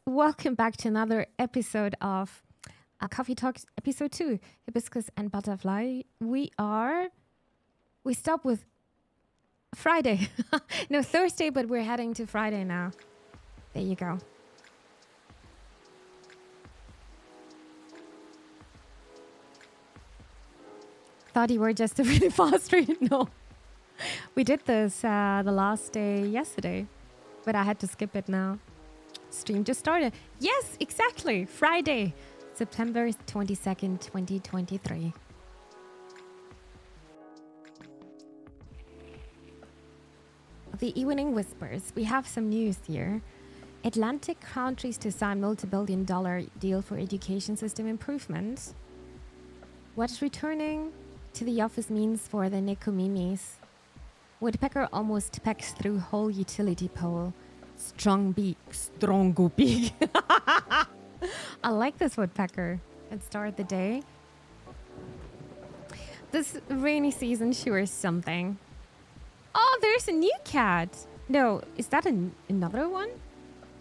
Welcome back to another episode of Coffee Talks, episode 2, Hibiscus and Butterfly. We stop with Friday. No, Thursday, but we're heading to Friday now. There you go. Thought you were just a really fast read. No. We did this the last day yesterday, but I had to skip it now. Stream just started. Yes, exactly. Friday, September 22nd, 2023. The Evening Whispers. We have some news here. Atlantic countries to sign multi-billion-dollar deal for education system improvement. What returning to the office means for the Nekomimis. Woodpecker almost pecks through whole utility pole. Strong beak, strongo beak. I like this woodpecker. Let's start the day. This rainy season sure is something. Oh, there's a new cat. No, is that another one?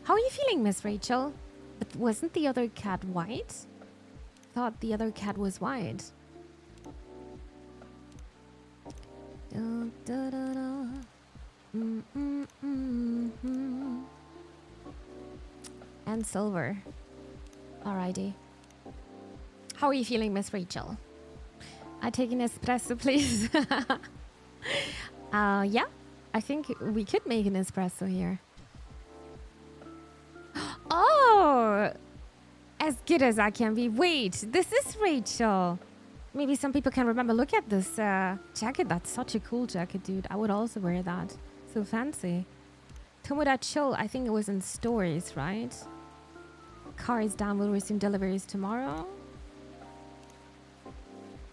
How are you feeling, Miss Rachel? But wasn't the other cat white? Thought the other cat was white. Da, da, da, da. And silver. Alrighty. How are you feeling, Miss Rachel? I take an espresso, please. Yeah, I think we could make an espresso here. Oh, as good as I can be. Wait, this is Rachel. Maybe some people can remember. Look at this jacket. That's such a cool jacket, dude. I would also wear that. So fancy. Tomoda Chill, I think it was in stories, right? Car is down, will resume deliveries tomorrow.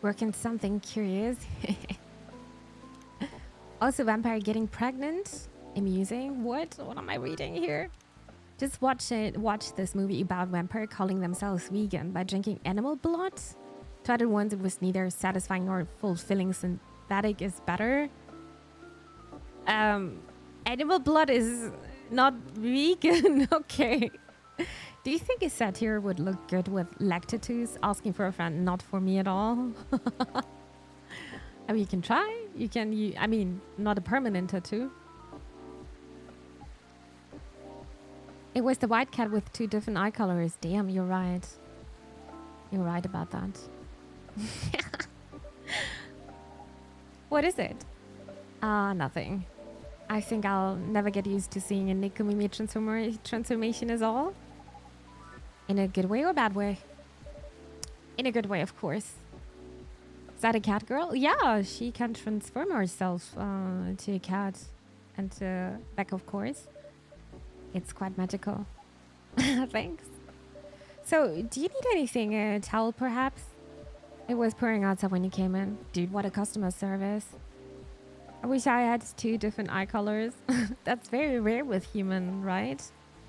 Working something curious. Also, vampire getting pregnant. Amusing. What am I reading here? Just watch this movie about vampire calling themselves vegan by drinking animal blood. Tried it once, it was neither satisfying nor fulfilling. Synthetic is better. Animal blood is not vegan. Okay. Do you think a satyr would look good with leg tattoos? Asking for a friend, not for me at all. I mean, you can try. I mean, not a permanent tattoo. It was the white cat with 2 different eye colors. Damn, you're right. You're right about that. What is it? Nothing. I think I'll never get used to seeing a Nekomimi transformation is all. In a good way or bad way? In a good way, of course. Is that a cat girl? Yeah, she can transform herself to a cat and back, of course. It's quite magical. Thanks. So, do you need anything? A towel, perhaps? It was pouring outside when you came in. Dude, what a customer service. I wish I had 2 different eye colors. That's very rare with human, right?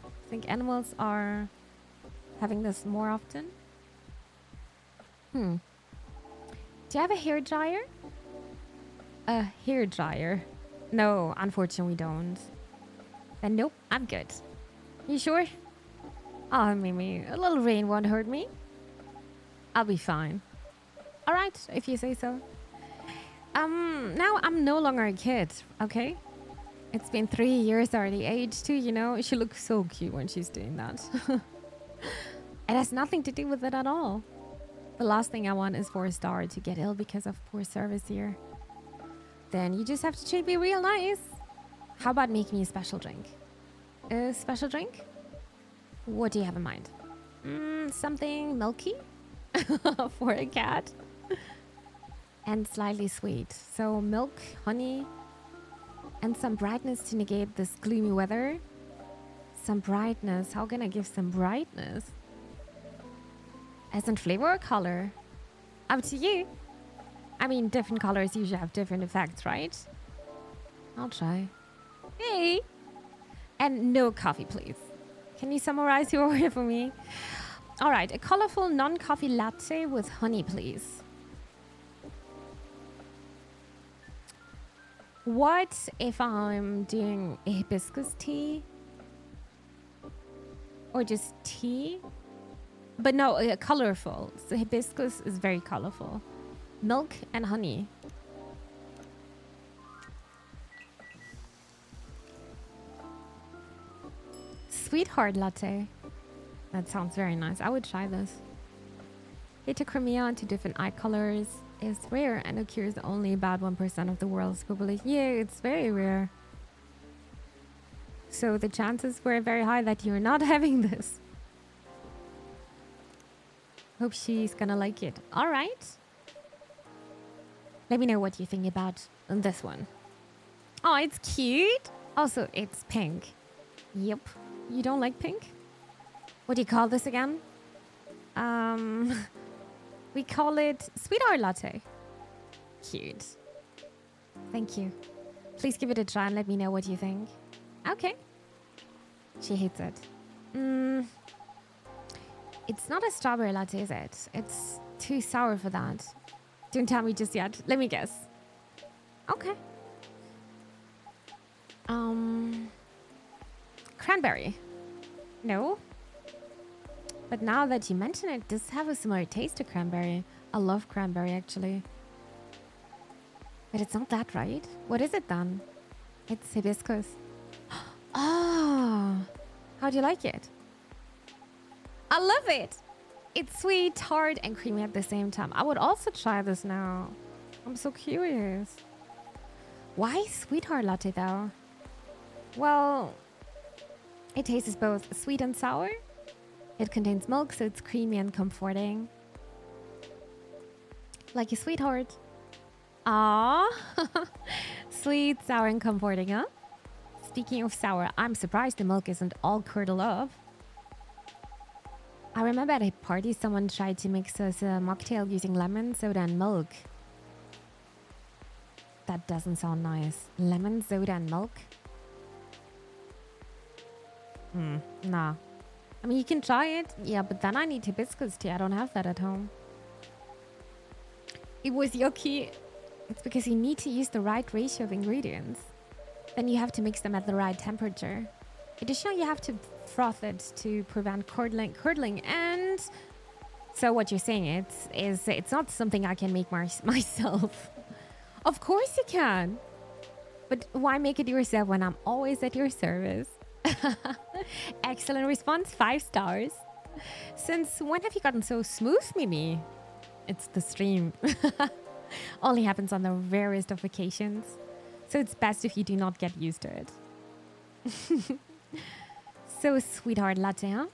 I think animals are having this more often. Do you have a hair dryer? A hair dryer? No, unfortunately we don't. Then nope, I'm good. You sure? Oh, Mimi, a little rain won't hurt me. I'll be fine. Alright, if you say so. Now I'm no longer a kid, okay? It's been 3 years already. Age 2, you know? She looks so cute when she's doing that. It has nothing to do with it at all. The last thing I want is for a star to get ill because of poor service here. Then you just have to treat me real nice. How about making me a special drink? A special drink? What do you have in mind? Something milky? For a cat? And slightly sweet. So milk, honey, and some brightness to negate this gloomy weather. Some brightness. How can I give some brightness? As in flavor or color? Up to you. I mean, different colors usually have different effects, right? I'll try. Hey! And no coffee, please. Can you summarize your order for me? Alright, a colorful non-coffee latte with honey, please. What if I'm doing a hibiscus tea? Or just tea? But no, colorful. So hibiscus is very colorful. Milk and honey. Sweetheart latte. That sounds very nice. I would try this. Heterochromia into different eye colors is rare and occurs only about 1% of the world's population. Yeah, it's very rare. So the chances were very high that you're not having this. Hope she's gonna like it. All right. Let me know what you think about this one. Oh, it's cute. Also, it's pink. Yep. You don't like pink? What do you call this again? We call it sweetheart latte. Cute. Thank you. Please give it a try and let me know what you think. Okay. She hates it. It's not a strawberry latte, is it? It's too sour for that. Don't tell me just yet. Let me guess. Okay. Cranberry. No. But now that you mention it, does have a similar taste to cranberry. I love cranberry, actually. But it's not that, right? What is it then? It's hibiscus. Oh, how do you like it? I love it. It's sweet, tart, and creamy at the same time. I would also try this now. I'm so curious. Why sweetheart latte though? Well, it tastes both sweet and sour. It contains milk, so it's creamy and comforting. Like a sweetheart. Ah, sweet, sour, and comforting, huh? Speaking of sour, I'm surprised the milk isn't all curdled up. I remember at a party someone tried to mix us a mocktail using lemon, soda, and milk. That doesn't sound nice. Lemon, soda, and milk? Nah. I mean, you can try it. Yeah, but then I need hibiscus tea. I don't have that at home. It was yucky. It's because you need to use the right ratio of ingredients. Then you have to mix them at the right temperature. Additionally, you have to froth it to prevent curdling. And so what you're saying is it's not something I can make myself. Of course you can. But why make it yourself when I'm always at your service? Excellent response, 5 stars. Since when have you gotten so smooth, Mimi? It's the stream. Only happens on the rarest of occasions. So it's best if you do not get used to it. So sweetheart latte, huh?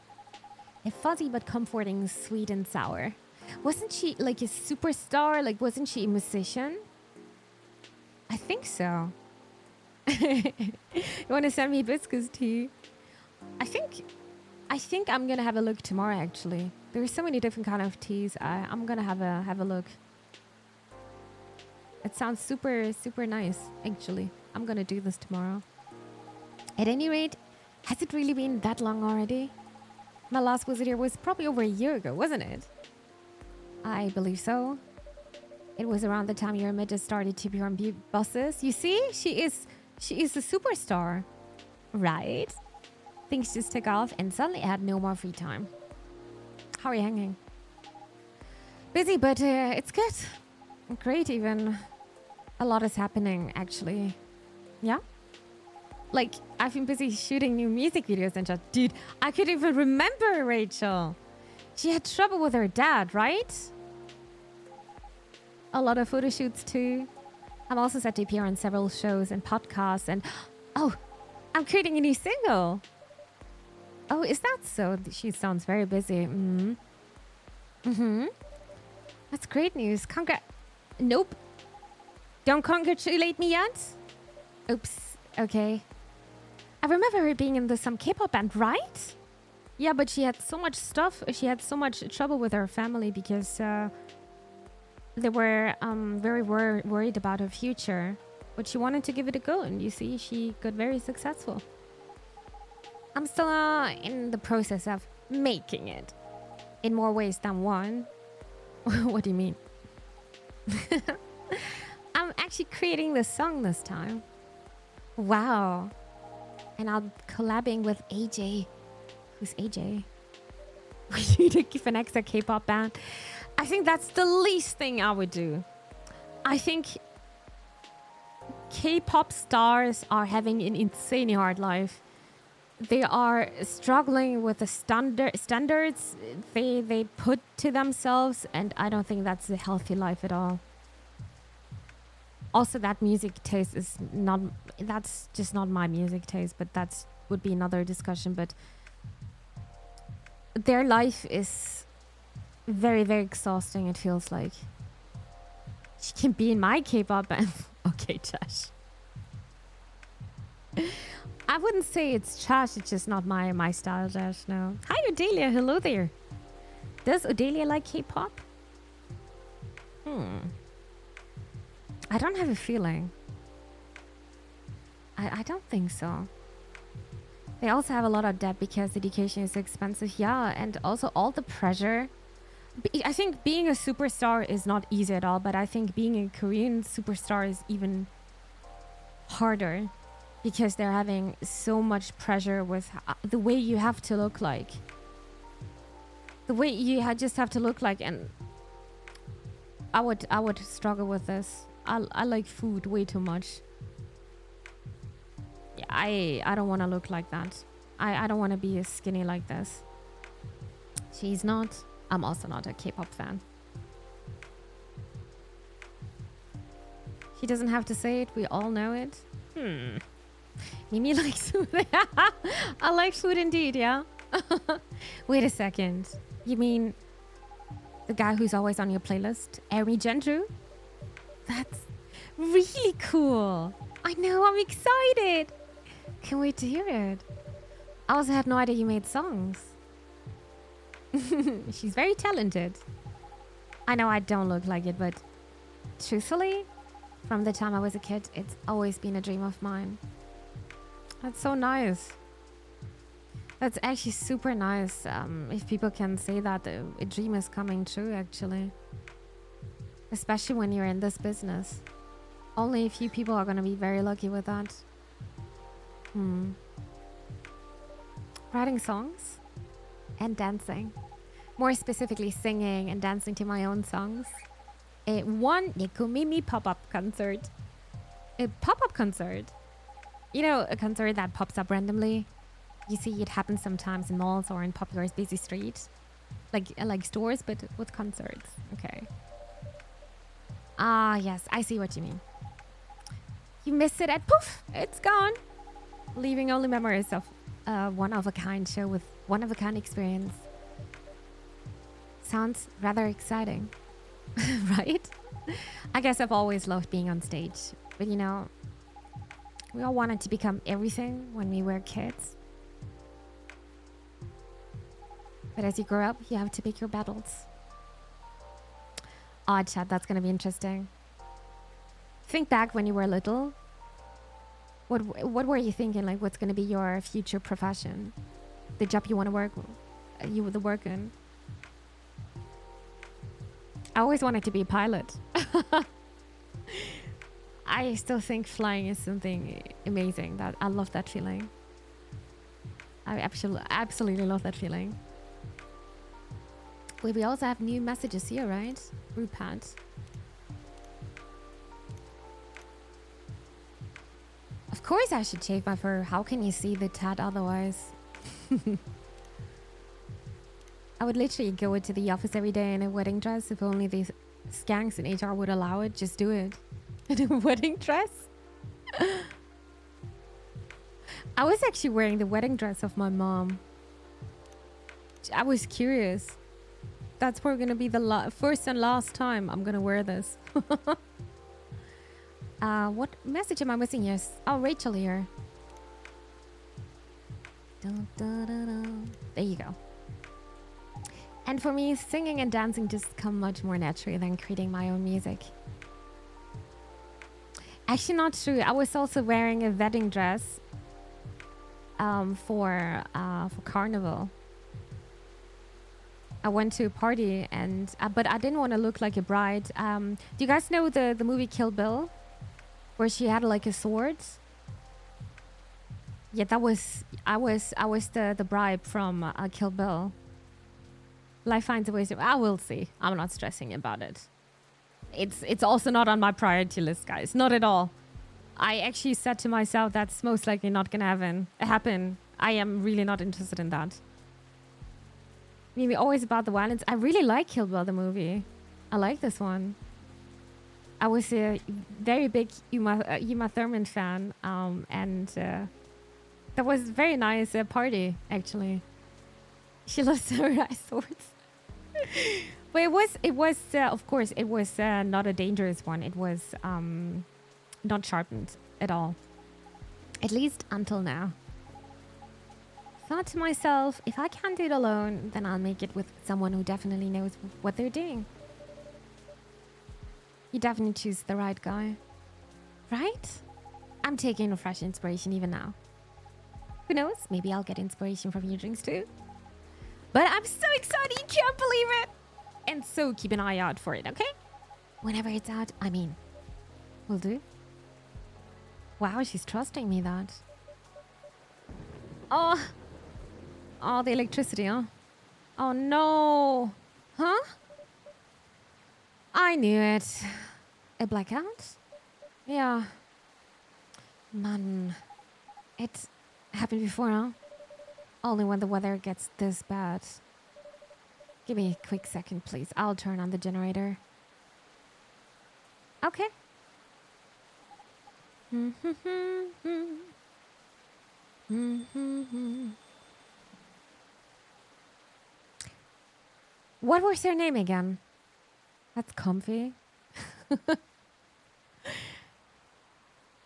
A fuzzy but comforting sweet and sour. Wasn't she like a superstar? Like, wasn't she a musician? I think so. You want to send me hibiscus tea? I think I'm gonna have a look tomorrow. Actually, there are so many different kind of teas. I'm gonna have a look. It sounds super nice. Actually, I'm gonna do this tomorrow. At any rate, has it really been that long already? My last visit here was probably over a year ago, wasn't it? I believe so. It was around the time your midget started to be on buses. You see, she is a superstar, right? Things just took off and suddenly I had no more free time. How are you hanging? Busy, but it's good. Great, even. A lot is happening, actually. Yeah? Like, I've been busy shooting new music videos and just... Dude, I could even remember Rachel. She had trouble with her dad, right? A lot of photo shoots, too. I'm also set to appear on several shows and podcasts and... Oh, I'm creating a new single. Oh, is that so? She sounds very busy. That's great news. Nope. Don't congratulate me yet? Oops. Okay. I remember her being in some K-pop band, right? Yeah, but she had so much stuff. She had so much trouble with her family because they were very worried about her future. But she wanted to give it a go, and you see, she got very successful. I'm still in the process of making it. In more ways than one. What do you mean? I'm actually creating the song this time. Wow. And I'm collabing with AJ. Who's AJ? We need a Phenexa K-pop band. I think that's the least thing I would do. I think K-pop stars are having an insanely hard life. They are struggling with the standards they put to themselves, and I don't think that's a healthy life at all. Also, that music taste is not, that's just not my music taste, but that would be another discussion. But their life is very, very exhausting, it feels like. She can be in my K-pop band. Okay, Josh. I wouldn't say it's trash, it's just not my style, Josh, no. Hi, Odelia, hello there. Does Odelia like K-pop? I don't have a feeling. I don't think so. They also have a lot of debt because education is expensive, yeah, and also all the pressure. I think being a superstar is not easy at all, but I think being a Korean superstar is even harder because they're having so much pressure with the way you have to look like. The way you just have to look like, and I would struggle with this. I like food way too much. Yeah, I don't want to look like that. I don't want to be skinny like this. She's not. I'm also not a K-pop fan. She doesn't have to say it. We all know it. Mimi likes food. I like food indeed, yeah. Wait a second. You mean the guy who's always on your playlist? Eri Gendru? That's really cool. I know, I'm excited. Can't wait to hear it. I also had no idea you made songs. She's very talented. I know I don't look like it, but truthfully, from the time I was a kid, it's always been a dream of mine. That's so nice. That's actually super nice. If people can say that a dream is coming true, actually. Especially when you're in this business. Only a few people are going to be very lucky with that. Writing songs and dancing. More specifically, singing and dancing to my own songs. One Nikomimi pop-up concert. A pop-up concert? You know, a concert that pops up randomly. You see it happens sometimes in malls or in popular busy streets. Like stores, but with concerts. Okay. Ah, yes, I see what you mean. You miss it and poof, it's gone. Leaving only memories of a one-of-a-kind show with one-of-a-kind experience. Sounds rather exciting, right? I guess I've always loved being on stage. But you know, we all wanted to become everything when we were kids. But as you grow up, you have to pick your battles. Oh, chat, that's gonna be interesting. Think back when you were little. What were you thinking? Like, what's gonna be your future profession? The job you want to work, you would work in. I always wanted to be a pilot. I still think flying is something amazing. That I love that feeling. I absolutely love that feeling. Wait, we also have new messages here, right? Rupert. Of course I should shave my fur. How can you see the tat otherwise? I would literally go into the office every day in a wedding dress. If only these skanks in HR would allow it. Just do it. In a wedding dress? I was actually wearing the wedding dress of my mom. I was curious. That's probably going to be the first and last time I'm going to wear this. What message am I missing? Yes. Oh, Rachel here. Dun, dun, dun, dun. There you go. And for me, singing and dancing just come much more naturally than creating my own music. Actually, not true. I was also wearing a wedding dress for Carnival. I went to a party and but I didn't want to look like a bride. Do you guys know the movie Kill Bill, where she had like a sword? Yeah, that was I was the bribe from Kill Bill. Life finds a way to. I will see. I'm not stressing about it. It's also not on my priority list, guys. Not at all. I actually said to myself that's most likely not gonna happen. I am really not interested in that. Maybe always about the violence. I really like Kill Bill the movie. I like this one. I was a very big Uma Thurman fan, and that was very nice party actually. She loves samurai swords. But it was of course it was not a dangerous one. It was not sharpened at all, at least until now. Thought to myself, if I can't do it alone, then I'll make it with someone who definitely knows what they're doing. You definitely choose the right guy, right? I'm taking a fresh inspiration even now. Who knows? Maybe I'll get inspiration from your drinks too. But I'm so excited, you can't believe it. And so keep an eye out for it, okay? Whenever it's out, I mean, will do. Wow, she's trusting me that. Oh, the electricity, huh? Oh no. Huh? I knew it. A blackout? Yeah. Man, it happened before, huh? Only when the weather gets this bad. Give me a quick second, please. I'll turn on the generator. Okay. What was her name again? That's comfy.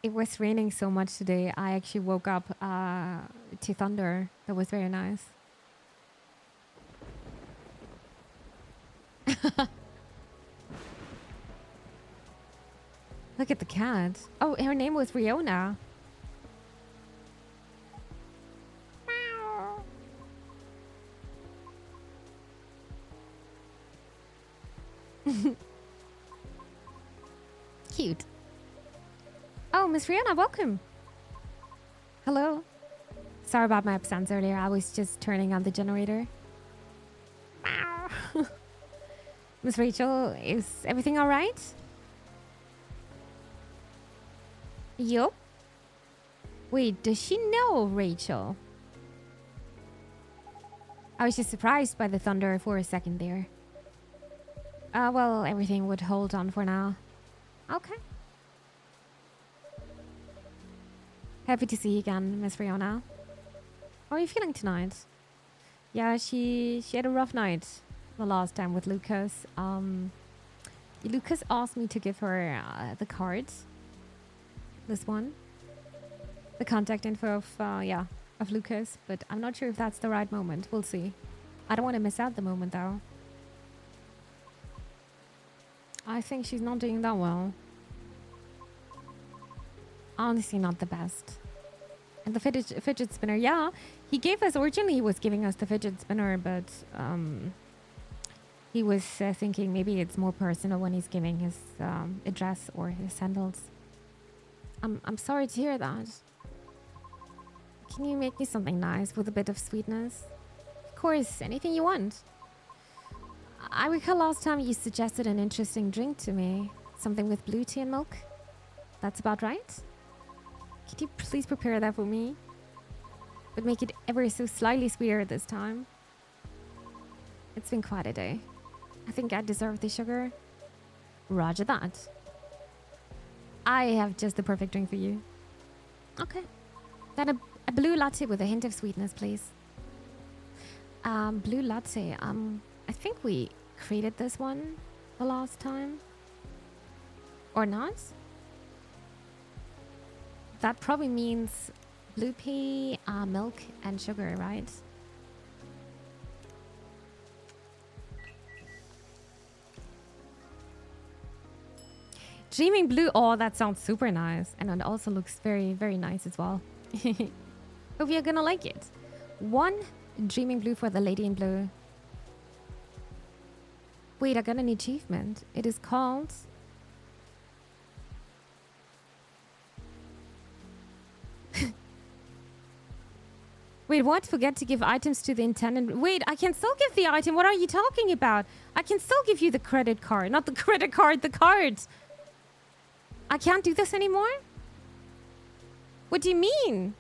It was raining so much today. I actually woke up to thunder. That was very nice. Look at the cat. Oh, her name was Riona. Cute. Oh, Miss Rihanna, welcome. Hello. Sorry about my absence earlier. I was just turning on the generator. Miss Rachel, is everything all right? Yup. Wait, does she know Rachel? I was just surprised by the thunder for a second there. Well, everything would hold on for now. Okay. Happy to see you again, Miss Rihanna. How are you feeling tonight? Yeah, she had a rough night the last time with Lucas. Lucas asked me to give her the cards. This one. The contact info of Lucas, but I'm not sure if that's the right moment. We'll see. I don't want to miss out the moment though. I think she's not doing that well. Honestly, not the best. And the fidget spinner, yeah. He gave us, originally he was giving us the fidget spinner, but he was thinking maybe it's more personal when he's giving his address or his handles. I'm sorry to hear that. Can you make me something nice with a bit of sweetness? Of course, anything you want. I recall last time you suggested an interesting drink to me. Something with blue tea and milk. That's about right? Could you please prepare that for me? But make it ever so slightly sweeter this time. It's been quite a day. I think I deserve the sugar. Roger that. I have just the perfect drink for you. Okay. Then a blue latte with a hint of sweetness, please. Blue latte. I think we created this one the last time. Or not? That probably means blue pea, milk, and sugar, right? Dreaming blue. Oh, that sounds super nice. And it also looks very, very nice as well. Hope you're gonna like it. One dreaming blue for the lady in blue. Wait, I got an achievement. It is called... Wait, what? Forget to give items to the intendant. Wait, I can still give the item. What are you talking about? I can still give you the credit card. Not the credit card, the card. I can't do this anymore? What do you mean?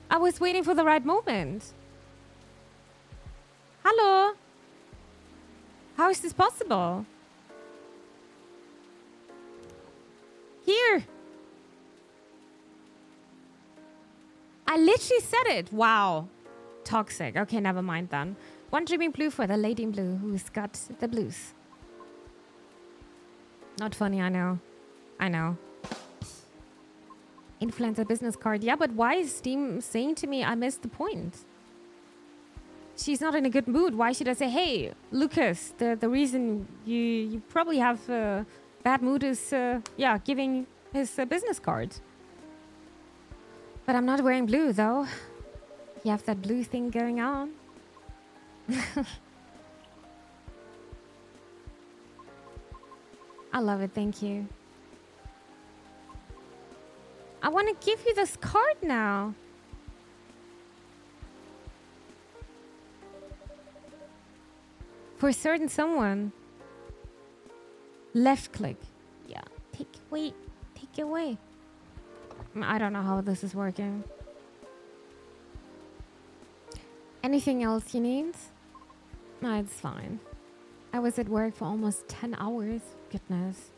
I was waiting for the right moment. Hello? How is this possible? Here. I literally said it. Wow. Toxic. Okay, never mind then. One dreaming blue for the lady in blue who's got the blues. Not funny, I know. I know. Influencer business card. Yeah, but why is Steam saying to me I missed the point? She's not in a good mood. Why should I say, hey, Lucas, the reason you probably have a bad mood is, yeah, giving his business card. But I'm not wearing blue, though. You have that blue thing going on. I love it, thank you. I want to give you this card now. For a certain someone. Left click. Yeah. Take it away. I don't know how this is working. Anything else you need? No, it's fine. I was at work for almost 10 hours. Goodness.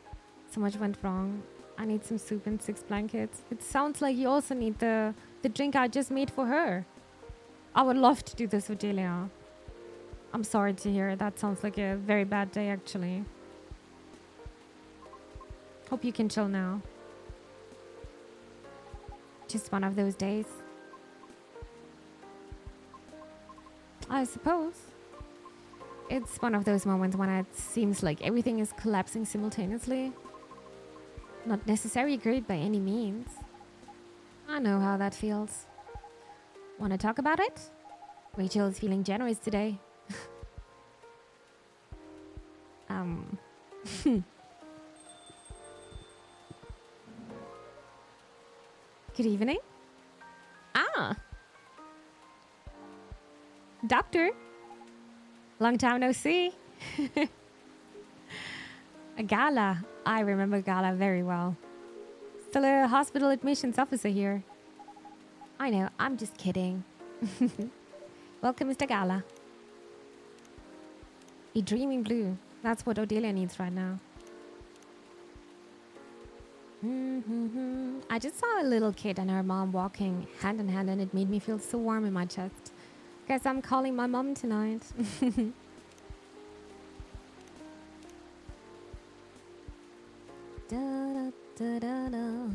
So much went wrong. I need some soup and 6 blankets. It sounds like you also need the drink I just made for her. I would love to do this with Delia. I'm sorry to hear. That sounds like a very bad day, actually. Hope you can chill now. Just one of those days. I suppose. It's one of those moments when it seems like everything is collapsing simultaneously. Not necessarily great by any means. I know how that feels. Want to talk about it? Rachel is feeling generous today. Good evening. Ah. Doctor. Long time no see. A Gala. I remember Gala very well. Still a hospital admissions officer here. I know, I'm just kidding. Welcome, Mr. Gala. A dreaming blue. That's what Odelia needs right now. I just saw a little kid and her mom walking hand in hand, and it made me feel so warm in my chest. Guess I'm calling my mom tonight. Da, da, da, da.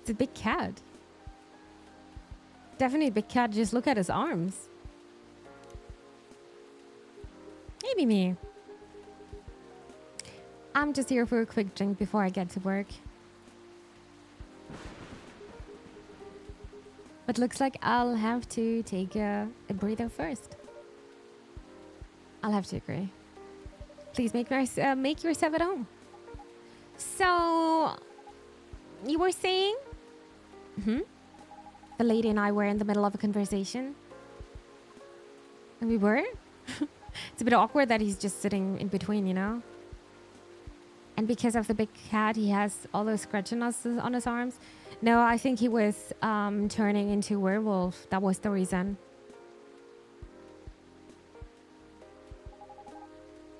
It's a big cat. Definitely a big cat. Just look at his arms. Maybe me. I'm just here for a quick drink before I get to work. But looks like I'll have to take a breather first. I'll have to agree. Please make yourself at home. So, you were saying? The lady and I were in the middle of a conversation. And we were? It's a bit awkward that he's just sitting in between, you know? And because of the big cat, he has all those scratches on his arms. No, I think he was turning into a werewolf. That was the reason.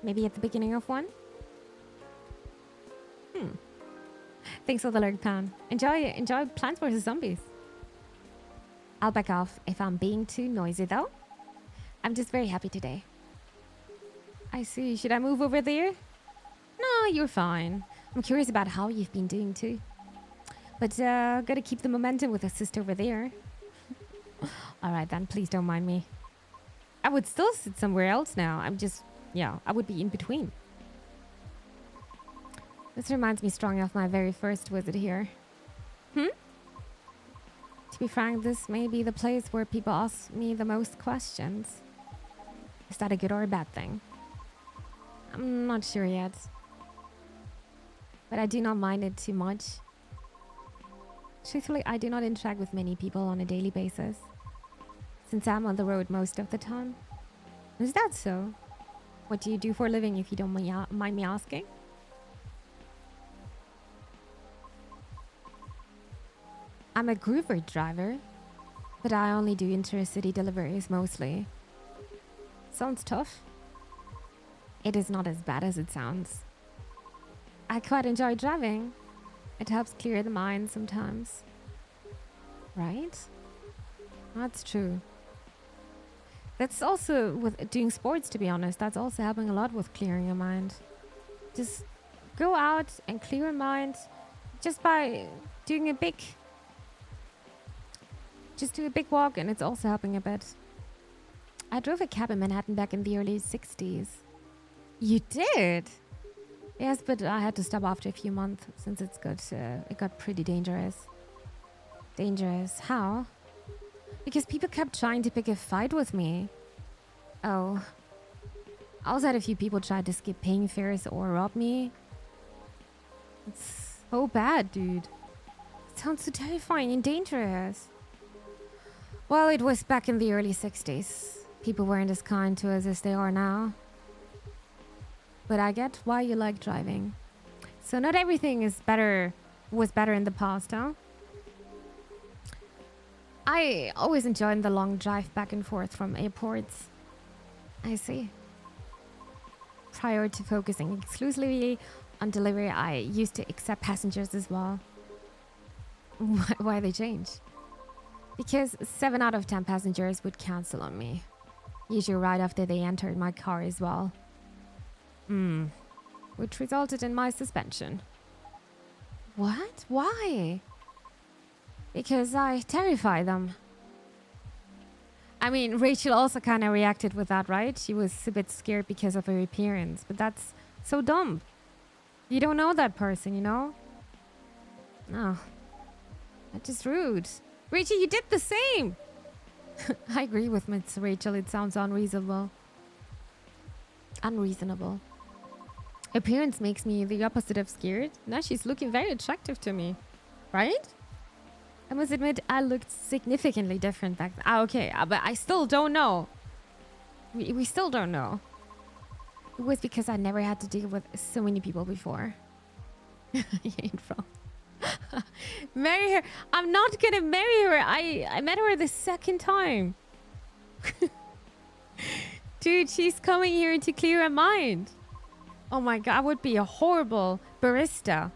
Maybe at the beginning of one? Thanks for the lurk, Pan. Enjoy Plants vs. Zombies. I'll back off if I'm being too noisy, though. I'm just very happy today. I see. Should I move over there? No, you're fine. I'm curious about how you've been doing, too. But gotta keep the momentum with the sister over there. Alright then, please don't mind me. I would still sit somewhere else now. I'm just, yeah, I would be in between. This reminds me strongly of my very first visit here. To be frank, this may be the place where people ask me the most questions. Is that a good or a bad thing? I'm not sure yet. But I do not mind it too much. Truthfully, I do not interact with many people on a daily basis, since I'm on the road most of the time. Is that so? What do you do for a living, if you don't mind me asking? I'm a groover driver, but I only do intercity deliveries mostly. Sounds tough. It is not as bad as it sounds. I quite enjoy driving. It helps clear the mind sometimes. Right? That's true. That's also with doing sports, to be honest. That's also helping a lot with clearing your mind. Just go out and clear your mind just by doing a big... Just do a big walk, and it's also helping a bit. I drove a cab in Manhattan back in the early 60s. You did? Yes, but I had to stop after a few months since it got pretty dangerous. Dangerous? How? Because people kept trying to pick a fight with me. Oh. I also had a few people try to skip paying fares or rob me. It's so bad, dude. It sounds so terrifying and dangerous. Well, it was back in the early 60s. People weren't as kind to us as they are now. But I get why you like driving. So not everything was better in the past, huh? I always enjoyed the long drive back and forth from airports. I see. Prior to focusing exclusively on delivery, I used to accept passengers as well. Why they change? Because 7 out of 10 passengers would cancel on me. Usually right after they entered my car as well. Which resulted in my suspension. What? Why? Because I terrify them. I mean, Rachel also kind of reacted with that, right? She was a bit scared because of her appearance. But that's so dumb. You don't know that person, you know? No. That's just rude. Rachel, you did the same! I agree with Miss Rachel. It sounds unreasonable. Unreasonable. Appearance makes me the opposite of scared. Now she's looking very attractive to me. Right? I must admit, I looked significantly different back then. Okay, but I still don't know. We still don't know. It was because I never had to deal with so many people before. You ain't wrong. Marry her. I'm not gonna marry her. I met her the second time. Dude, she's coming here to clear her mind. Oh my god, I would be a horrible barista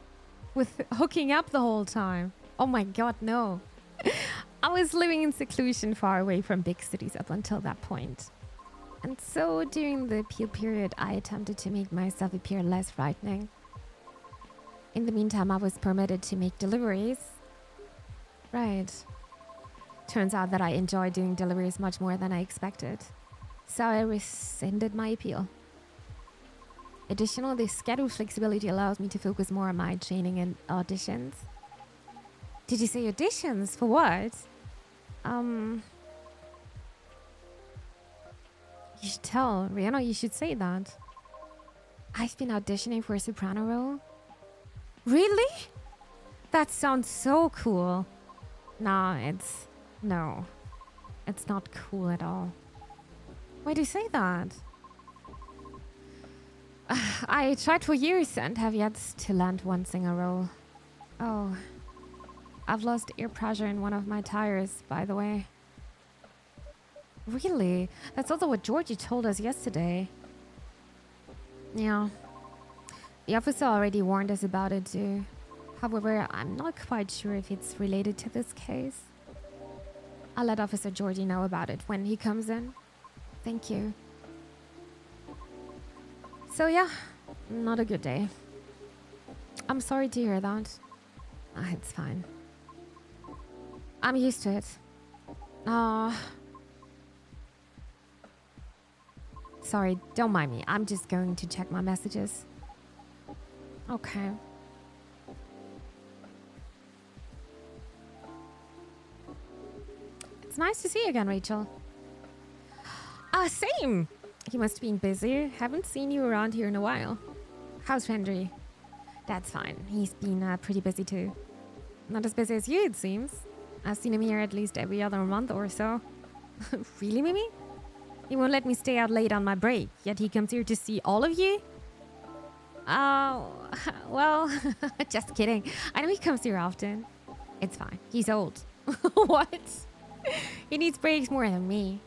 with hooking up the whole time. Oh my god, no. I was living in seclusion far away from big cities up until that point. And so during the appeal period, I attempted to make myself appear less frightening. In the meantime, I was permitted to make deliveries. Right. Turns out that I enjoy doing deliveries much more than I expected. So I rescinded my appeal. Additionally, the schedule flexibility allows me to focus more on my training and auditions. Did you say auditions? For what? You should tell. Rihanna, you should say that. I've been auditioning for a soprano role. Really? That sounds so cool. No, it's not cool at all. Why do you say that? I tried for years and have yet to land one singer role. Oh, I've lost air pressure in one of my tires, by the way. Really? That's also what Georgie told us yesterday. Yeah. The officer already warned us about it too. However, I'm not quite sure if it's related to this case. I'll let Officer Georgie know about it when he comes in. Thank you. So yeah, not a good day. I'm sorry to hear that. It's fine. I'm used to it. Sorry, don't mind me. I'm just going to check my messages. Okay. It's nice to see you again, Rachel. Same. He must be busy. Haven't seen you around here in a while. How's Henry? That's fine. He's been pretty busy too. Not as busy as you, it seems. I've seen him here at least every other month or so. Really, Mimi? He won't let me stay out late on my break, yet he comes here to see all of you? Oh, well, just kidding. I know he comes here often. It's fine. He's old. What? He needs breaks more than me.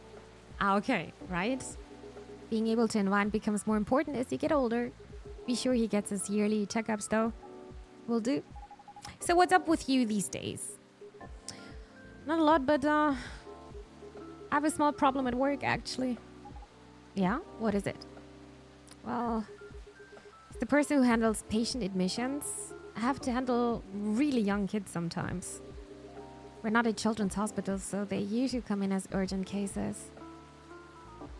Okay, right? Being able to unwind becomes more important as you get older. Be sure he gets his yearly checkups, though. Will do. So what's up with you these days? Not a lot, but I have a small problem at work, actually. Yeah? What is it? Well, as the person who handles patient admissions, I have to handle really young kids sometimes. We're not a children's hospital, so they usually come in as urgent cases.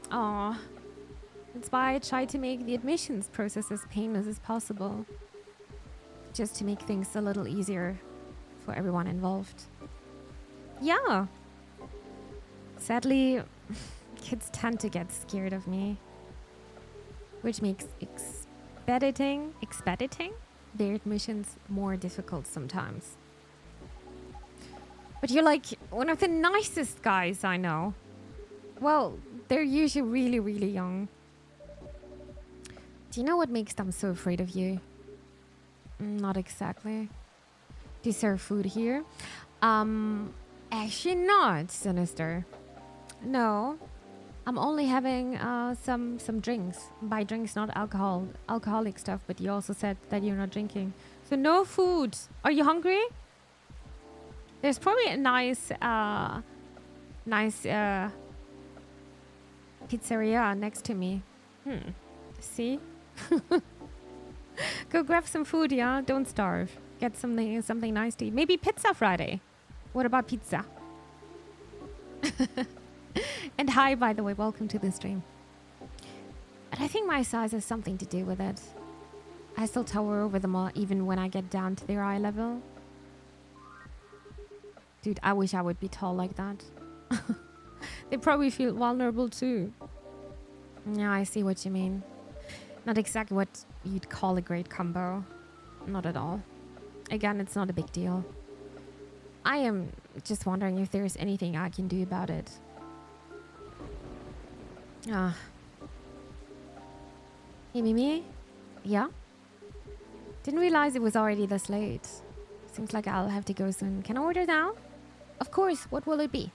Aww. That's why I try to make the admissions process as painless as possible. Just to make things a little easier for everyone involved. Yeah. Sadly, kids tend to get scared of me. Which makes expediting their admissions more difficult sometimes. But you're like one of the nicest guys I know. Well, they're usually really, really young. Do you know what makes them so afraid of you? Not exactly. Do you serve food here? Actually not, Sinister. No. I'm only having some drinks. By drinks, not alcoholic stuff, but you also said that you're not drinking. So no food. Are you hungry? There's probably a nice pizzeria next to me. See? Go grab some food, yeah? Don't starve. Get something nice to eat. Maybe pizza Friday. What about pizza? And hi, by the way, welcome to the stream. But I think my size has something to do with it. I still tower over them all, even when I get down to their eye level. Dude, I wish I would be tall like that. They probably feel vulnerable too. Yeah, I see what you mean. Not exactly what you'd call a great combo. Not at all. Again, it's not a big deal. I am just wondering if there's anything I can do about it. Hey, Mimi? Yeah? Didn't realize it was already this late. Seems like I'll have to go soon. Can I order now? Of course. What will it be?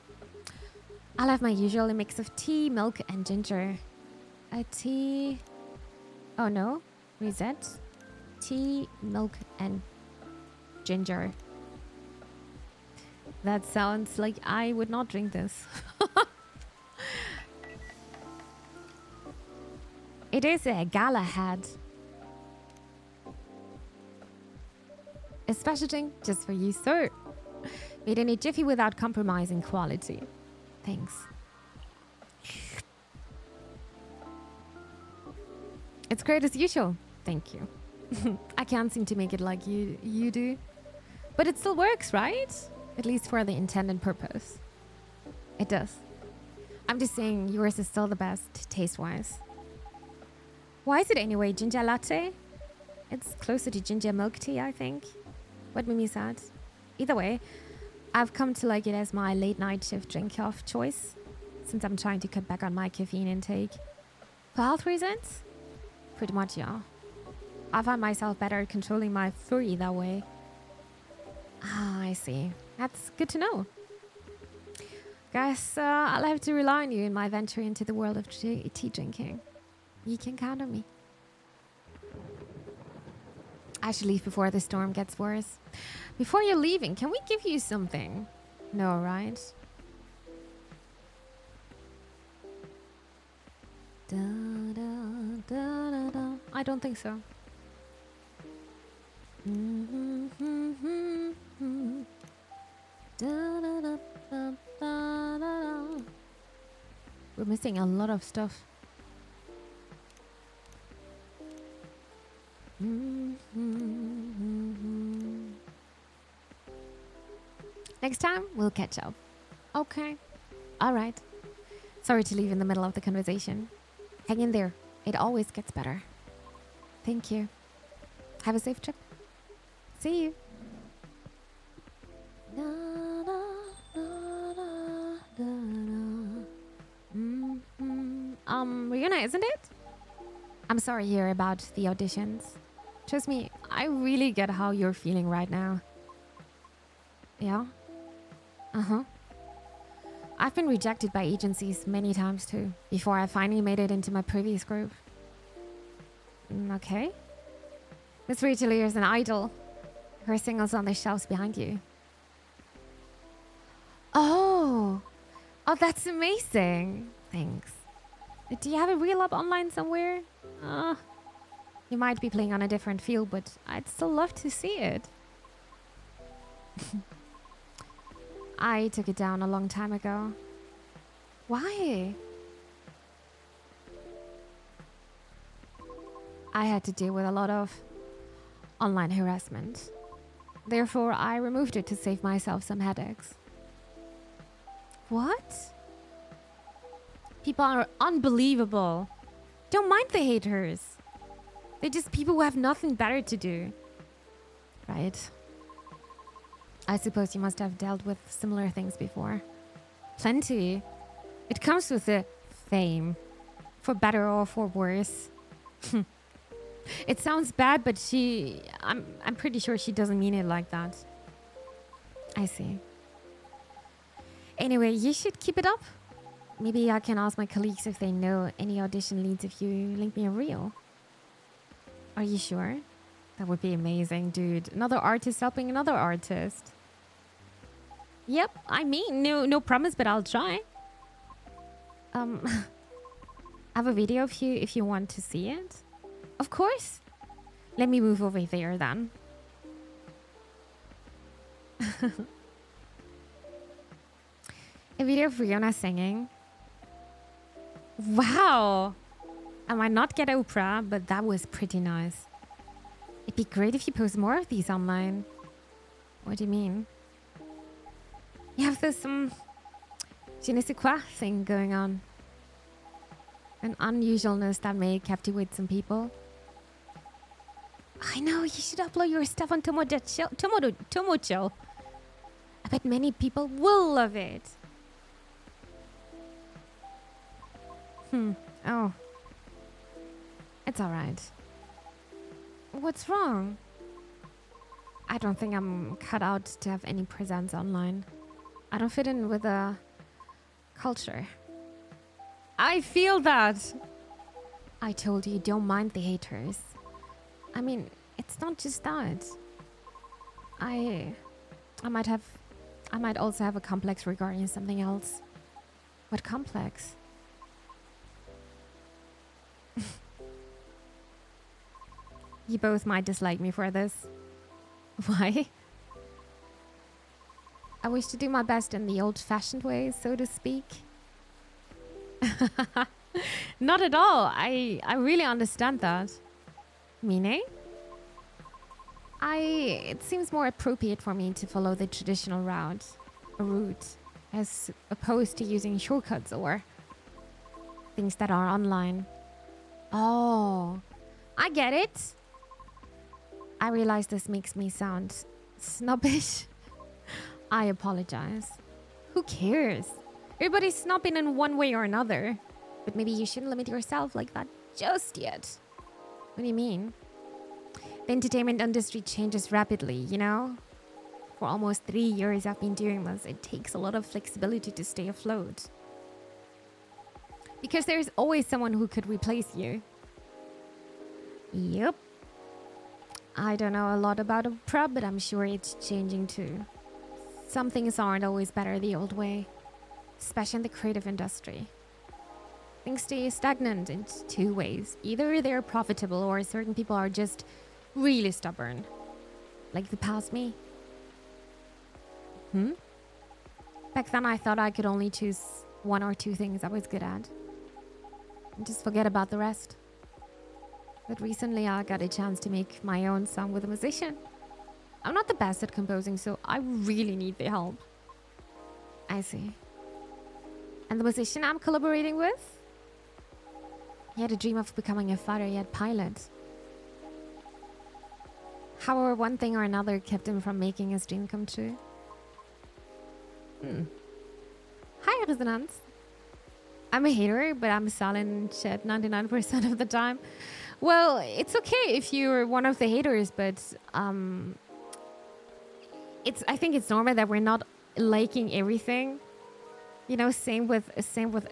I'll have my usual, a mix of tea, milk, and ginger. A tea... Oh, no. Reset. Tea, milk, and ginger. That sounds like I would not drink this. It is a Galahad. A special drink just for you, sir. Made in a jiffy without compromising quality. Thanks. It's great as usual. Thank you. I can't seem to make it like you do. But it still works, right? At least for the intended purpose. It does. I'm just saying yours is still the best, taste-wise. Why is it anyway ginger latte? It's closer to ginger milk tea, I think. What Mimi said. Either way, I've come to like it as my late night shift drink of choice, since I'm trying to cut back on my caffeine intake. For health reasons? Pretty much, yeah. I find myself better at controlling my fury that way. Ah, I see. That's good to know. Guess I'll have to rely on you in my venture into the world of tea drinking. You can count on me. I should leave before the storm gets worse. Before you're leaving, can we give you something? No, right? Da, da, da, da, da. I don't think so. We're missing a lot of stuff. Next time, we'll catch up. Okay. All right. Sorry to leave in the middle of the conversation. Hang in there. It always gets better. Thank you. Have a safe trip. See you. Na, na, na, na, na, na. Riona, isn't it? I'm sorry to hear about the auditions. Trust me, I really get how you're feeling right now. Yeah? Uh-huh. I've been rejected by agencies many times too, before I finally made it into my previous group. Okay. Miss Rachel here is an idol. Her singles on the shelves behind you. Oh! Oh, that's amazing. Thanks. Do you have a reel up online somewhere? You might be playing on a different field, but I'd still love to see it. I took it down a long time ago. Why? I had to deal with a lot of online harassment. Therefore, I removed it to save myself some headaches. What? People are unbelievable. Don't mind the haters. They're just people who have nothing better to do. Right. I suppose you must have dealt with similar things before. Plenty. It comes with the fame. For better or for worse. It sounds bad, but I'm pretty sure she doesn't mean it like that. I see. Anyway, you should keep it up. Maybe I can ask my colleagues if they know any audition leads if you link me a reel. Are you sure? That would be amazing, dude. Another artist helping another artist. Yep, I mean, no promise, but I'll try. I have a video of you if you want to see it. Of course. Let me move over there then. A video of Rihanna singing. Wow. I might not get Oprah, but that was pretty nice. It'd be great if you post more of these online. What do you mean? You have this, je ne sais quoi thing going on. An unusualness that may captivate some people. I know, you should upload your stuff on Tomocho. I bet many people will love it. Oh. It's alright. What's wrong? I don't think I'm cut out to have any presence online. I don't fit in with the culture. I feel that. I told you, don't mind the haters. I mean, it's not just that. I might also have a complex regarding something else. What complex? You both might dislike me for this. Why? I wish to do my best in the old-fashioned way, so to speak. Not at all. I really understand that. Meaning? It seems more appropriate for me to follow the traditional route, as opposed to using shortcuts or things that are online. Oh, I get it. I realize this makes me sound snobbish. I apologize. Who cares? Everybody's snobbing in one way or another. But maybe you shouldn't limit yourself like that just yet. What do you mean? The entertainment industry changes rapidly, you know? For almost 3 years I've been doing this. It takes a lot of flexibility to stay afloat. Because there's always someone who could replace you. Yep. I don't know a lot about Oprah, but I'm sure it's changing too. Some things aren't always better the old way. Especially in the creative industry. Things stay stagnant in two ways. Either they're profitable or certain people are just really stubborn. Like the past me. Back then I thought I could only choose 1 or 2 things I was good at. And just forget about the rest. But recently I got a chance to make my own song with a musician. I'm not the best at composing, so I really need the help. I see. And the musician I'm collaborating with? He had a dream of becoming a fighter yet pilot. However, one thing or another kept him from making his dream come true. Hi, Resonance. I'm a hater, but I'm silent in chat 99% of the time. Well, it's okay if you're one of the haters, but I think it's normal that we're not liking everything. You know, same with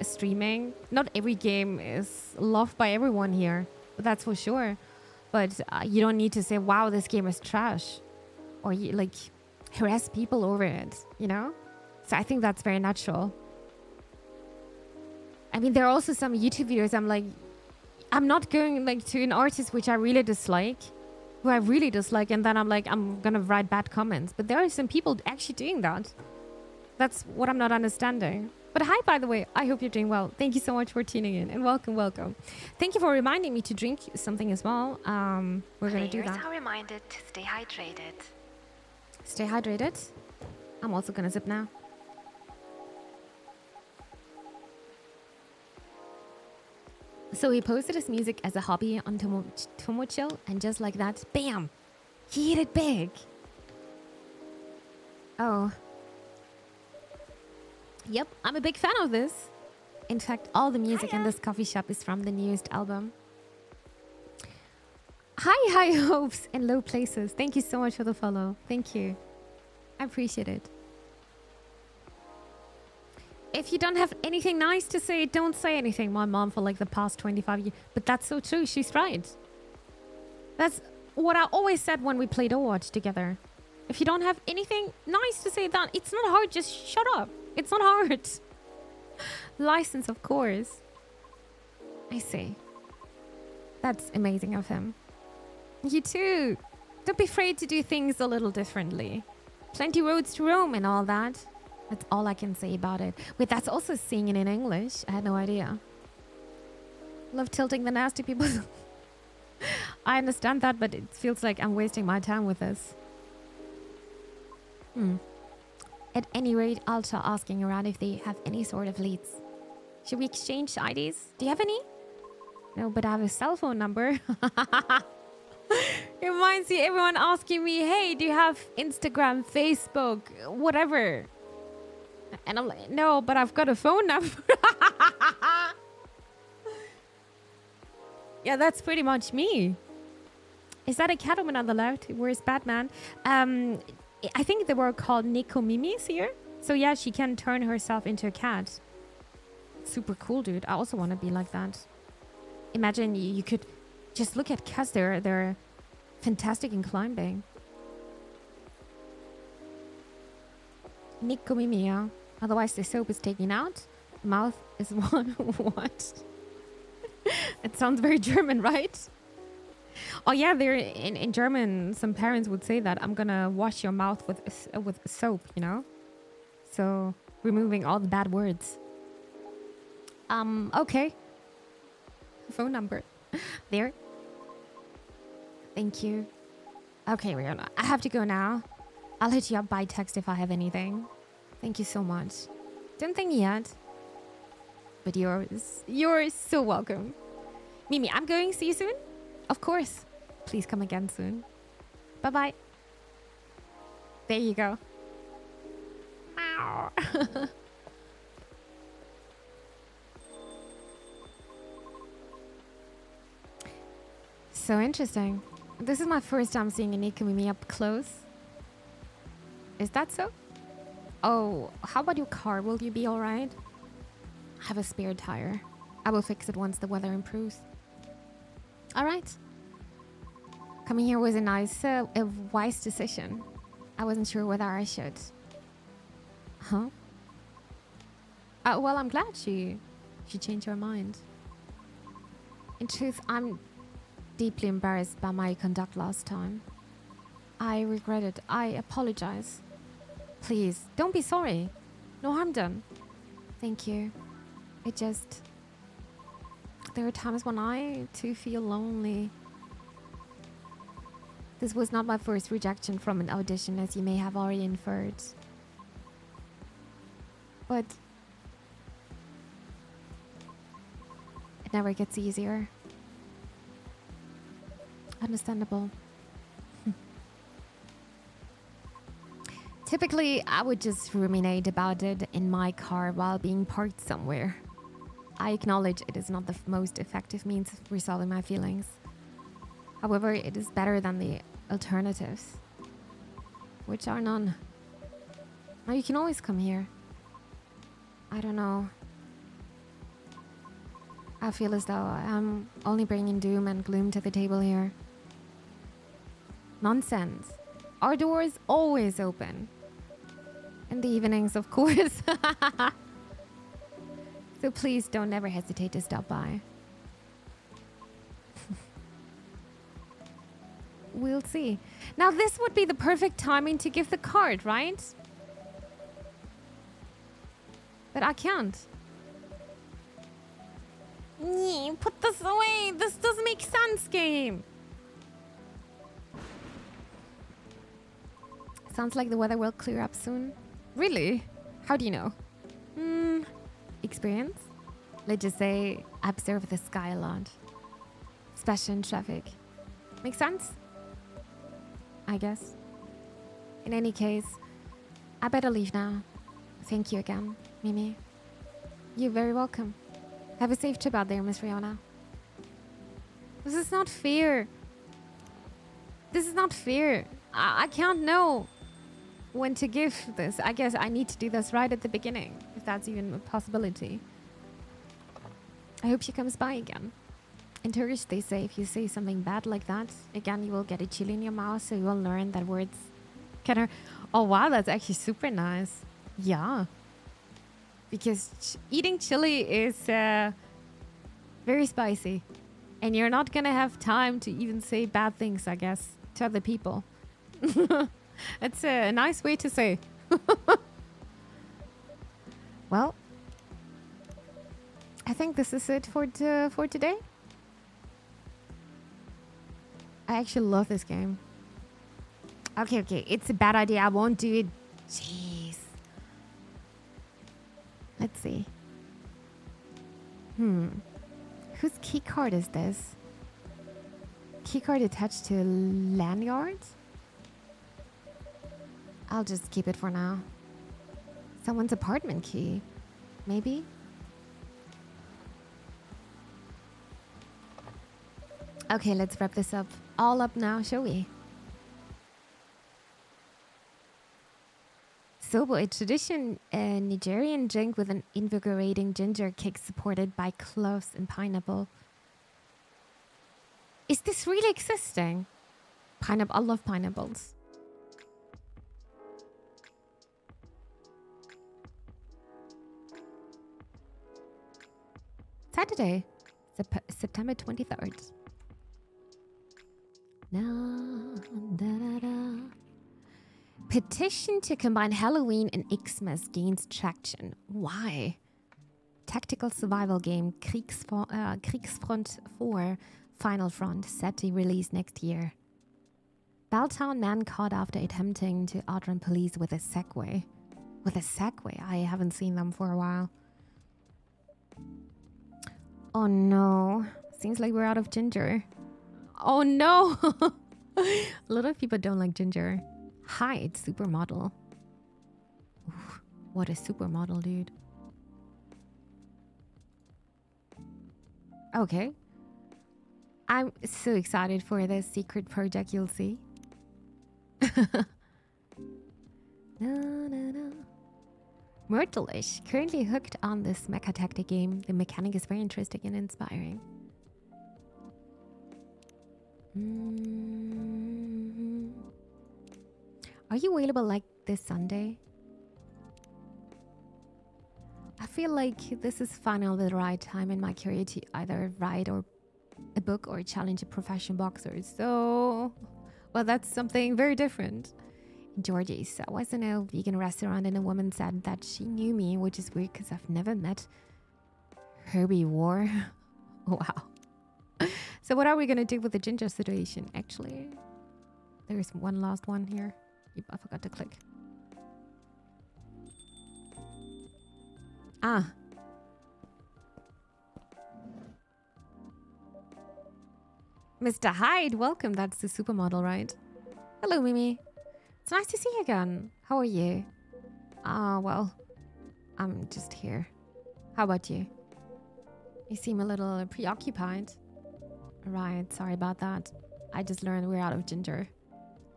streaming. Not every game is loved by everyone here, that's for sure. But you don't need to say, "Wow, this game is trash," or like harass people over it. You know, so I think that's very natural. I mean, there are also some YouTube videos I'm not going like to an artist which I really dislike, and then I'm gonna write bad comments. But there are some people actually doing that. That's what I'm not understanding. But hi, by the way, I hope you're doing well. Thank you so much for tuning in, and welcome. Thank you for reminding me to drink something as well. We're gonna do that. Players are reminded to stay hydrated. Stay hydrated. I'm also gonna sip now. So he posted his music as a hobby on Tomochill, and just like that, bam! He hit it big! Oh. Yep, I'm a big fan of this. In fact, all the music in this coffee shop is from the newest album. Hi, high hopes and low places. Thank you so much for the follow. Thank you. I appreciate it. If you don't have anything nice to say, don't say anything. My mom for like the past 25 years. But that's so true. She's right. That's what I always said when we played Overwatch together. If you don't have anything nice to say, then it's not hard. Just shut up. It's not hard. License, of course. I see. That's amazing of him. You too. Don't be afraid to do things a little differently. Plenty roads to roam and all that. That's all I can say about it. Wait, that's also singing in English. I had no idea. Love tilting the nasty people. I understand that, but it feels like I'm wasting my time with this. At any rate, I'll start asking around if they have any sort of leads. Should we exchange IDs? Do you have any? No, but I have a cell phone number. It reminds me everyone asking me, hey, do you have Instagram, Facebook, whatever? And I'm like, no, but I've got a phone number. Yeah, that's pretty much me. Is that a cat woman on the left? Where's Batman? I think they were called Nekomimis here. So yeah, she can turn herself into a cat. Super cool, dude. I also want to be like that. Imagine you could just look at cats. They're fantastic in climbing. Nekomimi, yeah. Otherwise the soap is taken out. Mouth is one. What? It sounds very German, right? Oh yeah, they're in German. Some parents would say that I'm gonna wash your mouth with soap, you know. So removing all the bad words. Okay. Phone number. There. Thank you. Okay, Rihanna. I have to go now. I'll hit you up by text if I have anything. Thank you so much. Don't think yet. But you're so welcome. Mimi, I'm going. See you soon. Of course. Please come again soon. Bye-bye. There you go. So interesting. This is my first time seeing a Nekomimi up close. Is that so? Oh, how about your car? Will you be alright? I have a spare tire. I will fix it once the weather improves. Alright. Coming here was a wise decision. I wasn't sure whether I should. Huh? Well, I'm glad she changed her mind. In truth, I'm deeply embarrassed by my conduct last time. I regret it. I apologize. Please, don't be sorry. No harm done. Thank you. There are times when I too feel lonely. This was not my first rejection from an audition, as you may have already inferred. But never gets easier. Understandable. Typically, I would just ruminate about it in my car while being parked somewhere. I acknowledge it is not the most effective means of resolving my feelings. However, it is better than the alternatives, which are none. Now you can always come here. I don't know. I feel as though I'm only bringing doom and gloom to the table here. Nonsense. Our door is always open. In the evenings, of course. So please don't ever hesitate to stop by. We'll see. Now this would be the perfect timing to give the card, right? But I can't. Put this away. This doesn't make sense, game. Sounds like the weather will clear up soon. Really? How do you know? Experience? Let's just say I observe the sky a lot. Especially in traffic. Make sense? I guess. In any case, I better leave now. Thank you again, Mimi. You're very welcome. Have a safe trip out there, Miss Rihanna. This is not fair. This is not fair. I can't know when to give this. I guess I need to do this right at the beginning, if that's even a possibility. I hope she comes by again. In Turkish, they say if you say something bad like that, again, you will get a chili in your mouth, so you will learn that words can hurt. Oh, wow, that's actually super nice. Yeah. Because eating chili is very spicy. And you're not gonna have time to even say bad things, I guess, to other people. It's a nice way to say. Well, I think this is it for today. I actually love this game. Okay. It's a bad idea. I won't do it. Jeez. Let's see. Whose keycard is this? Keycard attached to lanyard? I'll just keep it for now. Someone's apartment key. Maybe? Okay, let's wrap this up. All up now, shall we? Sobo, a tradition Nigerian drink with an invigorating ginger kick supported by cloves and pineapple. Is this really existing? Pineapple, I love pineapples. Saturday, September 23rd. Petition to combine Halloween and Xmas gains traction. Why? Tactical survival game Kriegsfront 4 Final Front set to release next year. Belltown man caught after attempting to outrun police with a Segway. With a Segway? I haven't seen them for a while. Oh no. Seems like we're out of ginger. Oh no! A lot of people don't like ginger. Hi, it's supermodel. Oof, what a supermodel, dude. Okay. I'm so excited for this secret project you'll see. Myrtleish, currently hooked on this mecha tactic game. The mechanic is very interesting and inspiring. Are you available like this Sunday? I feel like this is finally the right time in my career to either write or a book or challenge a professional boxer. So, well, that's something very different. In Georgie's, I was in a vegan restaurant and a woman said that she knew me, which is weird because I've never met Herbivore. Wow. So what are we going to do with the ginger situation, actually? There's one last one here. Yep, I forgot to click. Ah. Mr. Hyde, welcome. That's the supermodel, right? Hello, Mimi. It's nice to see you again. How are you? Well, I'm just here. How about you? You seem a little preoccupied. Right, sorry about that. I just learned we're out of ginger.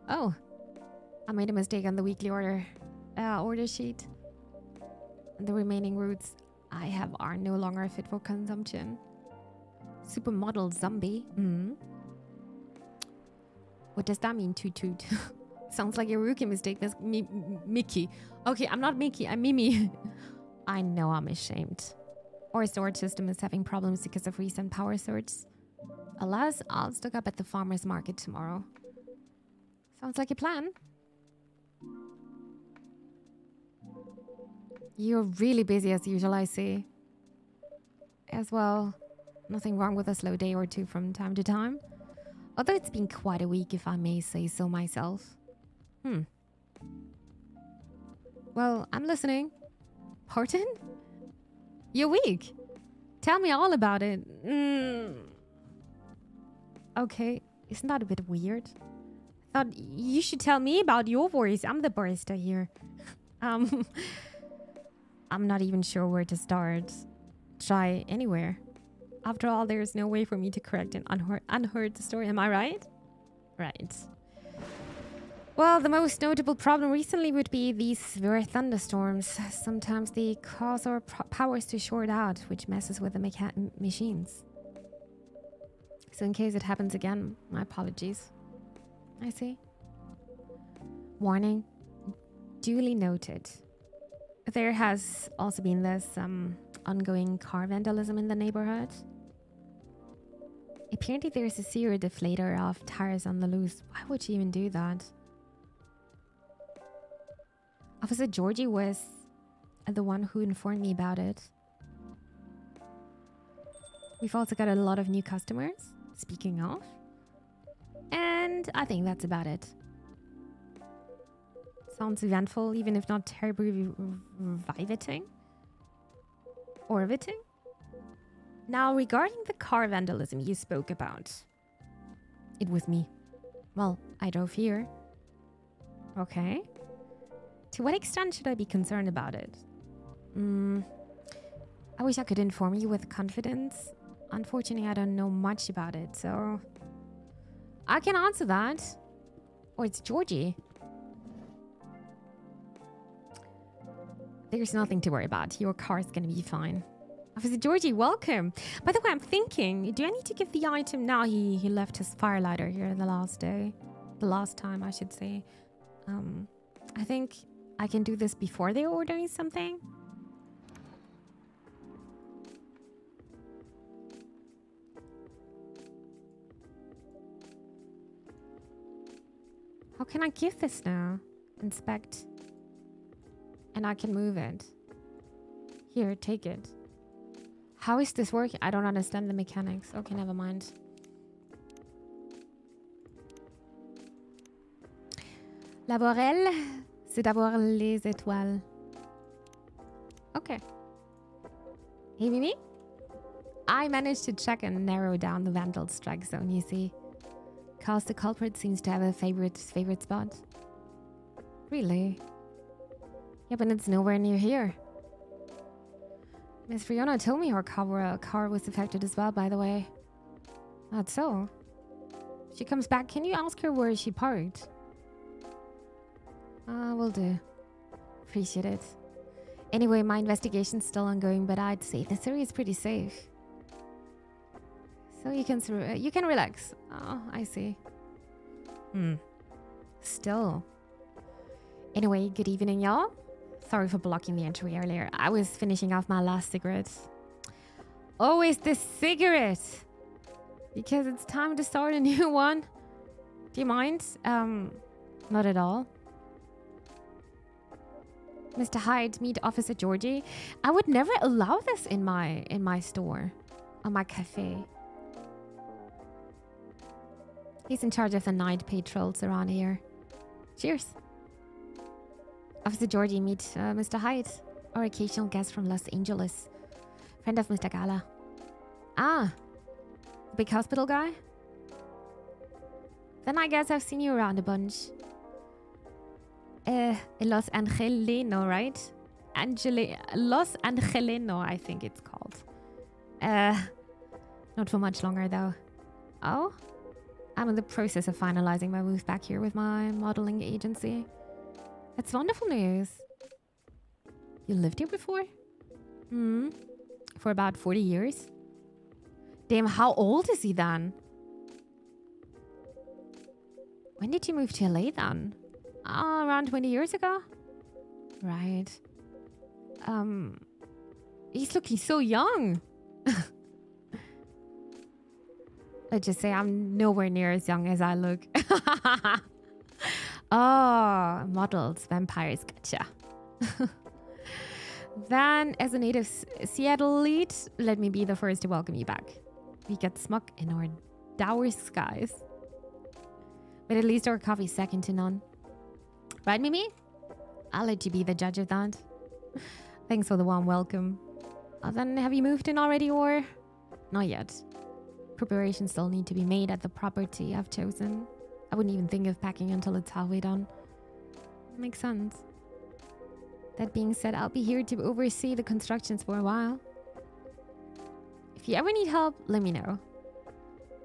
Oh, I made a mistake on the weekly order sheet. The remaining roots I have are no longer fit for consumption. Supermodel zombie. What does that mean, toot toot? Sounds like a rookie mistake, Mickey. Okay, I'm not Mickey, I'm Mimi. I know I'm ashamed. Our storage system is having problems because of recent power surge. Alas, I'll stock up at the farmer's market tomorrow. Sounds like a plan. You're really busy as usual, I see. As well, nothing wrong with a slow day or two from time to time. Although it's been quite a week, if I may say so myself. Well, I'm listening. Pardon? You're weak. Tell me all about it. Okay, isn't that a bit weird? I thought you should tell me about your worries. I'm the barista here. I'm not even sure where to start. Try anywhere. After all, there's no way for me to correct an unheard story. Am I right? Right. Well, the most notable problem recently would be these severe thunderstorms. Sometimes they cause our powers to short out, which messes with the machines. So in case it happens again, my apologies. I see. Warning. Duly noted. There has also been this ongoing car vandalism in the neighborhood. Apparently there's a serial deflator of tires on the loose. Why would you even do that? Officer Georgie was the one who informed me about it. We've also got a lot of new customers, speaking of. And I think that's about it. Sounds eventful, even if not terribly riveting. Or riveting? Now, regarding the car vandalism you spoke about. It was me. Well, I drove here. Okay. To what extent should I be concerned about it? I wish I could inform you with confidence. Unfortunately, I don't know much about it, so... I can answer that. Or it's Georgie. There's nothing to worry about. Your car is going to be fine. Officer Georgie, welcome. By the way, I'm thinking, do I need to give the item now? He left his firelighter here the last day. The last time, I should say. I think I can do this before they're ordering something. How can I give this now? Inspect. And I can move it. Here, take it. How is this working? I don't understand the mechanics. Okay, never mind. Laborel, c'est d'avoir les étoiles. Okay. Hey, Mimi? I managed to check and narrow down the vandal strike zone, you see. Cause the culprit seems to have a favorite spot. Really? Yeah, but it's nowhere near here. Miss Fiona told me her car was affected as well, by the way. That's so. She comes back. Can you ask her where she parked? Will do. Appreciate it. Anyway, my investigation's still ongoing, but I'd say this area is pretty safe. So you can relax. Oh, I see. Still. Anyway, good evening, y'all. Sorry for blocking the entry earlier. I was finishing off my last cigarette. Always this cigarette. Because it's time to start a new one. Do you mind? Not at all. Mr. Hyde, meet Officer Georgie. I would never allow this in my store. Or my cafe. He's in charge of the night patrols around here. Cheers. Officer Georgie, meet Mr. Hyde, our occasional guest from Los Angeles. Friend of Mr. Gala. Ah, big hospital guy? Then I guess I've seen you around a bunch. Los Angeleno, right? Los Angeleno, I think it's called. Not for much longer, though. Oh? I'm in the process of finalizing my move back here with my modeling agency. That's wonderful news. You lived here before? For about 40 years? Damn, how old is he then? When did you move to LA then? Around 20 years ago? Right. He's looking so young. Let's just say I'm nowhere near as young as I look. Oh, models, vampires, gotcha. Then, as a native Seattle lead, let me be the first to welcome you back. We get smug in our dour skies. But at least our coffee's second to none. Right, Mimi? I'll let you be the judge of that. Thanks for the warm welcome. Then, have you moved in already, or? Not yet. Preparations still need to be made at the property I've chosen. I wouldn't even think of packing until it's halfway done. Makes sense. That being said, I'll be here to oversee the constructions for a while. If you ever need help, let me know.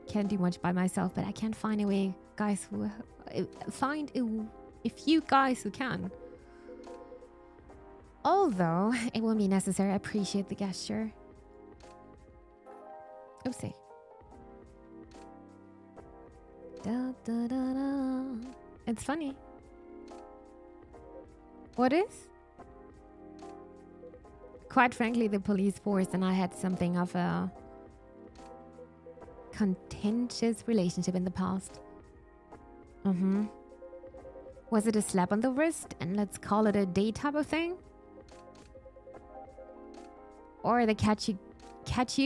Can't do much by myself, but I can find a way, guys who... Find a few guys who can. Although, it won't be necessary. I appreciate the gesture. Oopsie. Da, da, da, da. It's funny. What is? Quite frankly, the police force and I had something of a contentious relationship in the past. Was it a slap on the wrist and let's call it a date type of thing? Or the catch you,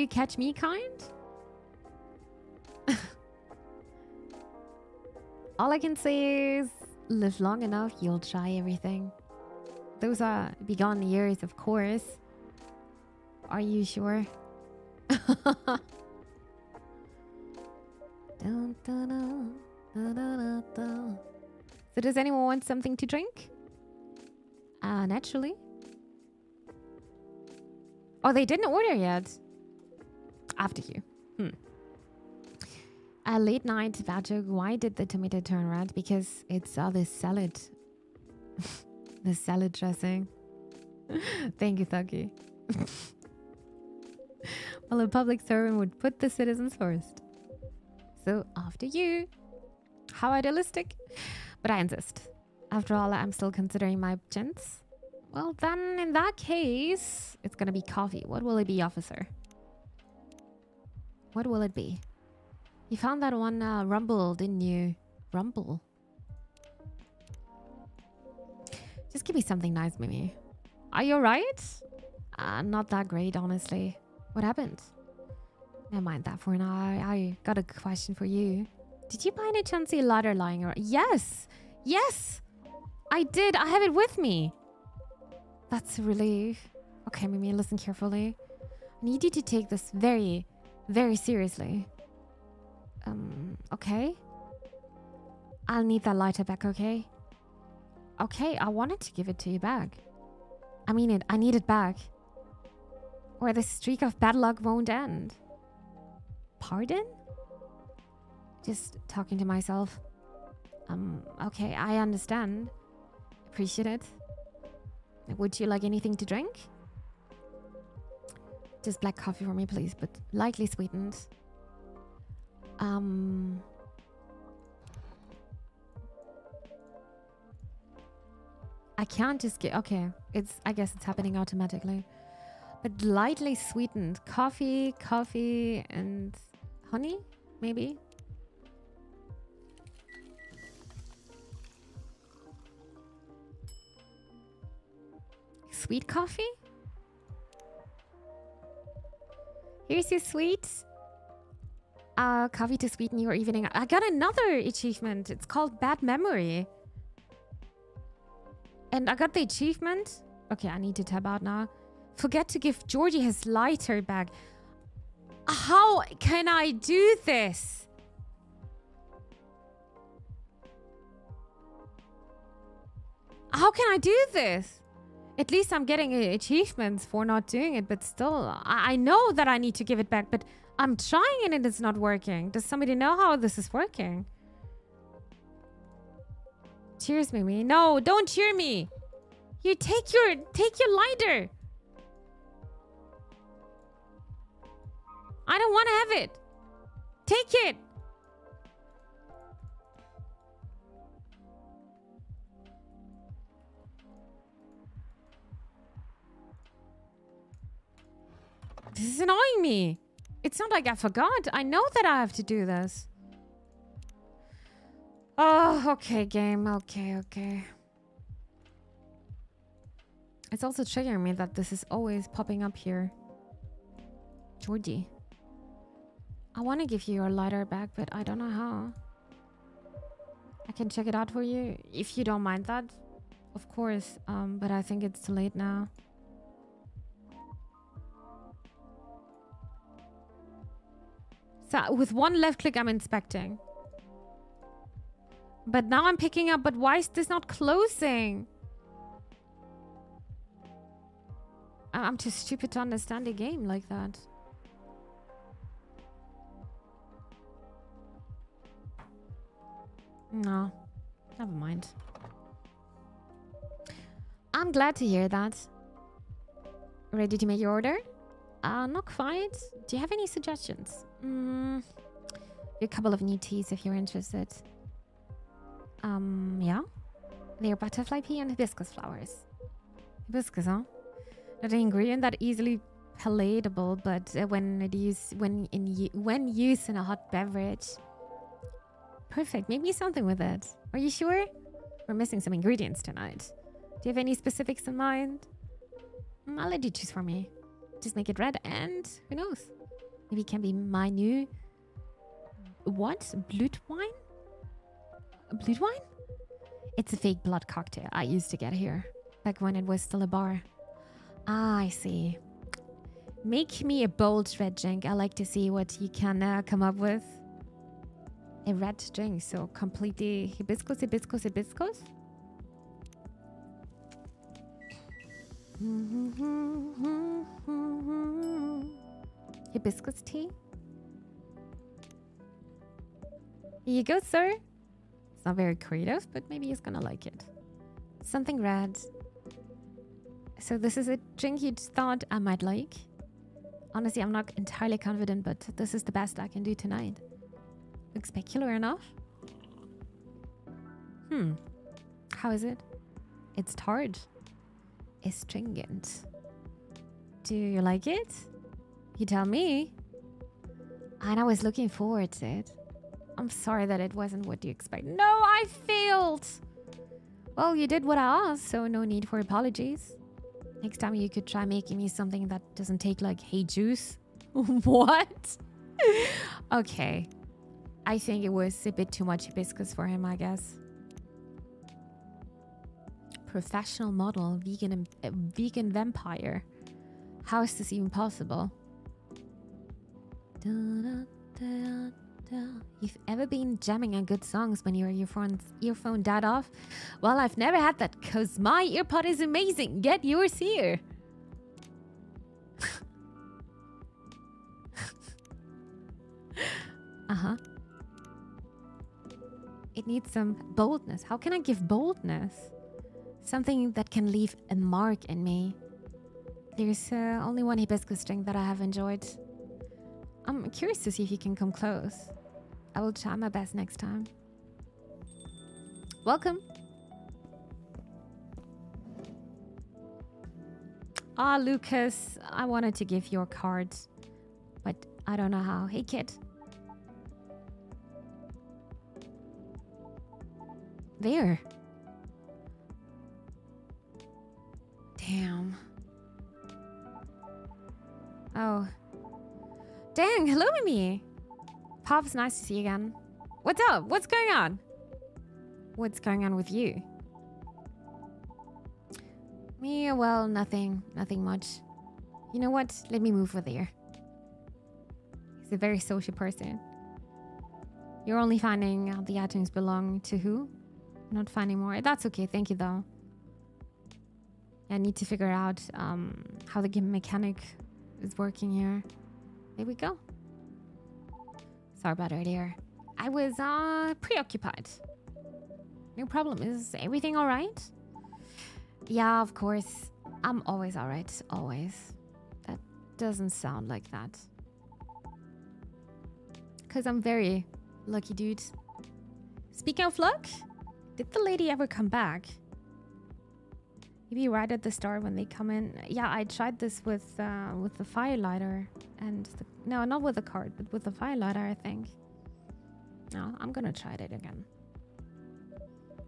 catch me kind? All I can say is, live long enough, you'll try everything. Those are bygone years, of course. Are you sure? So does anyone want something to drink? Naturally. Oh, they didn't order yet. After you. A late night voucher. Why did the tomato turn red? Because it's the salad. The salad dressing. Thank you, Thucky. Well, a public servant would put the citizens first. So, after you. How idealistic. But I insist. After all, I'm still considering my options. Well, then, in that case, it's gonna be coffee. What will it be, officer? What will it be? You found that one rumble, didn't you? Rumble? Just give me something nice, Mimi. Are you alright? Not that great, honestly. What happened? Never mind that for now. I got a question for you. Did you by any chance see a ladder lying around? Yes! Yes! I did! I have it with me! That's a relief. Okay, Mimi, listen carefully. I need you to take this very, very seriously. Okay? I'll need that lighter back, okay? Okay, I wanted to give it to you back. I mean it, I need it back. Or the streak of bad luck won't end. Pardon? Just talking to myself. Okay, I understand. Appreciate it. Would you like anything to drink? Just black coffee for me, please, but lightly sweetened. I can't just get... Okay, I guess it's happening automatically. But lightly sweetened. Coffee, and honey, maybe? Sweet coffee? Here's your sweet. Coffee to sweeten your evening. I got another achievement. It's called Bad Memory. And I got the achievement. Okay, I need to tab out now. Forget to give Georgie his lighter back. How can I do this? How can I do this? At least I'm getting achievements for not doing it, but still, I know that I need to give it back, but I'm trying and it's not working. Does somebody know how this is working? Cheers, Mimi. No, don't cheer me. You take your lighter. I don't want to have it. Take it. This is annoying me. It's not like I forgot. I know that I have to do this. Oh, okay, game. Okay. It's also triggering me that this is always popping up here. Georgie. I want to give you your lighter back, but I don't know how. I can check it out for you if you don't mind that. Of course. But I think it's too late now. So with one left click, I'm inspecting. But now I'm picking up. But why is this not closing? I'm too stupid to understand a game like that. No, never mind. I'm glad to hear that. Ready to make your order? Not quite. Do you have any suggestions? A couple of new teas if you're interested. Yeah. They're butterfly pea and hibiscus flowers. Hibiscus, huh? Not an ingredient that easily palatable, but when used in a hot beverage. Perfect. Maybe something with it. Are you sure? We're missing some ingredients tonight. Do you have any specifics in mind? I'll let you choose for me. Just make it red and who knows? Maybe it can be my new... What? Blood wine? Blood wine? It's a fake blood cocktail I used to get here. Back when it was still a bar. Ah, I see. Make me a bold red drink. I like to see what you can come up with. A red drink, so completely hibiscus. Hibiscus tea. Here you go, sir. It's not very creative, but maybe he's gonna like it. Something red. So this is a drink you thought I might like. Honestly, I'm not entirely confident, but this is the best I can do tonight. Looks peculiar enough. How is it? It's tart. Astringent. Do you like it? You tell me. And I was looking forward to it. I'm sorry that it wasn't what you expect. No, I failed. Well, you did what I asked, so no need for apologies. Next time you could try making me something that doesn't take like hay juice. What? Okay. I think it was a bit too much hibiscus for him, I guess. Professional model, vegan vampire. How is this even possible? You've ever been jamming on good songs when your earphone died off? Well, I've never had that because my earpod is amazing. Get yours here. It needs some boldness. How can I give boldness? Something that can leave a mark in me. There's only one hibiscus drink that I have enjoyed. I'm curious to see if you can come close. I will try my best next time. Welcome. Ah, Lucas, I wanted to give your cards, but I don't know how. Hey, kid. There. Damn. Oh. Dang, hello, Mimi. Pops, nice to see you again. What's up? What's going on? What's going on with you? Me, well, nothing much. You know what? Let me move over there. He's a very social person. You're only finding out the items belong to who? Not finding more. That's okay. Thank you, though. I need to figure out how the game mechanic is working here. There we go. Sorry about earlier. I was preoccupied. No problem. Is everything all right? Yeah, of course. I'm always all right. Always. That doesn't sound like that. Because I'm very lucky, dude. Speaking of luck, did the lady ever come back? Maybe right at the start when they come in. Yeah, I tried this with the firelighter and no, not with the card, but with the firelighter, I think. No, I'm gonna try it again.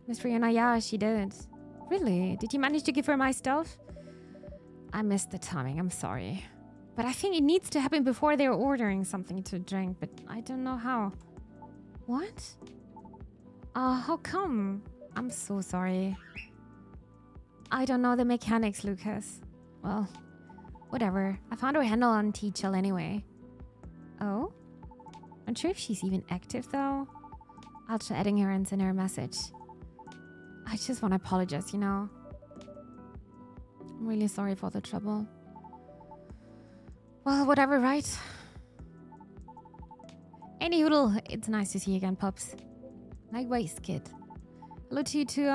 Miss Brianna, yeah, she did. Really? Did you manage to give her my stuff? I missed the timing. I'm sorry, but I think it needs to happen before they're ordering something to drink. But I don't know how. What? How come? I'm so sorry. I don't know the mechanics, Lucas. Well, whatever. I found her handle on T-Chill anyway. Oh? Not sure if she's even active, though. I'll try adding her and send her a message. I just want to apologize, you know. I'm really sorry for the trouble. Well, whatever, right? Any hoodle, it's nice to see you again, pups. Likewise, kid. Hello to you too,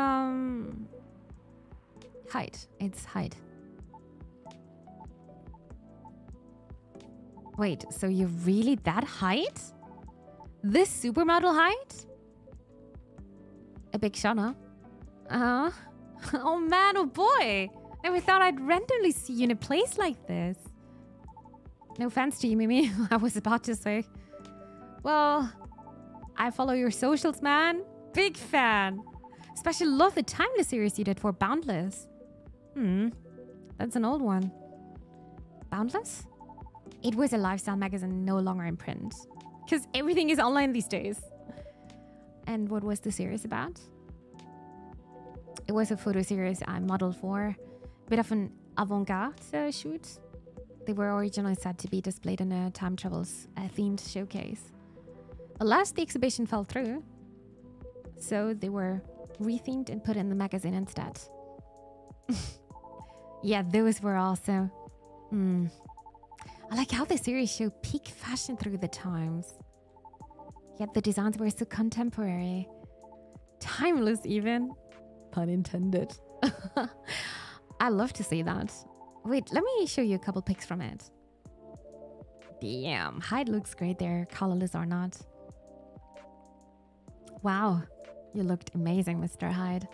Hyde. It's Hyde. Wait, so you're really that height? This supermodel height? A big Shauna. Oh man, oh boy. Never thought I'd randomly see you in a place like this. No offense to you, Mimi. I was about to say. Well, I follow your socials, man. Big fan. Especially love the Timeless series you did for Boundless. That's an old one. Boundless? It was a lifestyle magazine, no longer in print. Because everything is online these days. And what was the series about? It was a photo series I modeled for. A bit of an avant-garde shoot. They were originally set to be displayed in a time travels themed showcase. Alas, the exhibition fell through. So they were rethemed and put in the magazine instead. Yeah, those were also... I like how the series showed peak fashion through the times. Yet the designs were so contemporary. Timeless even. Pun intended. I love to see that. Wait, let me show you a couple pics from it. Damn, Hyde looks great there, colorless or not. Wow, you looked amazing, Mr. Hyde.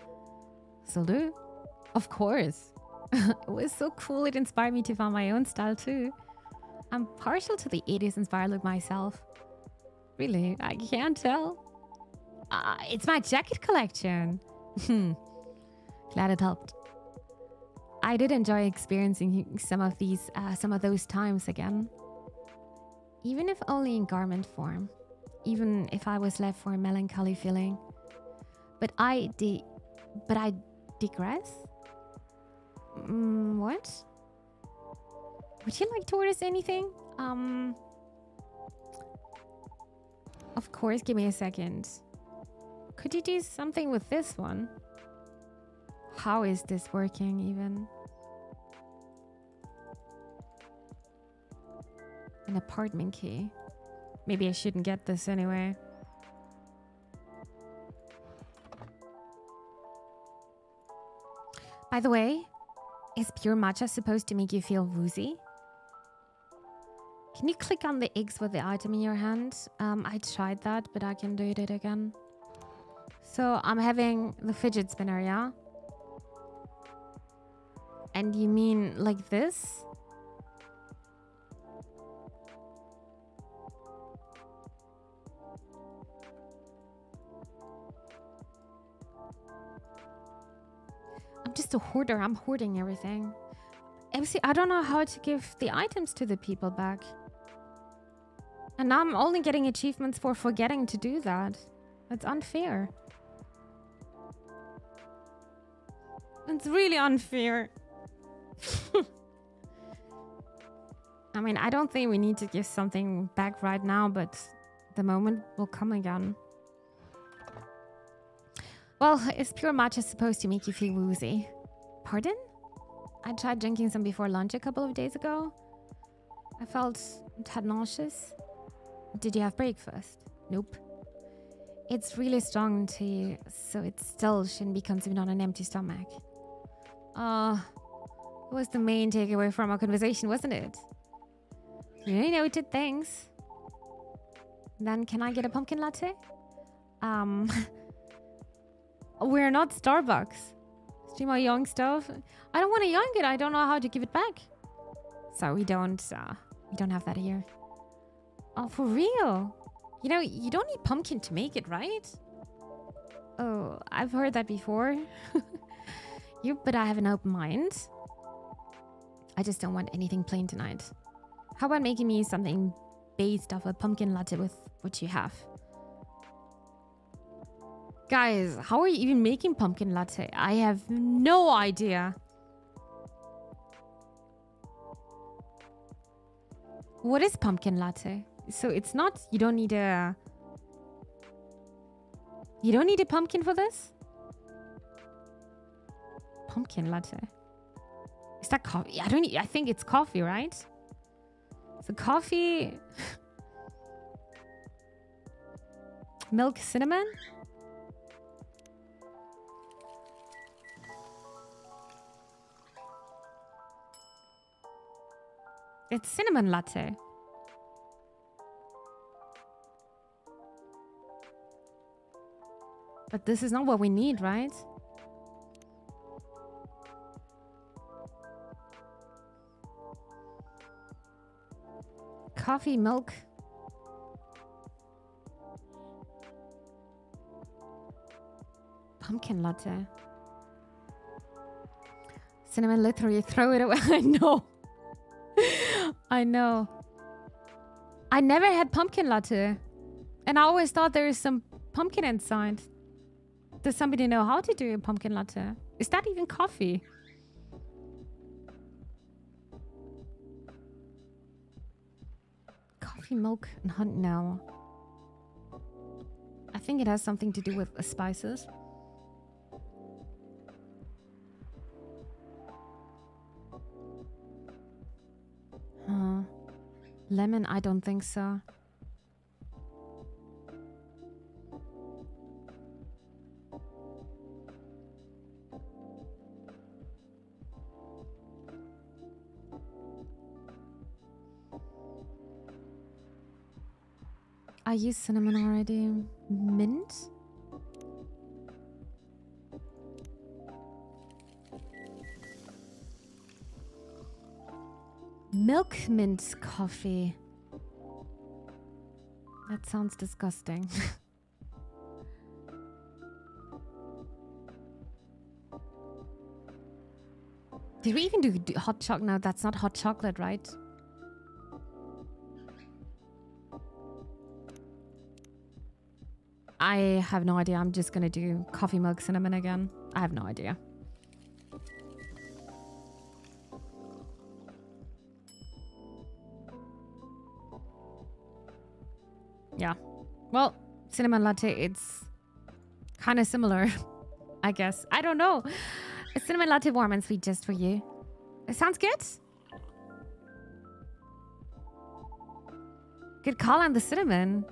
Salute. Of course. It was so cool, it inspired me to find my own style too. I'm partial to the 80s inspired look myself. Really, I can't tell. It's my jacket collection. Glad it helped. I did enjoy experiencing some of those times again. Even if only in garment form. Even if I was left for a melancholy feeling. But I digress? What? Would you like to order anything? Of course, give me a second. Could you do something with this one? How is this working even? An apartment key. Maybe I shouldn't get this anyway. By the way, is pure matcha supposed to make you feel woozy? Can you click on the X with the item in your hand? I tried that, but I can do it again. So I'm having the fidget spinner, yeah? And you mean like this? I'm just a hoarder. I'm hoarding everything. MC, I don't know how to give the items to the people back. And now I'm only getting achievements for forgetting to do that. That's unfair. It's really unfair. I mean, I don't think we need to give something back right now, but the moment will come again. Well, is pure matcha supposed to make you feel woozy? Pardon? I tried drinking some before lunch a couple of days ago. I felt tad nauseous. Did you have breakfast? Nope. It's really strong tea, so it still shouldn't be consumed on an empty stomach. It was the main takeaway from our conversation, wasn't it? Really noted, thanks. Then can I get a pumpkin latte? We're not Starbucks. Stream our young stuff. I don't want to young it. I don't know how to give it back. So we don't have that here. Oh, for real? You know, you don't need pumpkin to make it, right? Oh, I've heard that before. But I have an open mind. I just don't want anything plain tonight. How about making me something based off a pumpkin latte with what you have? Guys, how are you even making pumpkin latte? I have no idea. What is pumpkin latte? So it's not, you don't need a pumpkin for this? Pumpkin latte. Is that coffee? I think it's coffee, right? So coffee, milk, cinnamon. It's cinnamon latte. But this is not what we need, right? Coffee, milk. Pumpkin latte. Cinnamon, literally throw it away. I know. I know. I never had pumpkin latte. And I always thought there is some pumpkin inside. Does somebody know how to do a pumpkin latte? Is that even coffee? Coffee, milk, and honey. No. I think it has something to do with the spices. Lemon, I don't think so. I used cinnamon already. Mint? Milk mint coffee. That sounds disgusting. Did we even do hot chocolate? No, that's not hot chocolate, right? I have no idea. I'm just gonna do coffee, milk, cinnamon again. I have no idea. Yeah. Well, cinnamon latte, it's kind of similar, I guess. I don't know. A cinnamon latte warm and sweet just for you. It sounds good. Good call on the cinnamon.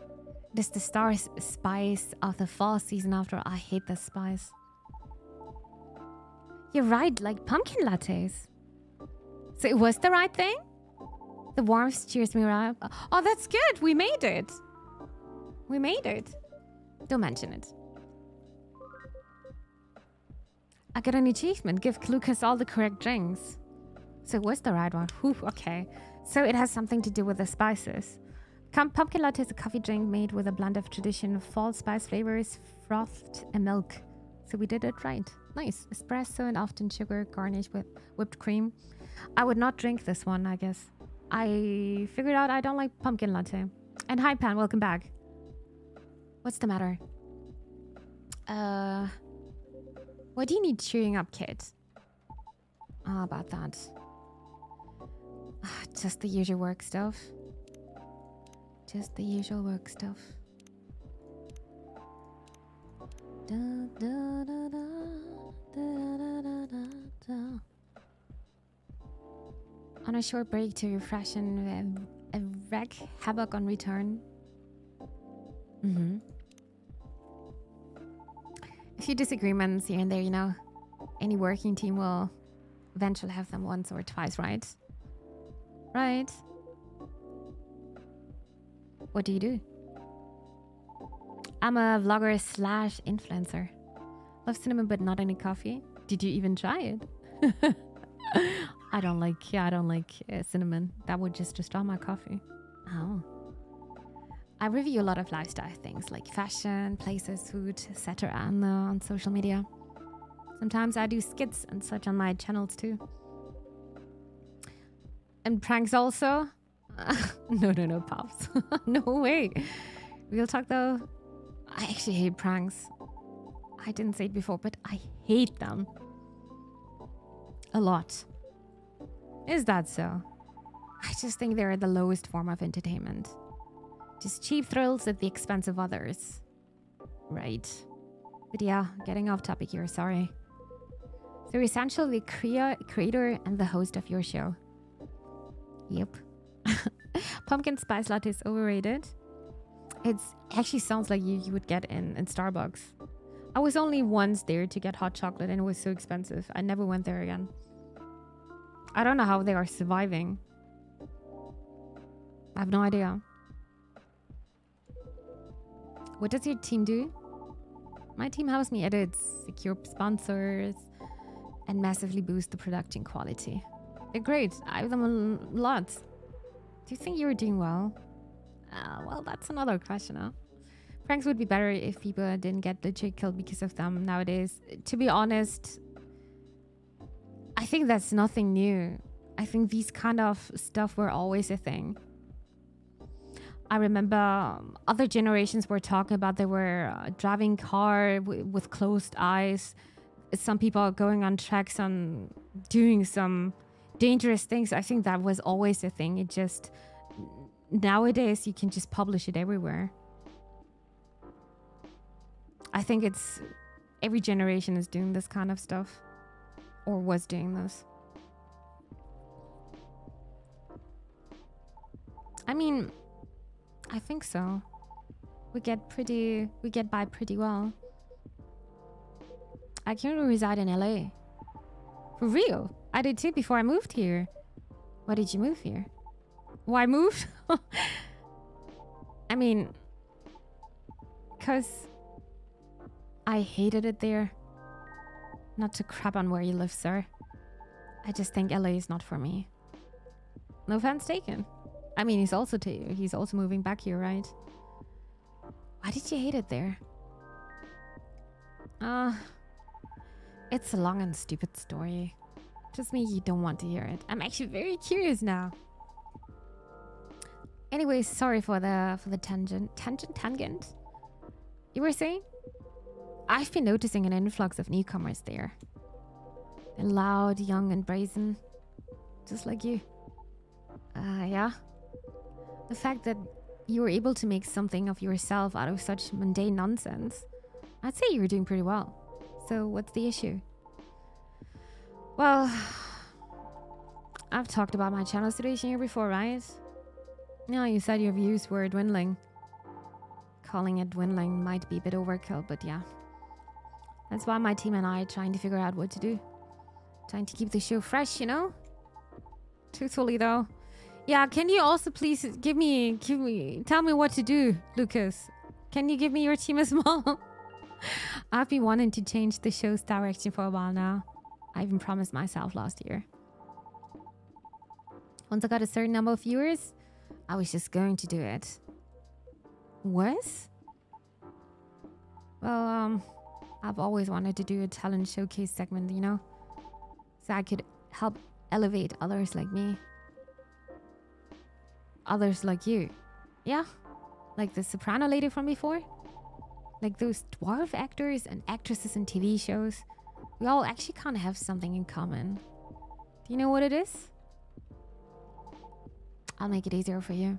It is the star spice of the fall season after all. I hate this spice. You're right, like pumpkin lattes. So it was the right thing? The warmth cheers me up. Oh, that's good. We made it. We made it. Don't mention it. I got an achievement. Give Lucas all the correct drinks. So it was the right one. Whew, okay. So it has something to do with the spices. Pumpkin latte is a coffee drink made with a blend of traditional fall spice flavors, froth, and milk. So we did it right. Nice. Espresso and often sugar garnished with whipped cream. I would not drink this one, I guess. I figured out I don't like pumpkin latte. And hi, Pan. Welcome back. What's the matter? Why do you need cheering up, kid? Ah, about that. Just the usual work stuff. Just the usual work stuff. Da, da, da, da, da, da, da, da, da. On a short break to refresh and wreak havoc on return. A few disagreements here and there, you know. Any working team will eventually have them once or twice, right? Right. What do you do? I'm a vlogger / influencer. Love cinnamon, but not any coffee. Did you even try it? I don't like cinnamon. That would just destroy my coffee. Oh. I review a lot of lifestyle things like fashion, places, food, etc. on social media. Sometimes I do skits and such on my channels too. And pranks also. No, Pops. No way. Real talk though. I actually hate pranks. I didn't say it before, but I hate them. A lot. Is that so? I just think they're the lowest form of entertainment. Just cheap thrills at the expense of others. Right. But yeah, getting off topic here, sorry. So you're essentially the creator and the host of your show. Yep. Pumpkin spice latte is overrated. It actually sounds like you would get in Starbucks. I was only once there to get hot chocolate and it was so expensive. I never went there again. I don't know how they are surviving. I have no idea. What does your team do? My team helps me edit, secure sponsors, and massively boost the production quality. They're great. I have them a lot. Do you think you're doing well? Well, that's another question, huh? Pranks would be better if people didn't get legit killed because of them nowadays. To be honest, I think that's nothing new. I think these kind of stuff were always a thing. I remember other generations were talking about they were driving car with closed eyes. Some people are going on tracks and doing some dangerous things. I think that was always a thing. It just, nowadays you can just publish it everywhere. I think it's, every generation is doing this kind of stuff. Or was doing this. I mean, I think so. We get by pretty well. I currently reside in LA. For real? I did too before I moved here. Why did you move here? Why moved? I mean, because I hated it there. Not to crap on where you live, sir. I just think LA is not for me. No offense taken. I mean, he's also moving back here, right? Why did you hate it there? It's a long and stupid story. Just me, you don't want to hear it. I'm actually very curious now. Anyways, sorry for the tangent. You were saying? I've been noticing an influx of newcomers there. They're loud, young, and brazen. Just like you. Yeah. The fact that you were able to make something of yourself out of such mundane nonsense, I'd say you were doing pretty well. So what's the issue? Well, I've talked about my channel situation here before, right? Yeah, you said your views were dwindling. Calling it dwindling might be a bit overkill, but yeah. That's why my team and I are trying to figure out what to do. Trying to keep the show fresh, you know? Truthfully though. Yeah, can you also please tell me what to do, Lucas? Can you give me your team as well? I've been wanting to change the show's direction for a while now. I even promised myself last year. Once I got a certain number of viewers, I was just going to do it. Was? Well, I've always wanted to do a talent showcase segment, you know? So I could help elevate others like me. Others like you. Yeah? Like the soprano lady from before? Like those dwarf actors and actresses in TV shows. We all actually kind of have something in common. Do you know what it is? I'll make it easier for you.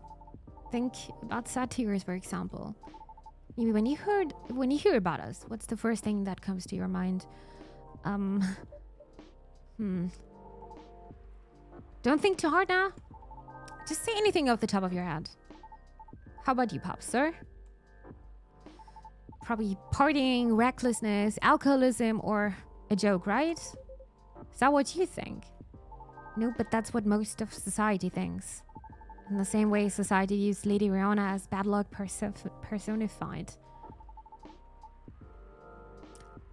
Think about satyrs, for example. Maybe when you hear about us, what's the first thing that comes to your Don't think too hard now. Just say anything off the top of your head. How about you, Pops, sir? Probably partying, recklessness, alcoholism, or a joke, right? Is that what you think? No, but that's what most of society thinks. In the same way society views Lady Rihanna as bad luck personified.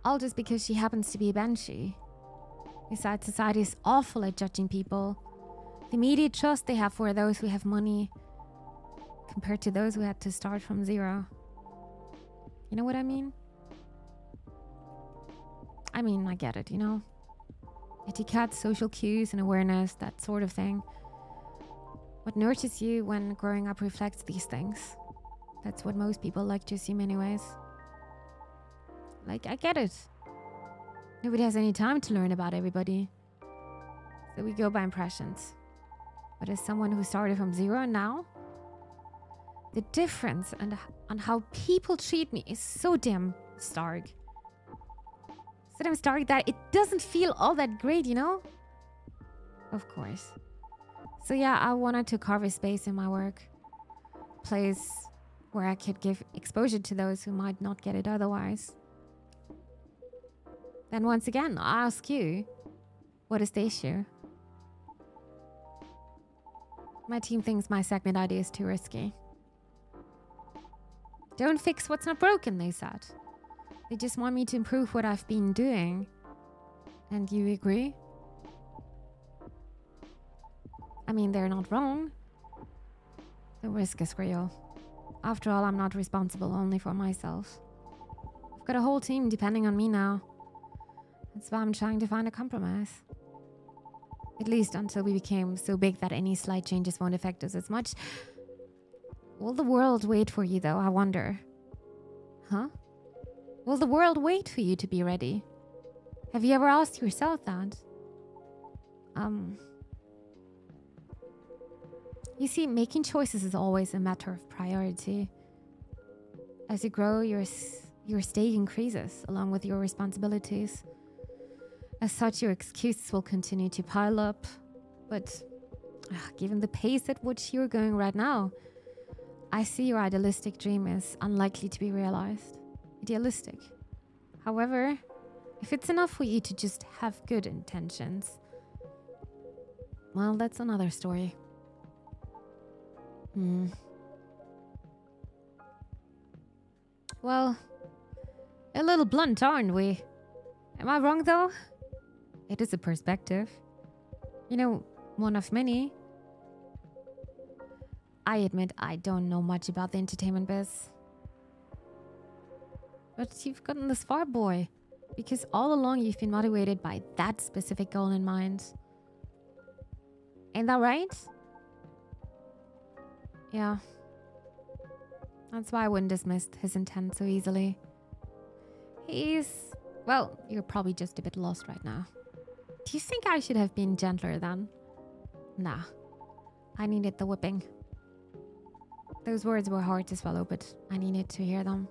All just because she happens to be a banshee. Besides, society is awful at judging people. The immediate trust they have for those who have money compared to those who had to start from zero. You know what I mean? I get it, you know? Etiquette, social cues, and awareness, that sort of thing. What nurtures you when growing up reflects these things. That's what most people like to assume anyways. Like, I get it. Nobody has any time to learn about everybody. So we go by impressions. But as someone who started from zero now, the difference on how people treat me is so damn stark. So damn stark that it doesn't feel all that great, you know? Of course. So yeah, I wanted to carve a space in my work. Place where I could give exposure to those who might not get it otherwise. Then once again, I ask you, what is the issue? My team thinks my segment idea is too risky. Don't fix what's not broken, they said. They just want me to improve what I've been doing. And you agree? They're not wrong. The risk is real. After all, I'm not responsible only for myself. I've got a whole team depending on me now. That's why I'm trying to find a compromise. At least until we became so big that any slight changes won't affect us as much. Will the world wait for you, though? I wonder. Huh? Will the world wait for you to be ready? Have you ever asked yourself that? You see, making choices is always a matter of priority. As you grow, your stake increases along with your responsibilities. As such, your excuses will continue to pile up. But given the pace at which you're going right now, I see your idealistic dream is unlikely to be realized. Idealistic. However, if it's enough for you to just have good intentions, well, that's another story. Well, a little blunt, aren't we? Am I wrong, though? It is a perspective. You know, one of many. I admit I don't know much about the entertainment biz. But you've gotten this far, boy. Because all along you've been motivated by that specific goal in mind. Ain't that right? Yeah. That's why I wouldn't dismiss his intent so easily. Well, you're probably just a bit lost right now. Do you think I should have been gentler then? Nah. I needed the whipping. Those words were hard to swallow, but I needed to hear them.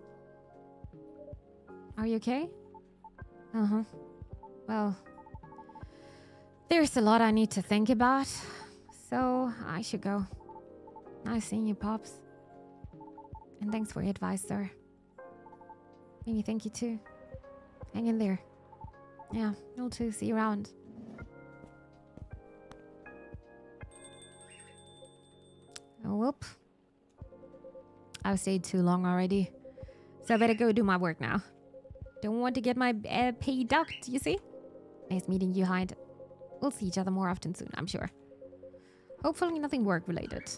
Are you okay? Uh-huh. Well, there's a lot I need to think about, so I should go. Nice seeing you, Pops. And thanks for your advice, sir. Maybe thank you too. Hang in there. Yeah, you'll too. See you around. Oh, whoop. I've stayed too long already. So I better go do my work now. Don't want to get my pay docked, you see? Nice meeting you, Hyde. We'll see each other more often soon, I'm sure. Hopefully nothing work-related.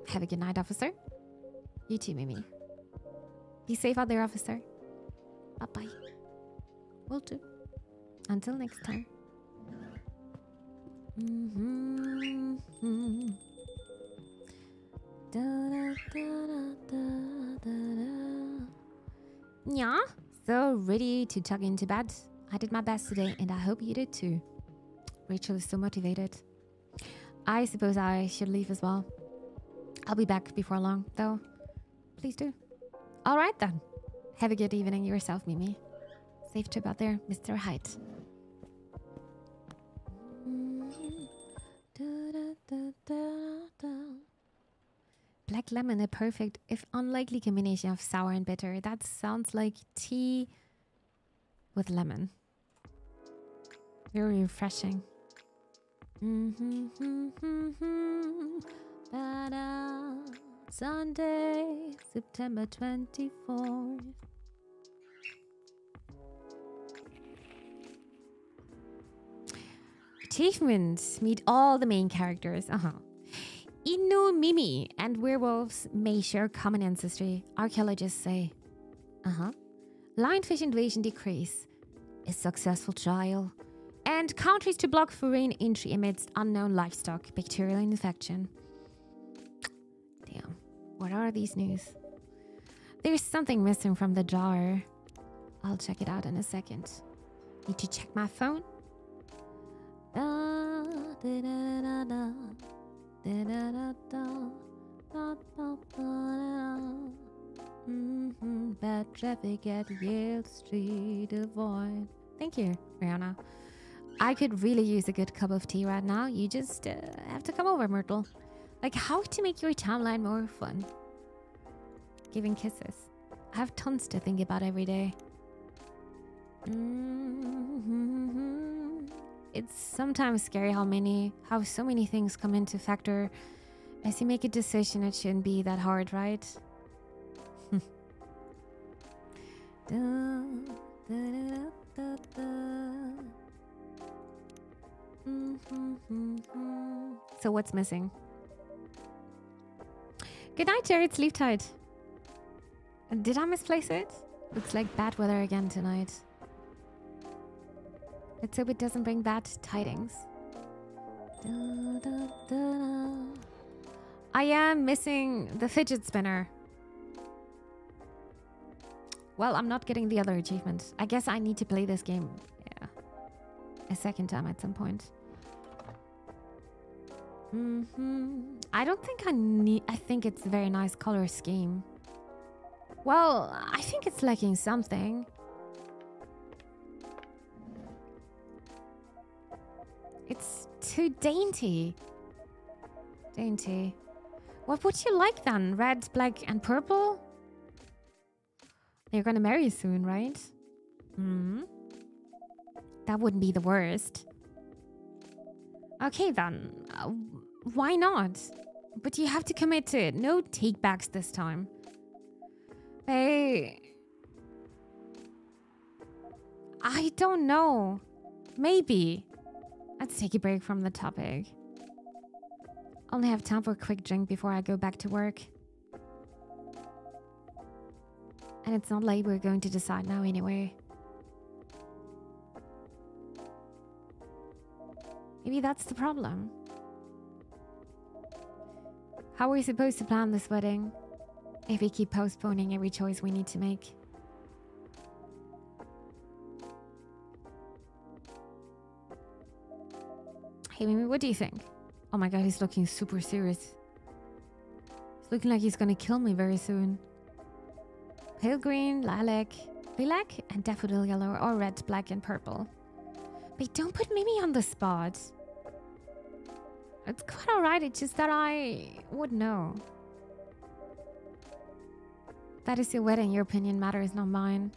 Have a good night, officer. You too, Mimi. Be safe out there, officer. Bye-bye. Will do. Until next time. Yeah, so ready to tuck into bed. I did my best today and I hope you did too. Rachel is so motivated. I suppose I should leave as well. I'll be back before long, though. Please do. All right, then. Have a good evening yourself, Mimi. Safe trip out there, Mr. Hyde. black lemon, a perfect, if unlikely, combination of sour and bitter. That sounds like tea with lemon. Very refreshing. Sunday, September 24th. Achievements. Meet all the main characters. Inu, Mimi, and werewolves may share common ancestry. Archaeologists say. Lionfish invasion decrease. A successful trial. And countries to block foreign entry amidst unknown livestock. Bacterial infection. Damn. What are these news? There's something missing from the jar. I'll check it out in a second. Need to check my phone. Bad traffic at Yale Street, avoid. Thank you, Rihanna. I could really use a good cup of tea right now. You just have to come over, Myrtle. Like, how to make your timeline more fun. Giving kisses. I have tons to think about every day. It's sometimes scary how so many things come into factor as you make a decision. It shouldn't be that hard, right? So what's missing? Good night, Jared. Sleep tight. Did I misplace it? Looks like bad weather again tonight. Let's hope it doesn't bring bad tidings. I am missing the fidget spinner. Well, I'm not getting the other achievement. I guess I need to play this game a second time at some point. I don't think I think it's a very nice color scheme. Well, I think it's lacking something. It's too dainty. Dainty. What would you like then? Red, black, and purple? You're gonna marry soon, right? That wouldn't be the worst. Okay then. Why not? But you have to commit to it. No take-backs this time. Hey. I don't know. Maybe. Let's take a break from the topic. Only have time for a quick drink before I go back to work. And it's not like we're going to decide now anyway. Maybe that's the problem. How are we supposed to plan this wedding if we keep postponing every choice we need to make? Hey, Mimi, what do you think? Oh my god, he's looking super serious. He's looking like he's gonna kill me very soon. Pale green, lilac, and daffodil yellow, or red, black, and purple. But don't put Mimi on the spot. It's quite alright, it's just that I would know. That is your wedding, your opinion matters, not mine.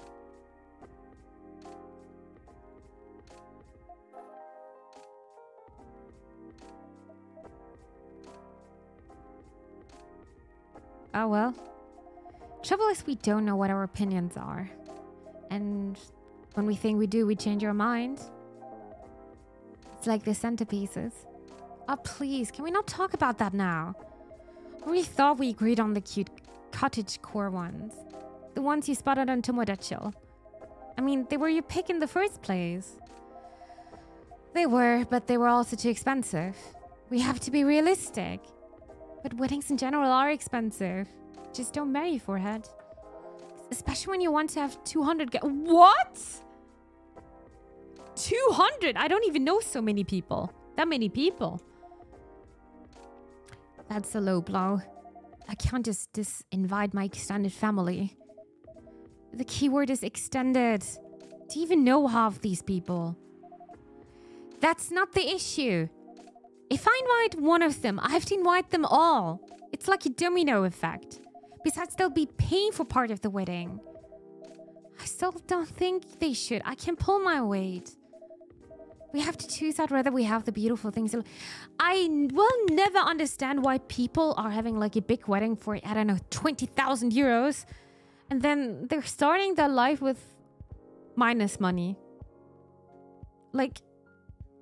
Oh well. Trouble is we don't know what our opinions are. And when we think we do, we change our mind. It's like the centerpieces. Oh please, can we not talk about that now? We thought we agreed on the cute cottagecore ones. The ones you spotted on Tomodachi. I mean, they were your pick in the first place. They were, but they were also too expensive. We have to be realistic. But weddings in general are expensive. Just don't marry, forehead. Especially when you want to have 200 What? 200? I don't even know so many people. That many people. That's a low blow. I can't just disinvite my extended family. The keyword is extended. Do you even know half these people? That's not the issue. If I invite one of them, I have to invite them all. It's like a domino effect. Besides, they'll be paying for part of the wedding. I still don't think they should. I can pull my weight. We have to choose out whether we have the beautiful things. I will never understand why people are having like a big wedding for, I don't know, 20,000 euros. And then they're starting their life with minus money. Like,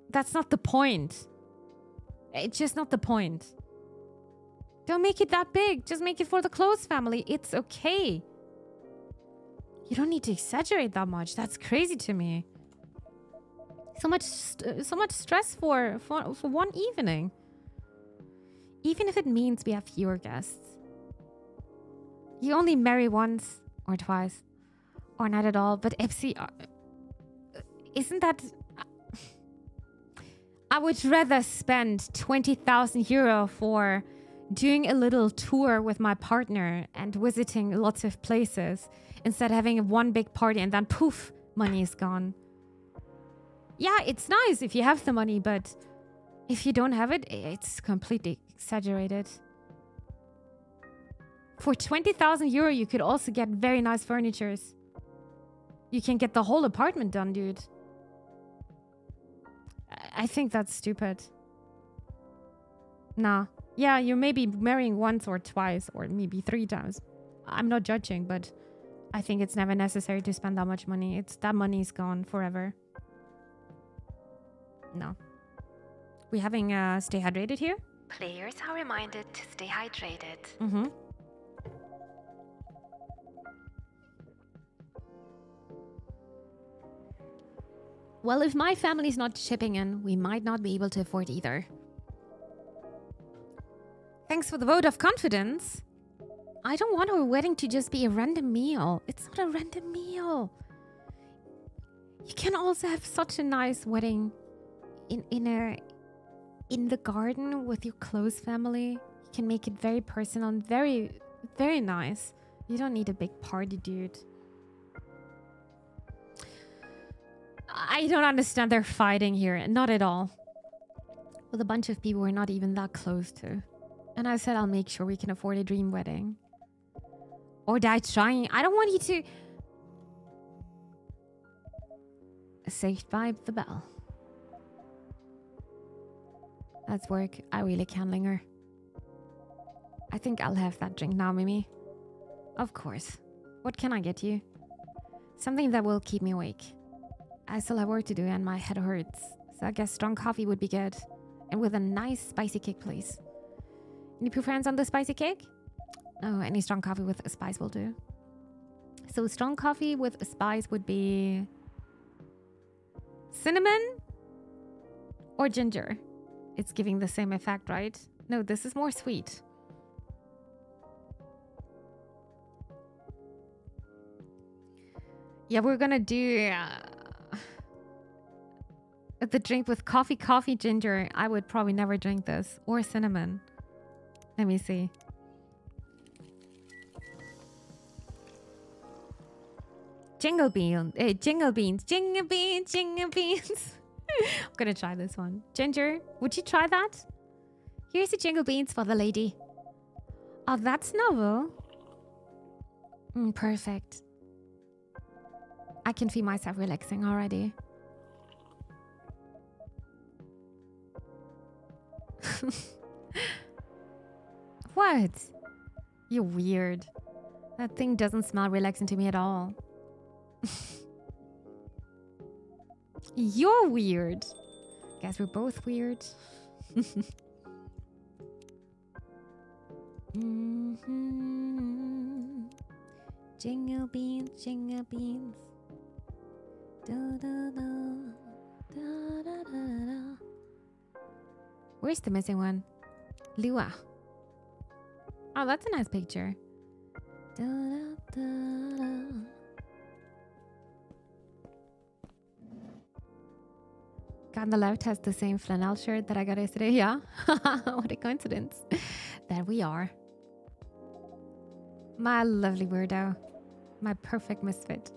that's not the point. It's just not the point. Don't make it that big. Just make it for the close family. It's okay. You don't need to exaggerate that much. That's crazy to me. So much stress for one evening. Even if it means we have fewer guests. You only marry once or twice. Or not at all. But Epsi, isn't that... I would rather spend 20,000 euro for doing a little tour with my partner and visiting lots of places instead of having one big party and then poof, money is gone. Yeah, it's nice if you have the money, but if you don't have it, it's completely exaggerated. For 20,000 euro, you could also get very nice furnitures. You can get the whole apartment done, dude. I think that's stupid. Nah. Yeah, you may be marrying once or twice or maybe 3 times. I'm not judging, but I think it's never necessary to spend that much money. That money is gone forever. No. We having stay hydrated here? Players are reminded to stay hydrated. Mm-hmm. Well, if my family's not chipping in, we might not be able to afford either. Thanks for the vote of confidence. I don't want our wedding to just be a random meal. It's not a random meal. You can also have such a nice wedding in the garden with your close family. You can make it very personal and very, very nice. You don't need a big party, dude. I don't understand their fighting here. Not at all. With a bunch of people we're not even that close to. And I said I'll make sure we can afford a dream wedding. Or die trying. I don't want you to... Saved by the bell. That's work. I really can linger. I think I'll have that drink now, Mimi. Of course. What can I get you? Something that will keep me awake. I still have work to do and my head hurts. So I guess strong coffee would be good. And with a nice spicy cake, please. Any preference on the spicy cake? No, any strong coffee with a spice will do. So strong coffee with a spice would be... cinnamon? Or ginger? It's giving the same effect, right? No, this is more sweet. Yeah, we're gonna do... the drink with coffee, ginger. I would probably never drink this. Or cinnamon. Let me see. Jingle beans. Jingle beans. Jingle beans. Jingle beans. I'm gonna try this one. Ginger, would you try that? Here's the jingle beans for the lady. Oh, that's novel. Perfect. I can feel myself relaxing already. What? You're weird. That thing doesn't smell relaxing to me at all. You're weird. Guess we're both weird. Jingle beans, jingle beans. Da, da, da, da, da, da, da. Where's the missing one? Lua. Oh, that's a nice picture. Da, da, da, da. Guy on the left has the same flannel shirt that I got yesterday. Yeah. What a coincidence. There we are. My lovely weirdo. My perfect misfit.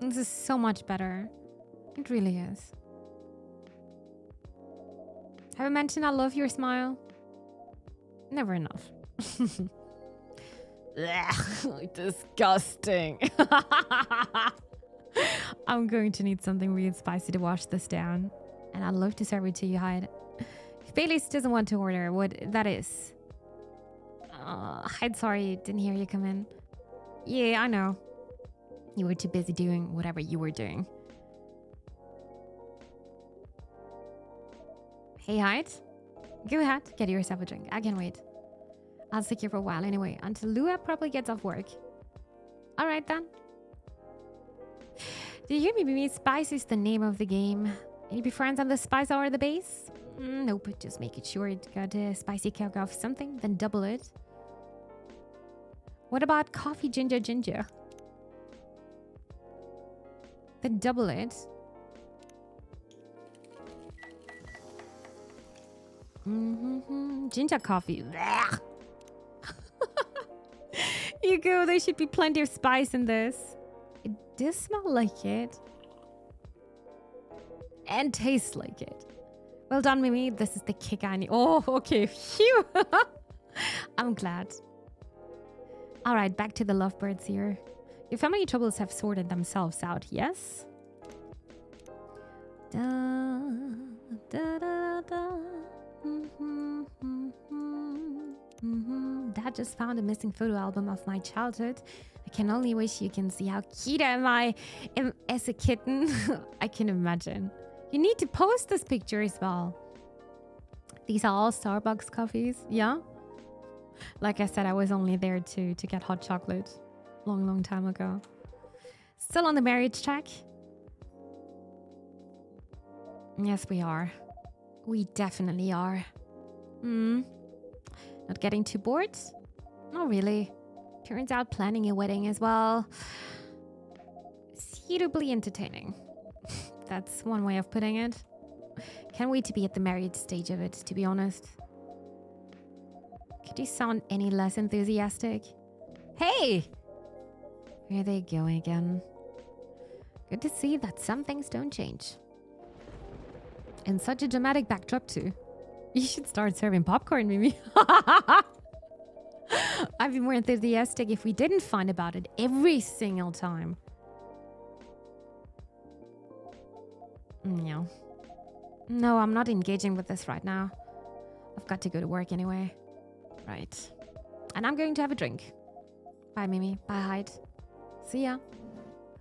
This is so much better. It really is. Have I mentioned I love your smile? Never enough. Ugh, disgusting. I'm going to need something real spicy to wash this down. And I'd love to serve it to you, Hyde. If Bailey's doesn't want to order, what that is. Hyde, sorry, didn't hear you come in. Yeah, I know. You were too busy doing whatever you were doing. Hey, Hyde. Go ahead, get yourself a drink. I can wait. I'll stick here for a while anyway, until Lua probably gets off work. Alright then. Did you hear me, Mimi? Spice is the name of the game. Any be friends on the spice or the base? Nope, just make it sure it got a spicy coke off something, then double it. What about coffee ginger ginger? Then double it. Ginger coffee. You go, there should be plenty of spice in this. It does smell like it. And tastes like it. Well done, Mimi. This is the kick I need. Oh, okay. Phew. I'm glad. All right, back to the lovebirds here. Your family troubles have sorted themselves out, yes? Da, da, da, da. Dad just found a missing photo album of my childhood. I can only wish you can see how cute I am as a kitten. I can imagine. You need to post this picture as well. These are all Starbucks coffees, yeah? Like I said, I was only there to get hot chocolate. Long time ago. Still on the marriage track? Yes, we are. We definitely are. Not getting too bored? Not really. Turns out planning a wedding as well. Suitably entertaining. That's one way of putting it. Can't wait to be at the married stage of it, to be honest. Could you sound any less enthusiastic? Hey! Here they go again. Good to see that some things don't change. And such a dramatic backdrop too. You should start serving popcorn, Mimi. I'd be more enthusiastic if we didn't find about it every single time. No. No, I'm not engaging with this right now. I've got to go to work anyway. Right. And I'm going to have a drink. Bye, Mimi. Bye, Hyde. See ya.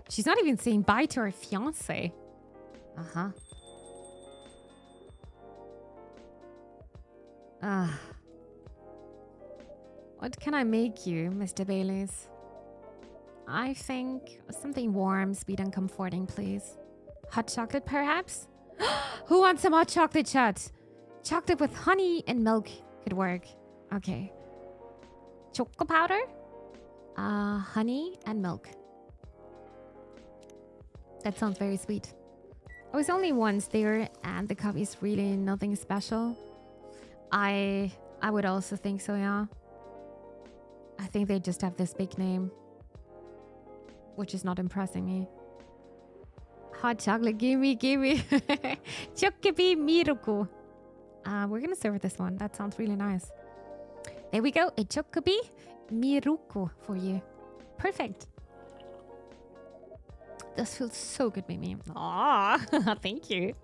She's not even saying bye to her fiancé. Uh-huh. What can I make you, Mr. Baileys? I think something warm, sweet and comforting, please. Hot chocolate, perhaps? Who wants some hot chocolate, chat? Chocolate with honey and milk could work. Okay. Choco powder? Honey and milk. That sounds very sweet. I was only once there and the coffee's really nothing special. I would also think so, yeah. I think they just have this big name, which is not impressing me. Hot chocolate, gimme. Chocobi miruku. We're gonna serve this one. That sounds really nice. There we go. A chocobi miruku for you. Perfect. This feels so good, Mimi. Aw, thank you.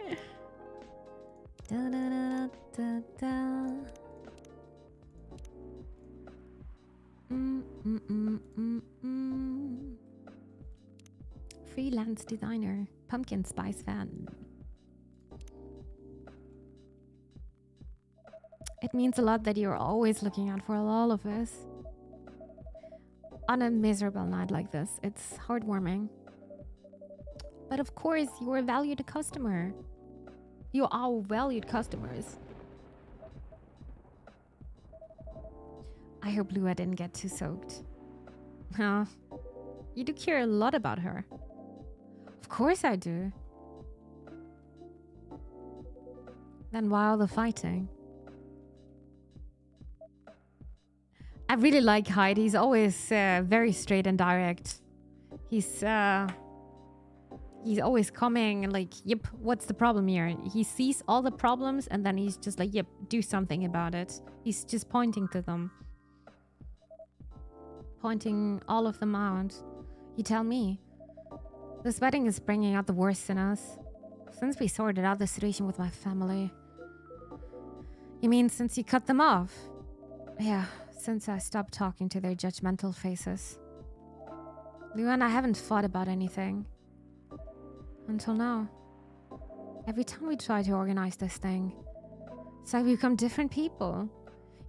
Da, da, da, da, da. Freelance designer, pumpkin spice fan. It means a lot that you're always looking out for all of us. On a miserable night like this, it's heartwarming. But of course, you're a valued customer. You are valued customers. I hope Lua didn't get too soaked. Huh? You do care a lot about her. Of course I do. Then why all the fighting? I really like Hyde. He's always very straight and direct. He's He's always coming and like, yep, what's the problem here? He sees all the problems and then he's just like, yep, do something about it. He's just pointing to them. Pointing all of them out. You tell me. This wedding is bringing out the worst in us. Since we sorted out the situation with my family. You mean since you cut them off? Yeah, since I stopped talking to their judgmental faces. Lou and I haven't fought about anything. Until now. Every time we try to organize this thing, it's like we become different people.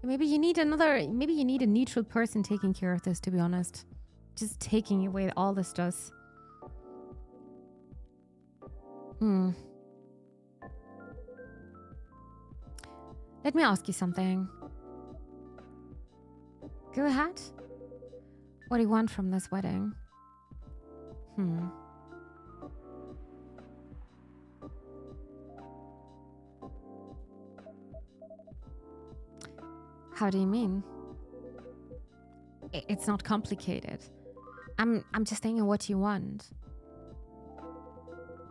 Maybe you need a neutral person taking care of this, to be honest. Just taking away all the stress. Let me ask you something. Go ahead. What do you want from this wedding? How do you mean? It's not complicated. I'm just thinking what you want.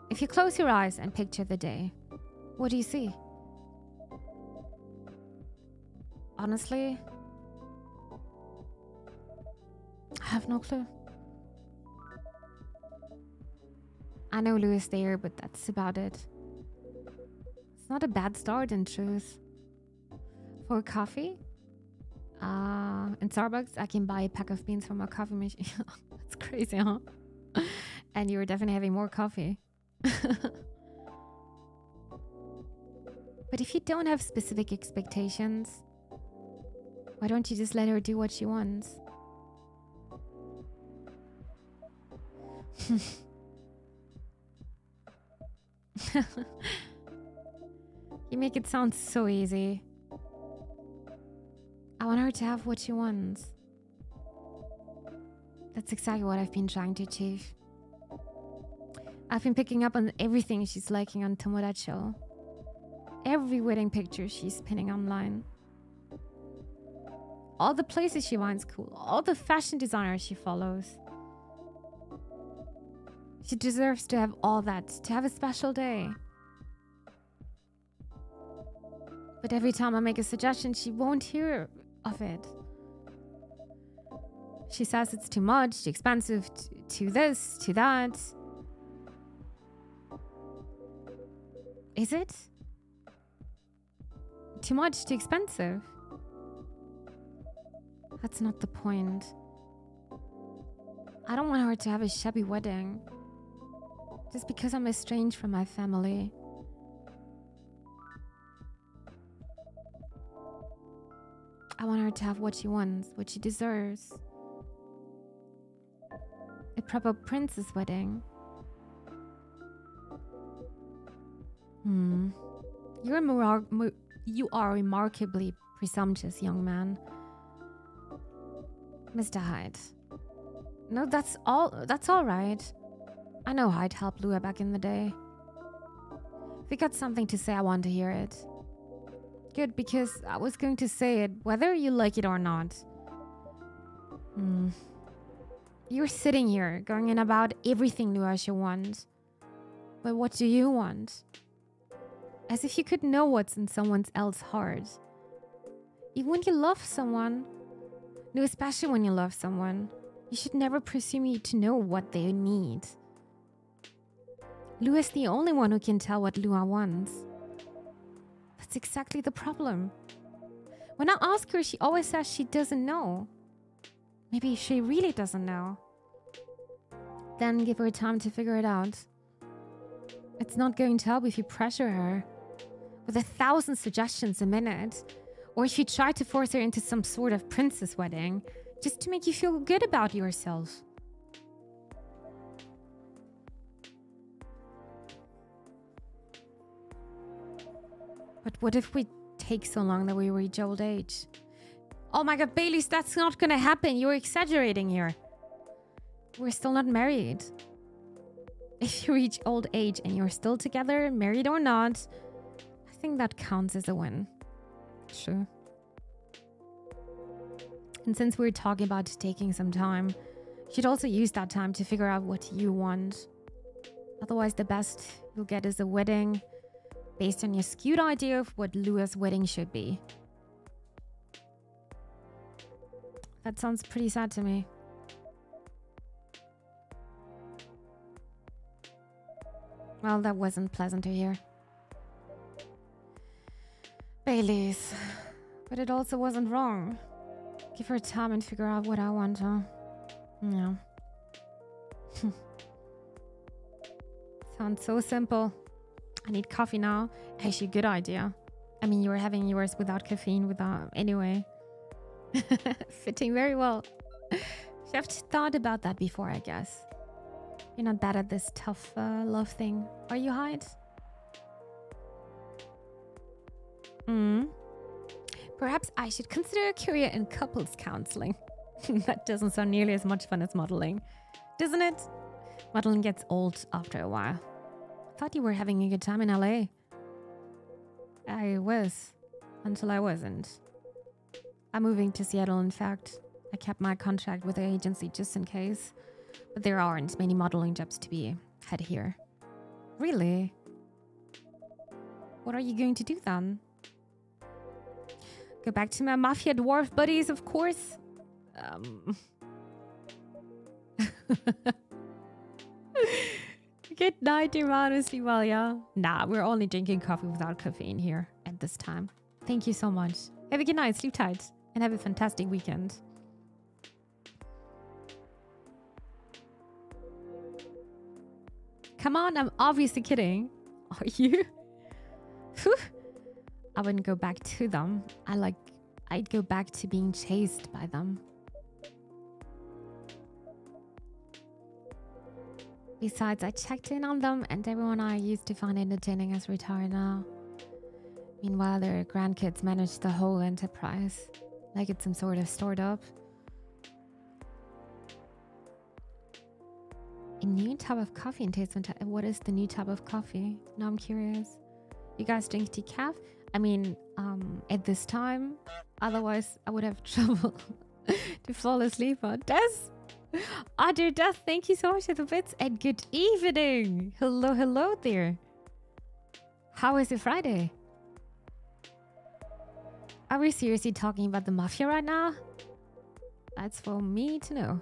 If you close your eyes and picture the day, what do you see? Honestly, I have no clue. I know Lou is there, but that's about it. It's not a bad start, in truth. For coffee? In Starbucks, I can buy a pack of beans from a coffee machine. That's crazy, huh? And you're definitely having more coffee. But if you don't have specific expectations, why don't you just let her do what she wants? You make it sound so easy. I want her to have what she wants. That's exactly what I've been trying to achieve. I've been picking up on everything she's liking on Tomodachi. Every wedding picture she's pinning online. All the places she finds cool. All the fashion designers she follows. She deserves to have all that. To have a special day. But every time I make a suggestion, she won't hear of it. She says it's too much, too expensive, to this, to that. Is it? Too much, too expensive? That's not the point. I don't want her to have a shabby wedding. Just because I'm estranged from my family. I want her to have what she wants, what she deserves. A proper princess wedding. You are remarkably presumptuous, young man. Mr. Hyde. No, that's all right. I know Hyde helped Lua back in the day. If you got something to say, I want to hear it. Good, because I was going to say it, whether you like it or not. You're sitting here, going in about everything Nuasha wants. But what do you want? As if you could know what's in someone else's heart. Even when you love someone, no, especially when you love someone, you should never presume to know what they need. Lua is the only one who can tell what Lua wants. That's exactly the problem. When I ask her, she always says she doesn't know. Maybe she really doesn't know. Then give her time to figure it out. It's not going to help if you pressure her with 1,000 suggestions a minute, or if you try to force her into some sort of princess wedding just to make you feel good about yourself. But what if we take so long that we reach old age? Oh my god, Baileys, that's not gonna happen. You're exaggerating here. We're still not married. If you reach old age and you're still together, married or not, I think that counts as a win. Sure. And since we're talking about taking some time, you should also use that time to figure out what you want. Otherwise, the best you'll get is a wedding based on your skewed idea of what Lua's wedding should be. That sounds pretty sad to me. Well, that wasn't pleasant to hear. Bailey's. But it also wasn't wrong. Give her time and figure out what I want, huh? Yeah. Sounds so simple. I need coffee now. Actually, good idea. I mean, you were having yours without caffeine, without anyway. Fitting very well. Should have thought about that before, I guess. You're not bad at this tough love thing. Are you, Hyde? Perhaps I should consider a career in couples counseling. That doesn't sound nearly as much fun as modeling, doesn't it? Modeling gets old after a while. I thought you were having a good time in LA. I was, until I wasn't. I'm moving to Seattle, in fact. I kept my contract with the agency just in case. But there aren't many modeling jobs to be had here. Really? What are you going to do then? Go back to my mafia dwarf buddies, of course. Good night, dear honestly, well, yeah. Nah, we're only drinking coffee without caffeine here at this time. Thank you so much. Have a good night, sleep tight, and have a fantastic weekend. Come on, I'm obviously kidding. Are you? Whew. I wouldn't go back to them. I'd go back to being chased by them. Besides, I checked in on them and everyone I used to find entertaining is retired now. Meanwhile, their grandkids manage the whole enterprise, like it's some sort of startup. A new type of coffee and taste. What is the new type of coffee? Now I'm curious. You guys drink decaf? I mean, at this time, otherwise I would have trouble to fall asleep on. Des? Oh, dear Des, thank you so much for the bits and good evening. Hello, hello there. How is your Friday? Are we seriously talking about the mafia right now? That's for me to know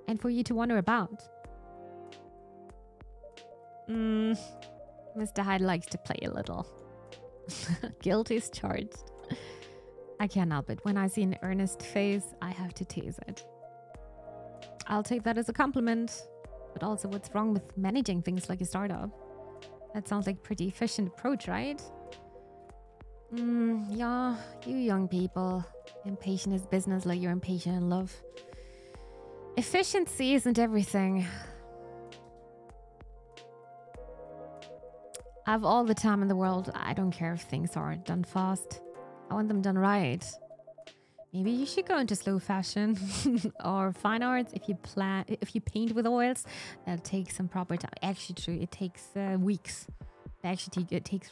and for you to wonder about. Mr. Hyde likes to play a little. Guilt is charged. I can't help it. When I see an earnest face, I have to tease it. I'll take that as a compliment. But also, what's wrong with managing things like a startup? That sounds like a pretty efficient approach, right? Yeah, you young people. Impatient is business like you're impatient in love. Efficiency isn't everything. I have all the time in the world. I don't care if things aren't done fast. I want them done right. Maybe you should go into slow fashion or fine arts. If you paint with oils, that'll take some proper time. Actually, true, it takes weeks. It takes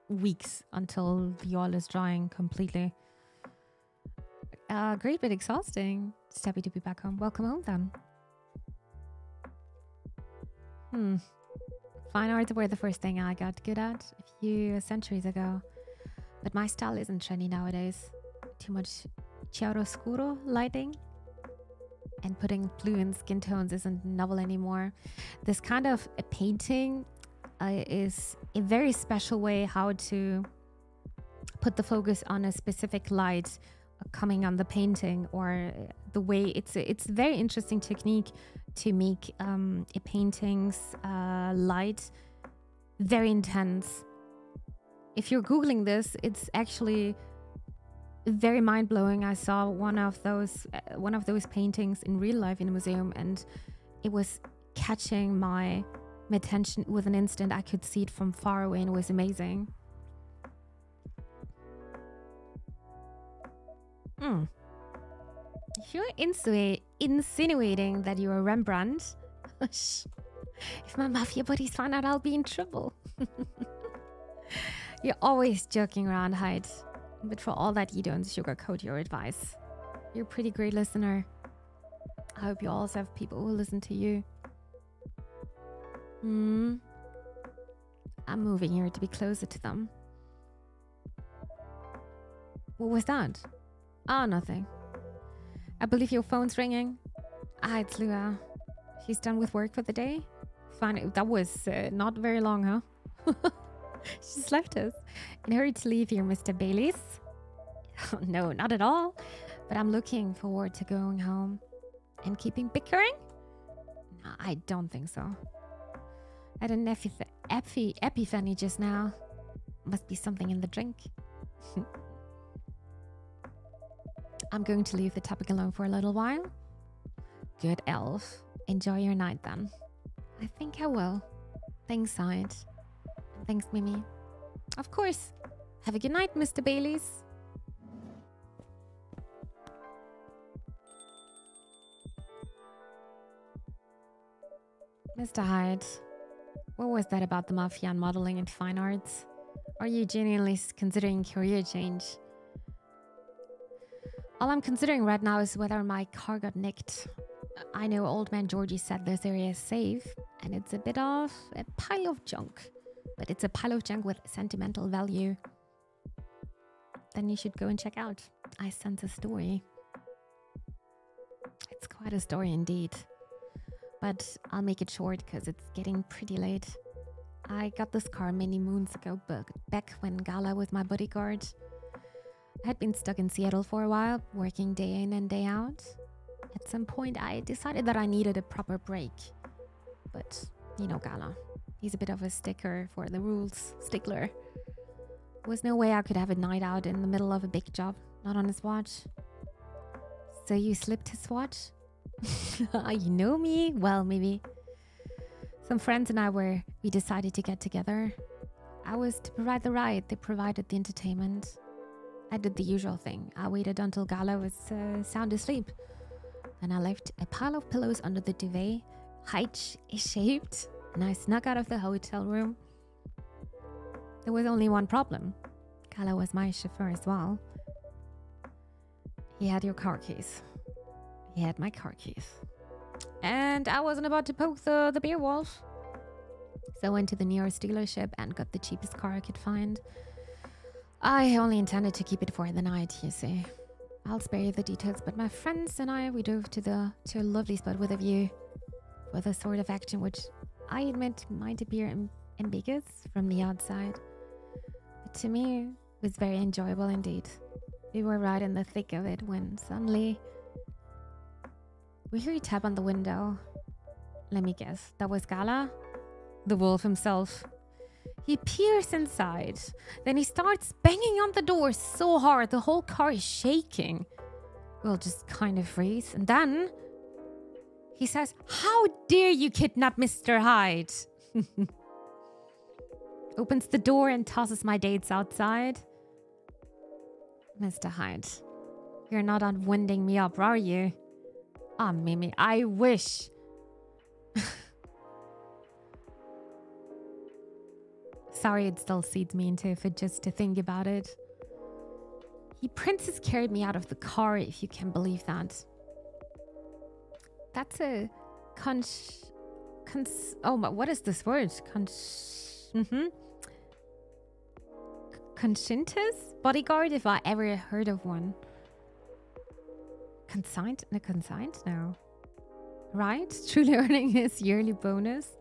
weeks until the oil is drying completely. Great, but exhausting. Just happy to be back home. Welcome home, then. Fine arts were the first thing I got good at a few centuries ago. But my style isn't trendy nowadays. Too much chiaroscuro lighting. And putting blue in skin tones isn't novel anymore. This kind of a painting is a very special way how to put the focus on a specific light coming on the painting, or the way it's a very interesting technique to make a painting's light very intense. If you're Googling this, it's actually very mind-blowing. I saw one of those paintings in real life in a museum, and it was catching my attention with an instant. I could see it from far away and it was amazing. If you're insinuating that you're a Rembrandt, if my mafia buddies find out, I'll be in trouble. You're always joking around, Hyde. But for all that, you don't sugarcoat your advice. You're a pretty great listener. I hope you also have people who listen to you. I'm moving here to be closer to them. What was that? Ah, nothing. I believe your phone's ringing. Ah, it's Lua. She's done with work for the day? Fine. That was not very long, huh? She just left us. In a hurry to leave here, Mr. Bayliss. Oh, no, not at all. But I'm looking forward to going home. And keeping bickering? No, I don't think so. I had an epiphany just now. Must be something in the drink. I'm going to leave the topic alone for a little while. Good elf. Enjoy your night then. I think I will. Thanks, Side. Thanks, Mimi. Of course. Have a good night, Mr. Bayliss. Mr. Hyde, what was that about the mafia and modeling and fine arts? Are you genuinely considering career change? All I'm considering right now is whether my car got nicked. I know old man Georgie said this area is safe, and it's a bit of a pile of junk. But it's a pile of junk with sentimental value. Then you should go and check out. I sense a story. It's quite a story indeed. But I'll make it short because it's getting pretty late. I got this car many moons ago, back when Gala was my bodyguard. I had been stuck in Seattle for a while, working day in and day out. At some point, I decided that I needed a proper break. But, you know Gala. He's a bit of a stickler for the rules. Stickler. There was no way I could have a night out in the middle of a big job. Not on his watch. So you slipped his watch? You know me? Well, maybe. Some friends and we decided to get together. I was to provide the ride. They provided the entertainment. I did the usual thing. I waited until Gala was sound asleep. Then I left a pile of pillows under the duvet, height-shaped, and I snuck out of the hotel room. There was only one problem. Gala was my chauffeur as well. He had your car keys. He had my car keys. And I wasn't about to poke the beer wolf. So I went to the nearest dealership and got the cheapest car I could find. I only intended to keep it for the night, you see. I'll spare you the details, but my friends and I, we drove to a lovely spot with a view for the sort of action which I admit might appear ambiguous from the outside. But to me, it was very enjoyable indeed. We were right in the thick of it when suddenly we hear a tap on the window. Let me guess, that was Gala? The wolf himself. He peers inside. Then he starts banging on the door so hard the whole car is shaking. We'll just kind of freeze. And then he says, "How dare you kidnap Mr. Hyde?" Opens the door and tosses my dates outside. Mr. Hyde, you're not unwinding me up, are you? Ah, Mimi, I wish. Sorry, it still seeds me into a fit just to think about it. He princess carried me out of the car, if you can believe that. That's a what is this word? Conscientious bodyguard, if I ever heard of one. Consigned? No. Right? Truly earning his yearly bonus.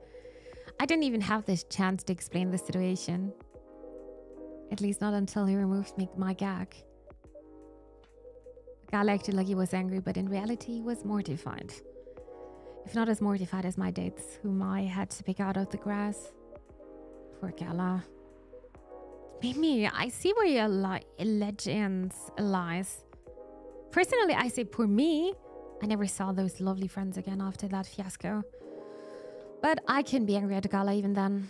I didn't even have this chance to explain the situation. At least not until he removed my gag. Gal acted like he was angry, but in reality he was mortified. If not as mortified as my dates, whom I had to pick out of the grass. Poor Gala. Mimi, I see where your legends lies. Personally, I say poor me. I never saw those lovely friends again after that fiasco. But I can be angry at Gala even then.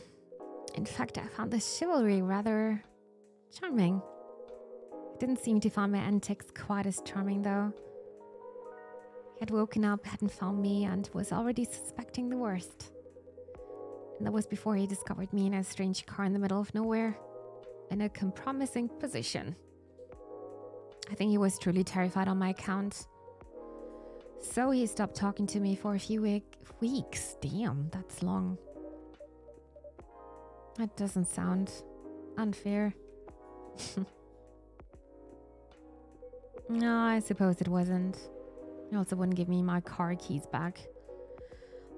In fact, I found the chivalry rather charming. I didn't seem to find my antics quite as charming though. He had woken up, hadn't found me, and was already suspecting the worst. And that was before he discovered me in a strange car in the middle of nowhere, in a compromising position. I think he was truly terrified on my account. So he stopped talking to me for a few weeks. Damn, that's long. That doesn't sound unfair. No, I suppose it wasn't. You also wouldn't give me my car keys back.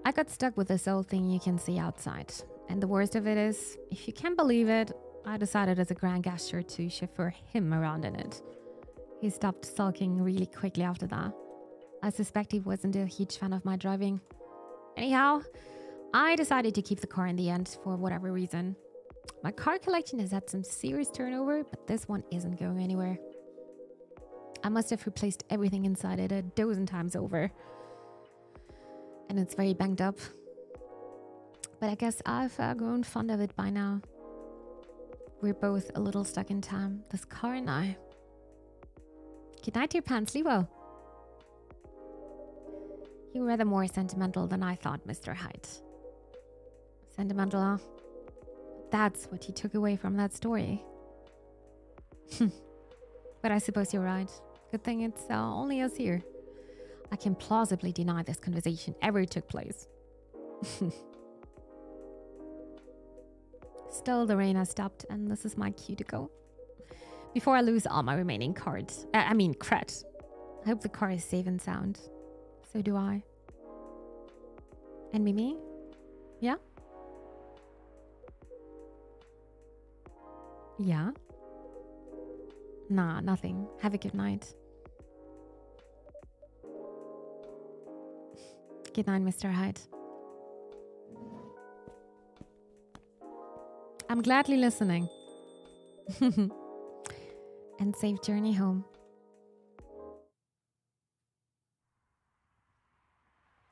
I got stuck with this old thing you can see outside. And the worst of it is, if you can believe it, I decided as a grand gesture to chauffeur him around in it. He stopped sulking really quickly after that. I suspect he wasn't a huge fan of my driving. Anyhow, I decided to keep the car in the end for whatever reason. My car collection has had some serious turnover, but this one isn't going anywhere. I must have replaced everything inside it a dozen times over. And it's very banged up. But I guess I've grown fond of it by now. We're both a little stuck in time, this car and I. Good night, dear Pants, well. You were rather more sentimental than I thought, Mr. Hyde. Sentimental, huh? That's what you took away from that story. But I suppose you're right. Good thing it's only us here. I can plausibly deny this conversation ever took place. Still, the rain has stopped, and this is my cue to go. Before I lose all my remaining cards. Cred. I hope the car is safe and sound. So do I. And Mimi? Yeah? Yeah? Nah, nothing. Have a good night. Good night, Mr. Hyde. I'm gladly listening. And safe journey home.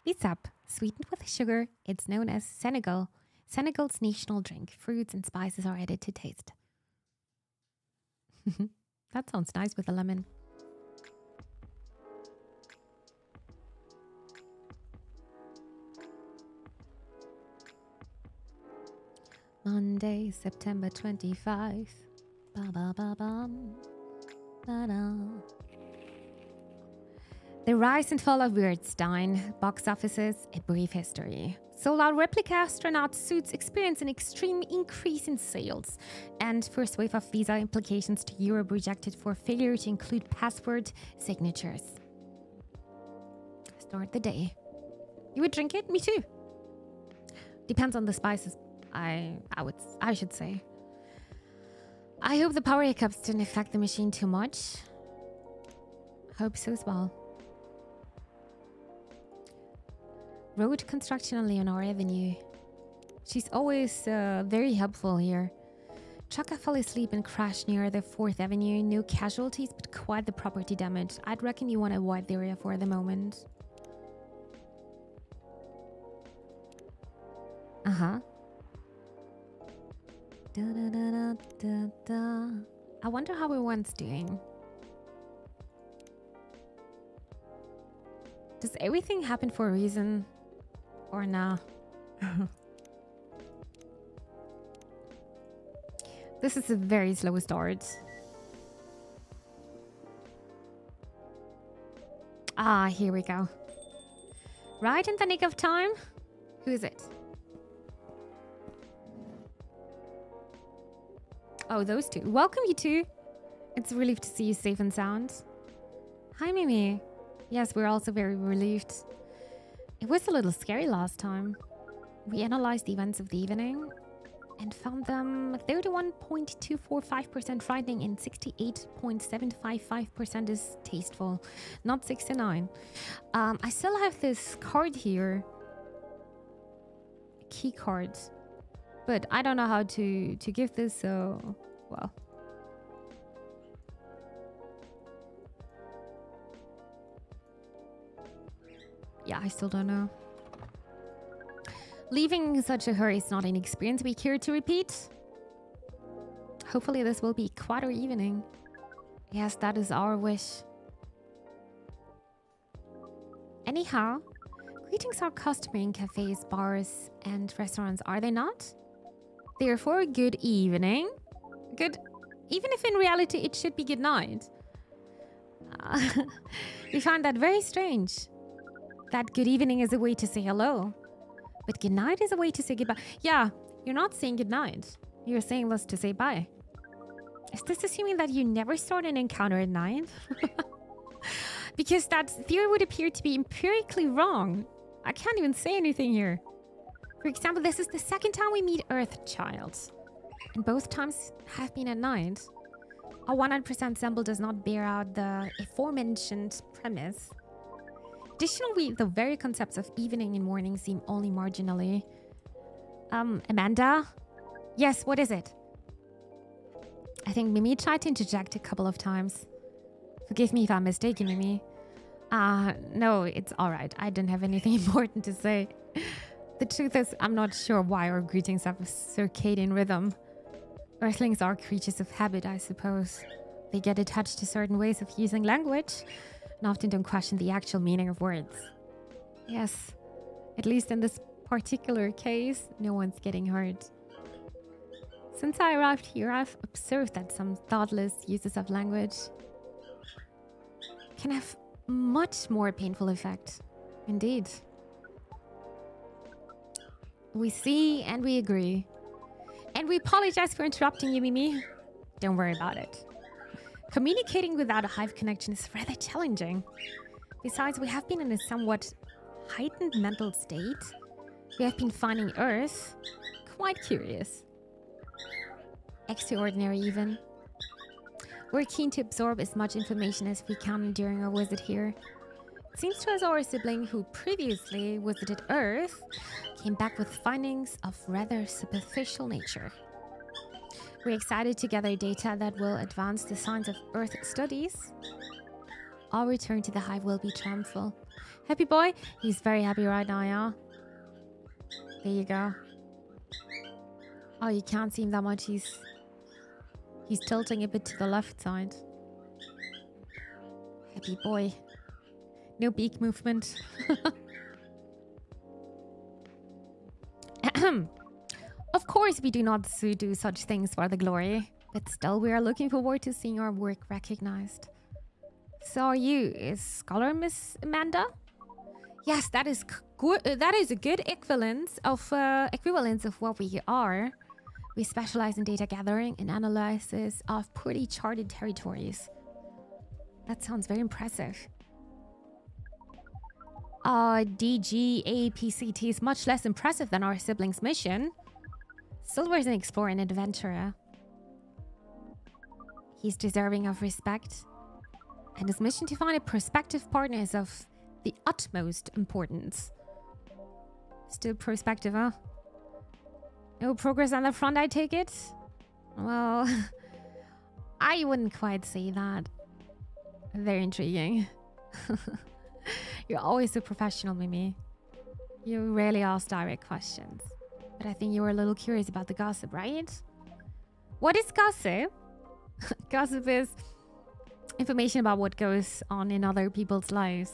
Bissap, sweetened with sugar, it's known as Senegal. Senegal's national drink. Fruits and spices are added to taste. That sounds nice with a lemon. Monday, September 25. Ba ba ba bum. Ba da. The rise and fall of Weirdstein, box offices, a brief history. Sold-out replica astronaut suits experience an extreme increase in sales. And first wave of visa implications to Europe rejected for failure to include password signatures. Start the day. You would drink it? Me too. Depends on the spices, I should say. I hope the power hiccups didn't affect the machine too much. Hope so as well. Road construction on Leonore Avenue. She's always very helpful here. Chaka fell asleep and crashed near the 4th Avenue. No casualties, but quite the property damage. I'd reckon you want to avoid the area for the moment. Uh-huh. Da, da, da, da, da, da. I wonder how everyone's doing. Does everything happen for a reason? Or nah? This is a very slow start. Ah, here we go. Right in the nick of time. Who is it? Oh, those two. Welcome, you two. It's a relief to see you safe and sound. Hi, Mimi. Yes, we're also very relieved. It was a little scary last time. We analyzed the events of the evening and found them 31.245% frightening and 68.755% is tasteful. Not 69. I still have this card here. Key card. But I don't know how to give this, so... well... yeah, I still don't know. Leaving in such a hurry is not an experience we care to repeat. Hopefully this will be quite our evening. Yes, that is our wish. Anyhow, greetings are customary in cafes, bars, and restaurants, are they not? Therefore, good evening. Good... even if in reality it should be good night. We find that very strange. That good evening is a way to say hello. But goodnight is a way to say goodbye. Yeah, you're not saying goodnight. You're saying this to say bye. Is this assuming that you never start an encounter at night? Because that theory would appear to be empirically wrong. I can't even say anything here. For example, this is the second time we meet Earthchild. And both times have been at night. A 100% sample does not bear out the aforementioned premise. Additionally, the very concepts of evening and morning seem only marginally. Amanda? Yes, what is it? I think Mimi tried to interject a couple of times. Forgive me if I'm mistaken, Mimi. No, it's alright. I don't have anything important to say. The truth is, I'm not sure why our greetings have a circadian rhythm. Earthlings are creatures of habit, I suppose. They get attached to certain ways of using language and often don't question the actual meaning of words. Yes, at least in this particular case, no one's getting hurt. Since I arrived here, I've observed that some thoughtless uses of language can have much more painful effect. Indeed. We see and we agree. And we apologize for interrupting you, Mimi. Don't worry about it. Communicating without a hive connection is rather challenging. Besides, we have been in a somewhat heightened mental state. We have been finding Earth quite curious. Extraordinary, even. We're keen to absorb as much information as we can during our visit here. It seems to us our sibling who previously visited Earth came back with findings of rather superficial nature. We're excited to gather data that will advance the science of Earth studies. Our return to the hive will be triumphal. Happy boy? He's very happy right now, yeah? There you go. Oh, you can't see him that much. He's tilting a bit to the left side. Happy boy. No beak movement. Of course, we do not do such things for the glory, but still we are looking forward to seeing our work recognized. So are you a scholar, Miss Amanda? Yes, that is good. That is a good equivalence of what we are. We specialize in data gathering and analysis of poorly charted territories. That sounds very impressive. DGAPCT is much less impressive than our siblings' mission. Silver is an explorer and adventurer. He's deserving of respect. And his mission to find a prospective partner is of the utmost importance. Still prospective, huh? No progress on the front, I take it? Well, I wouldn't quite say that. Very intriguing. You're always so professional, Mimi. You rarely ask direct questions. But I think you were a little curious about the gossip, right? What is gossip? Gossip is information about what goes on in other people's lives.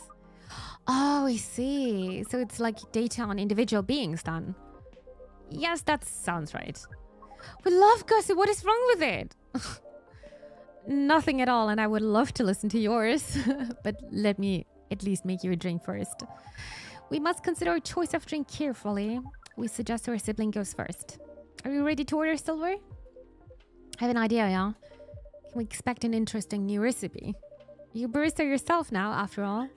Oh, I see. So it's like data on individual beings then. Yes, that sounds right. We love gossip. What is wrong with it? Nothing at all, and I would love to listen to yours. But let me at least make you a drink first. We must consider our choice of drink carefully. We suggest our sibling goes first. Are you ready to order, Silver? I have an idea, yeah? Can we expect an interesting new recipe? You're a barista yourself now, after all.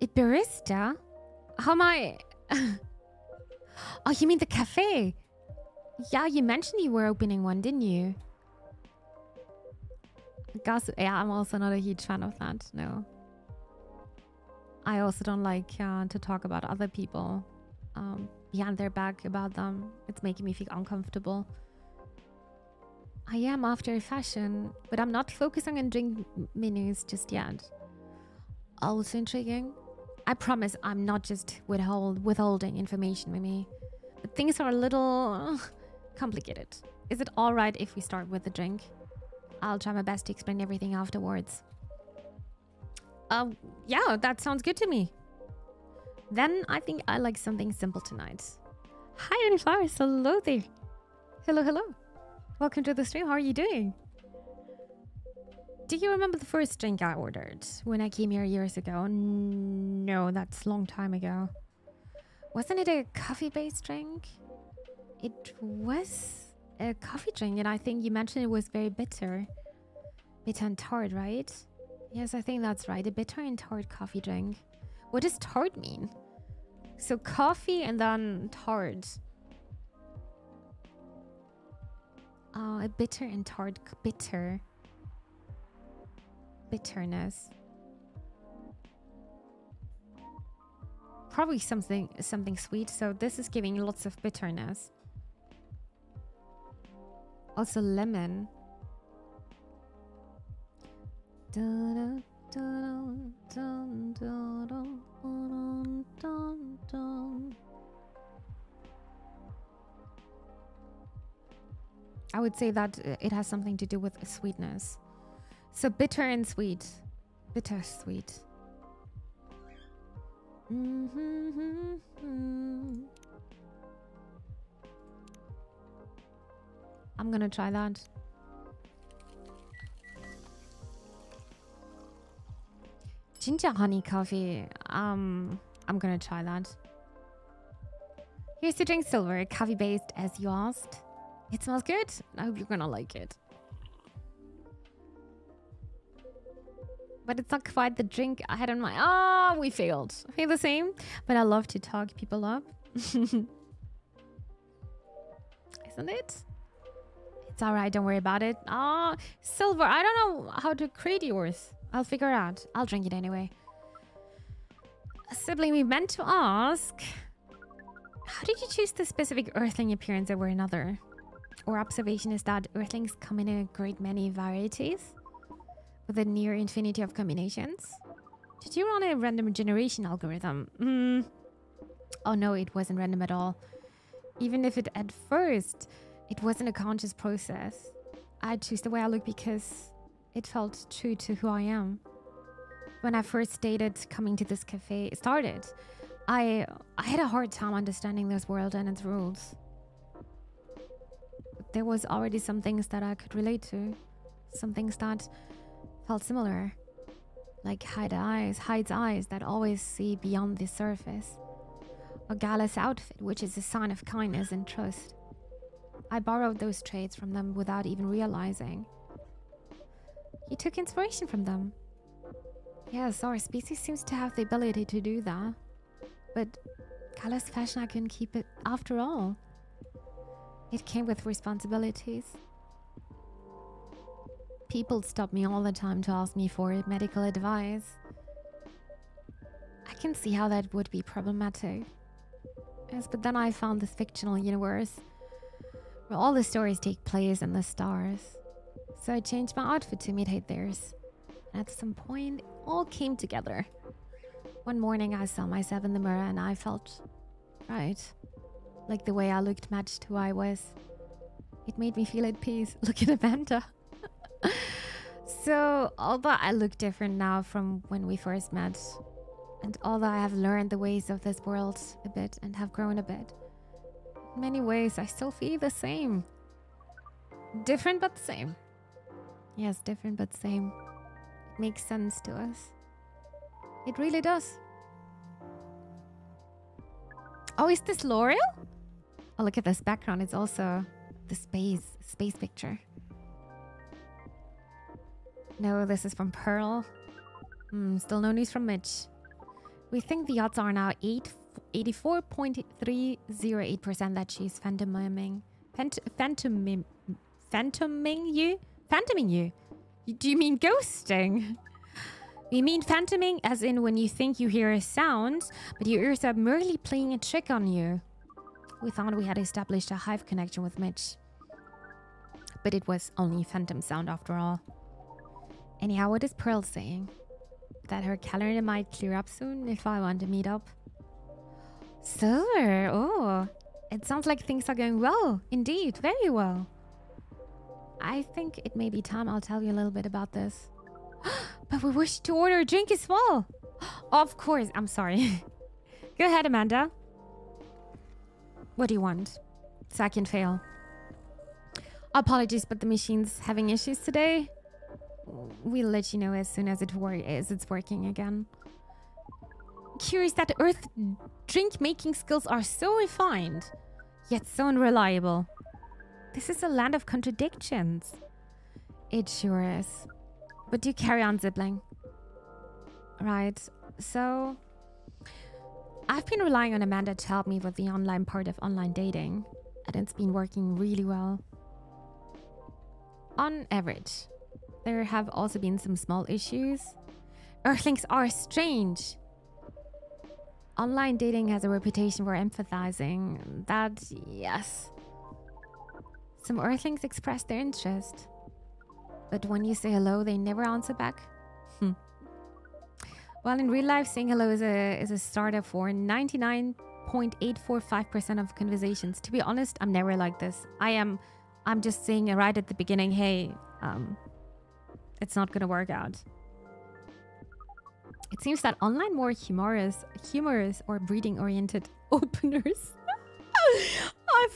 A barista? How am I... Oh, you mean the cafe? Yeah, you mentioned you were opening one, didn't you? Gossip. Yeah, I'm also not a huge fan of that, no. I also don't like to talk about other people behind their back about them. It's making me feel uncomfortable. I am after a fashion, but I'm not focusing on drink menus just yet. Also intriguing. I promise I'm not just withholding information with me. But things are a little complicated. Is it alright if we start with the drink? I'll try my best to explain everything afterwards. Yeah, that sounds good to me. Then I think I like something simple tonight. Hi, Uniflowers. Hello there. Hello, hello. Welcome to the stream. How are you doing? Do you remember the first drink I ordered when I came here years ago? No, that's a long time ago. Wasn't it a coffee-based drink? It was a coffee drink, and I think you mentioned it was very bitter. Bitter and tart, right? Yes, I think that's right. A bitter and tart coffee drink. What does tart mean? So coffee and then tart. A bitter and tart. Bitter. Bitterness. Probably something sweet. So this is giving lots of bitterness. Also lemon. I would say that it has something to do with sweetness. So bitter and sweet. Bitter sweet. I'm gonna try that. Ginger honey coffee. I'm gonna try that. Here's to drink silver, coffee based as you asked. It smells good. I hope you're gonna like it. But it's not quite the drink I had in my... Ah, we failed. I feel the same. But I love to talk people up. Isn't it? It's alright, don't worry about it. Ah, silver. I don't know how to create yours. I'll figure it out. I'll drink it anyway. A sibling, we meant to ask... How did you choose the specific earthling appearance over another? Our observation is that earthlings come in a great many varieties, with a near infinity of combinations. Did you run a random generation algorithm? Oh no, it wasn't random at all. Even if it at first, it wasn't a conscious process. I chose the way I look because it felt true to who I am. When I first stated coming to this cafe started, I had a hard time understanding this world and its rules. There was already some things that I could relate to. Some things that felt similar. Like Hyde's eyes that always see beyond the surface. Or Gala's outfit, which is a sign of kindness and trust. I borrowed those traits from them without even realizing. He took inspiration from them. Yes, our species seems to have the ability to do that. But Gala's fashion, I couldn't keep it after all. It came with responsibilities. People stop me all the time to ask me for medical advice. I can see how that would be problematic. Yes, but then I found this fictional universe where all the stories take place in the stars. So I changed my outfit to imitate theirs. And at some point, it all came together. One morning I saw myself in the mirror and I felt right. Like the way I looked matched who I was. It made me feel at peace. Look at Amanda. So, although I look different now from when we first met, and although I have learned the ways of this world a bit and have grown a bit, in many ways I still feel the same. Different but the same. Yes, different but same. It makes sense to us. It really does. Oh, is this L'Oreal? Oh, look at this background. It's also the space picture. No, this is from Pearl. Still no news from Mitch. We think the odds are now 84.308% that she's phantoming you? Phantoming you? Do you mean ghosting? We mean phantoming as in when you think you hear a sound, but your ears are merely playing a trick on you. We thought we had established a hive connection with Mitch. But it was only phantom sound after all. Anyhow, what is Pearl saying? That her calendar might clear up soon if I want to meet up. Silver, oh. It sounds like things are going well. Indeed, very well. I think it may be time I'll tell you a little bit about this. But we wish to order a drink as well. Of course, I'm sorry. Go ahead, Amanda. What do you want? Second fail. Apologies, but the machine's having issues today. We'll let you know as soon as it's working again. curious that Earth drink-making skills are so refined, yet so unreliable. This is a land of contradictions. It sure is. But do carry on, sibling. Right, so... I've been relying on Amanda to help me with the online part of online dating, and it's been working really well. On average. There have also been some small issues. Earthlings are strange. Online dating has a reputation for empathizing. That, yes. Some Earthlings express their interest. But when you say hello, they never answer back. Well, in real life, saying hello is a starter for 99.845% of conversations. To be honest, I'm never like this. I'm just saying right at the beginning, hey, it's not gonna work out. It seems that online more humorous or breeding-oriented openers our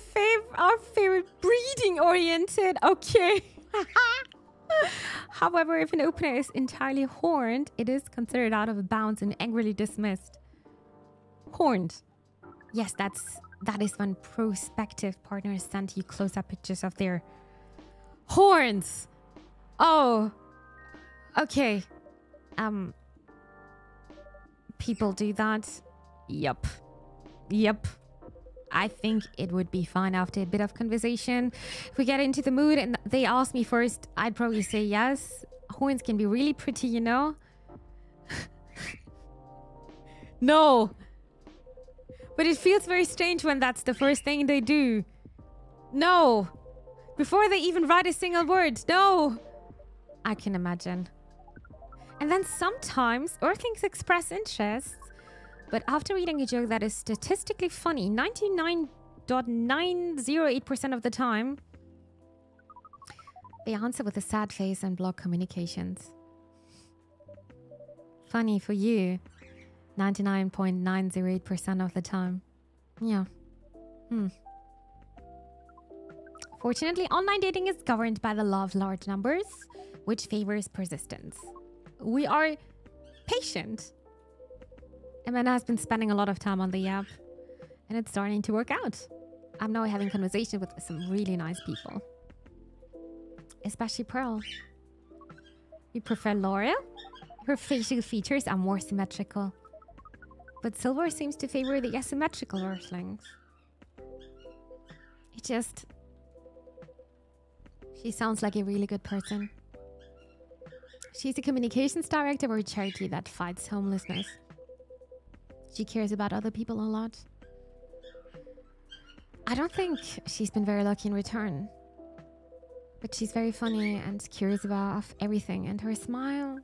favorite breeding-oriented. Okay. However, if an opener is entirely horned, it is considered out of bounds and angrily dismissed. Horned. Yes, that is when prospective partners send you close-up pictures of their horns. Oh. Okay. People do that. Yup. I think it would be fine after a bit of conversation. If we get into the mood and they ask me first, I'd probably say yes. Horns can be really pretty, you know? No. But it feels very strange when that's the first thing they do. No. Before they even write a single word. No. I can imagine. And then sometimes Earthlings express interest. But after reading a joke that is statistically funny, 99.908% of the time, they answer with a sad face and block communications. Funny for you, 99.908% of the time. Yeah. Fortunately, online dating is governed by the law of large numbers, which favors persistence. We are patient. Amanda has been spending a lot of time on the app, and it's starting to work out. I'm now having conversations with some really nice people. Especially Pearl. You prefer Laura? Her facial features are more symmetrical. But Silver seems to favor the asymmetrical Earthlings. She sounds like a really good person. She's a communications director for a charity that fights homelessness. She cares about other people a lot. I don't think she's been very lucky in return. But she's very funny and curious about everything. And her smile...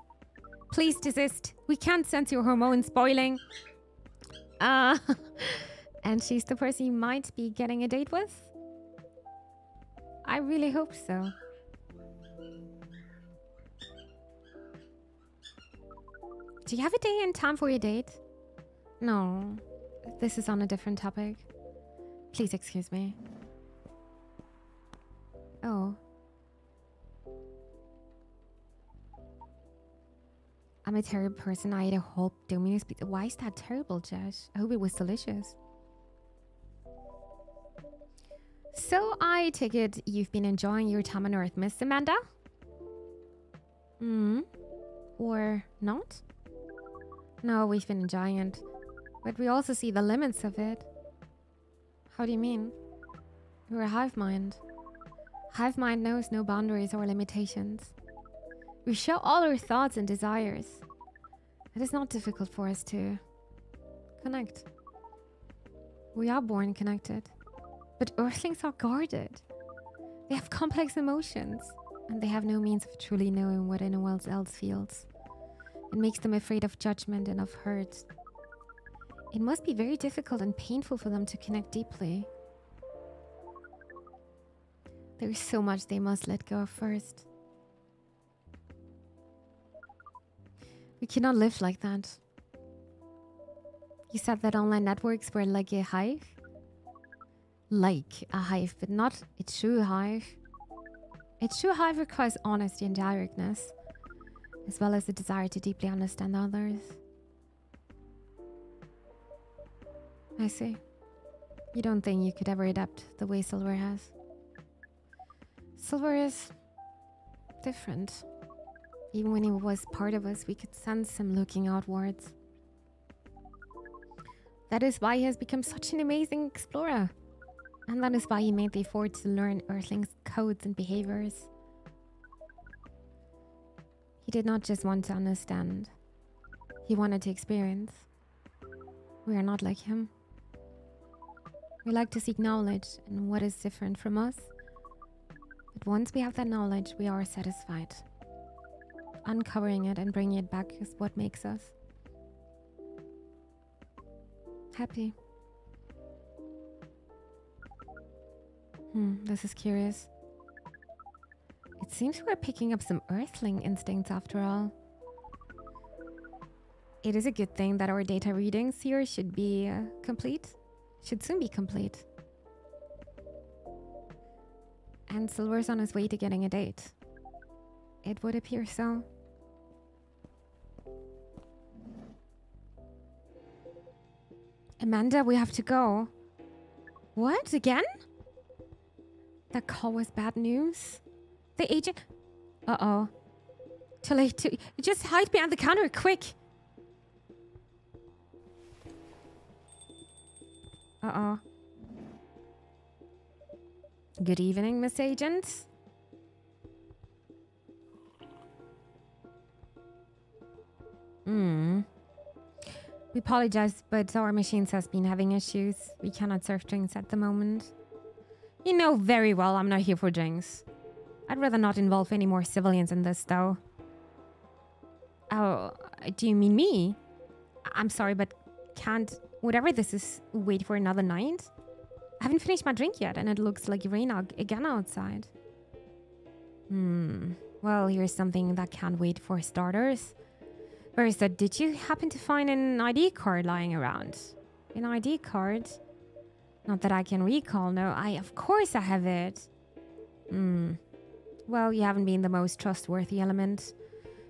Please desist. We can't sense your hormones boiling. And she's the person you might be getting a date with? I really hope so. Do you have a day and time for your date? No, this is on a different topic. Please excuse me. Oh. I'm a terrible person. I ate a whole Domino's pizza. Why is that terrible, Josh? I hope it was delicious. So I take it you've been enjoying your time on Earth, Miss Amanda? Or not? No, we've been enjoying it. But we also see the limits of it. How do you mean? We're a hive mind. Hive mind knows no boundaries or limitations. We show all our thoughts and desires. It is not difficult for us to connect. We are born connected. But Earthlings are guarded. They have complex emotions. And they have no means of truly knowing what anyone else feels. It makes them afraid of judgment and of hurt. It must be very difficult and painful for them to connect deeply. There is so much they must let go of first. We cannot live like that. You said that online networks were like a hive? Like a hive, but not a true hive. A true hive requires honesty and directness, as well as the desire to deeply understand others. I see. You don't think you could ever adapt the way Silver has? Silver is different. Even when he was part of us, we could sense him looking outwards. That is why he has become such an amazing explorer. And that is why he made the effort to learn Earthlings' codes and behaviors. He did not just want to understand. He wanted to experience. We are not like him. We like to seek knowledge and what is different from us. But once we have that knowledge, we are satisfied. Uncovering it and bringing it back is what makes us happy. This is curious. It seems we're picking up some Earthling instincts after all. It is a good thing that our data readings here should be complete. Should soon be complete. And Silver's on his way to getting a date. It would appear so. Amanda, we have to go. What? Again? That call was bad news? The agent... Uh-oh. Too late to... Just hide behind the counter, quick! Uh-oh. Good evening, Miss Agent. We apologize, but our machines has been having issues. We cannot serve drinks at the moment. You know very well I'm not here for drinks. I'd rather not involve any more civilians in this, though. Oh, do you mean me? I'm sorry, but can't whatever this is wait for another night? I haven't finished my drink yet, and it looks like rain again outside. Well, here's something that can't wait for starters. Barista, did you happen to find an ID card lying around? An ID card? Not that I can recall, no. Of course I have it. Well, you haven't been the most trustworthy element.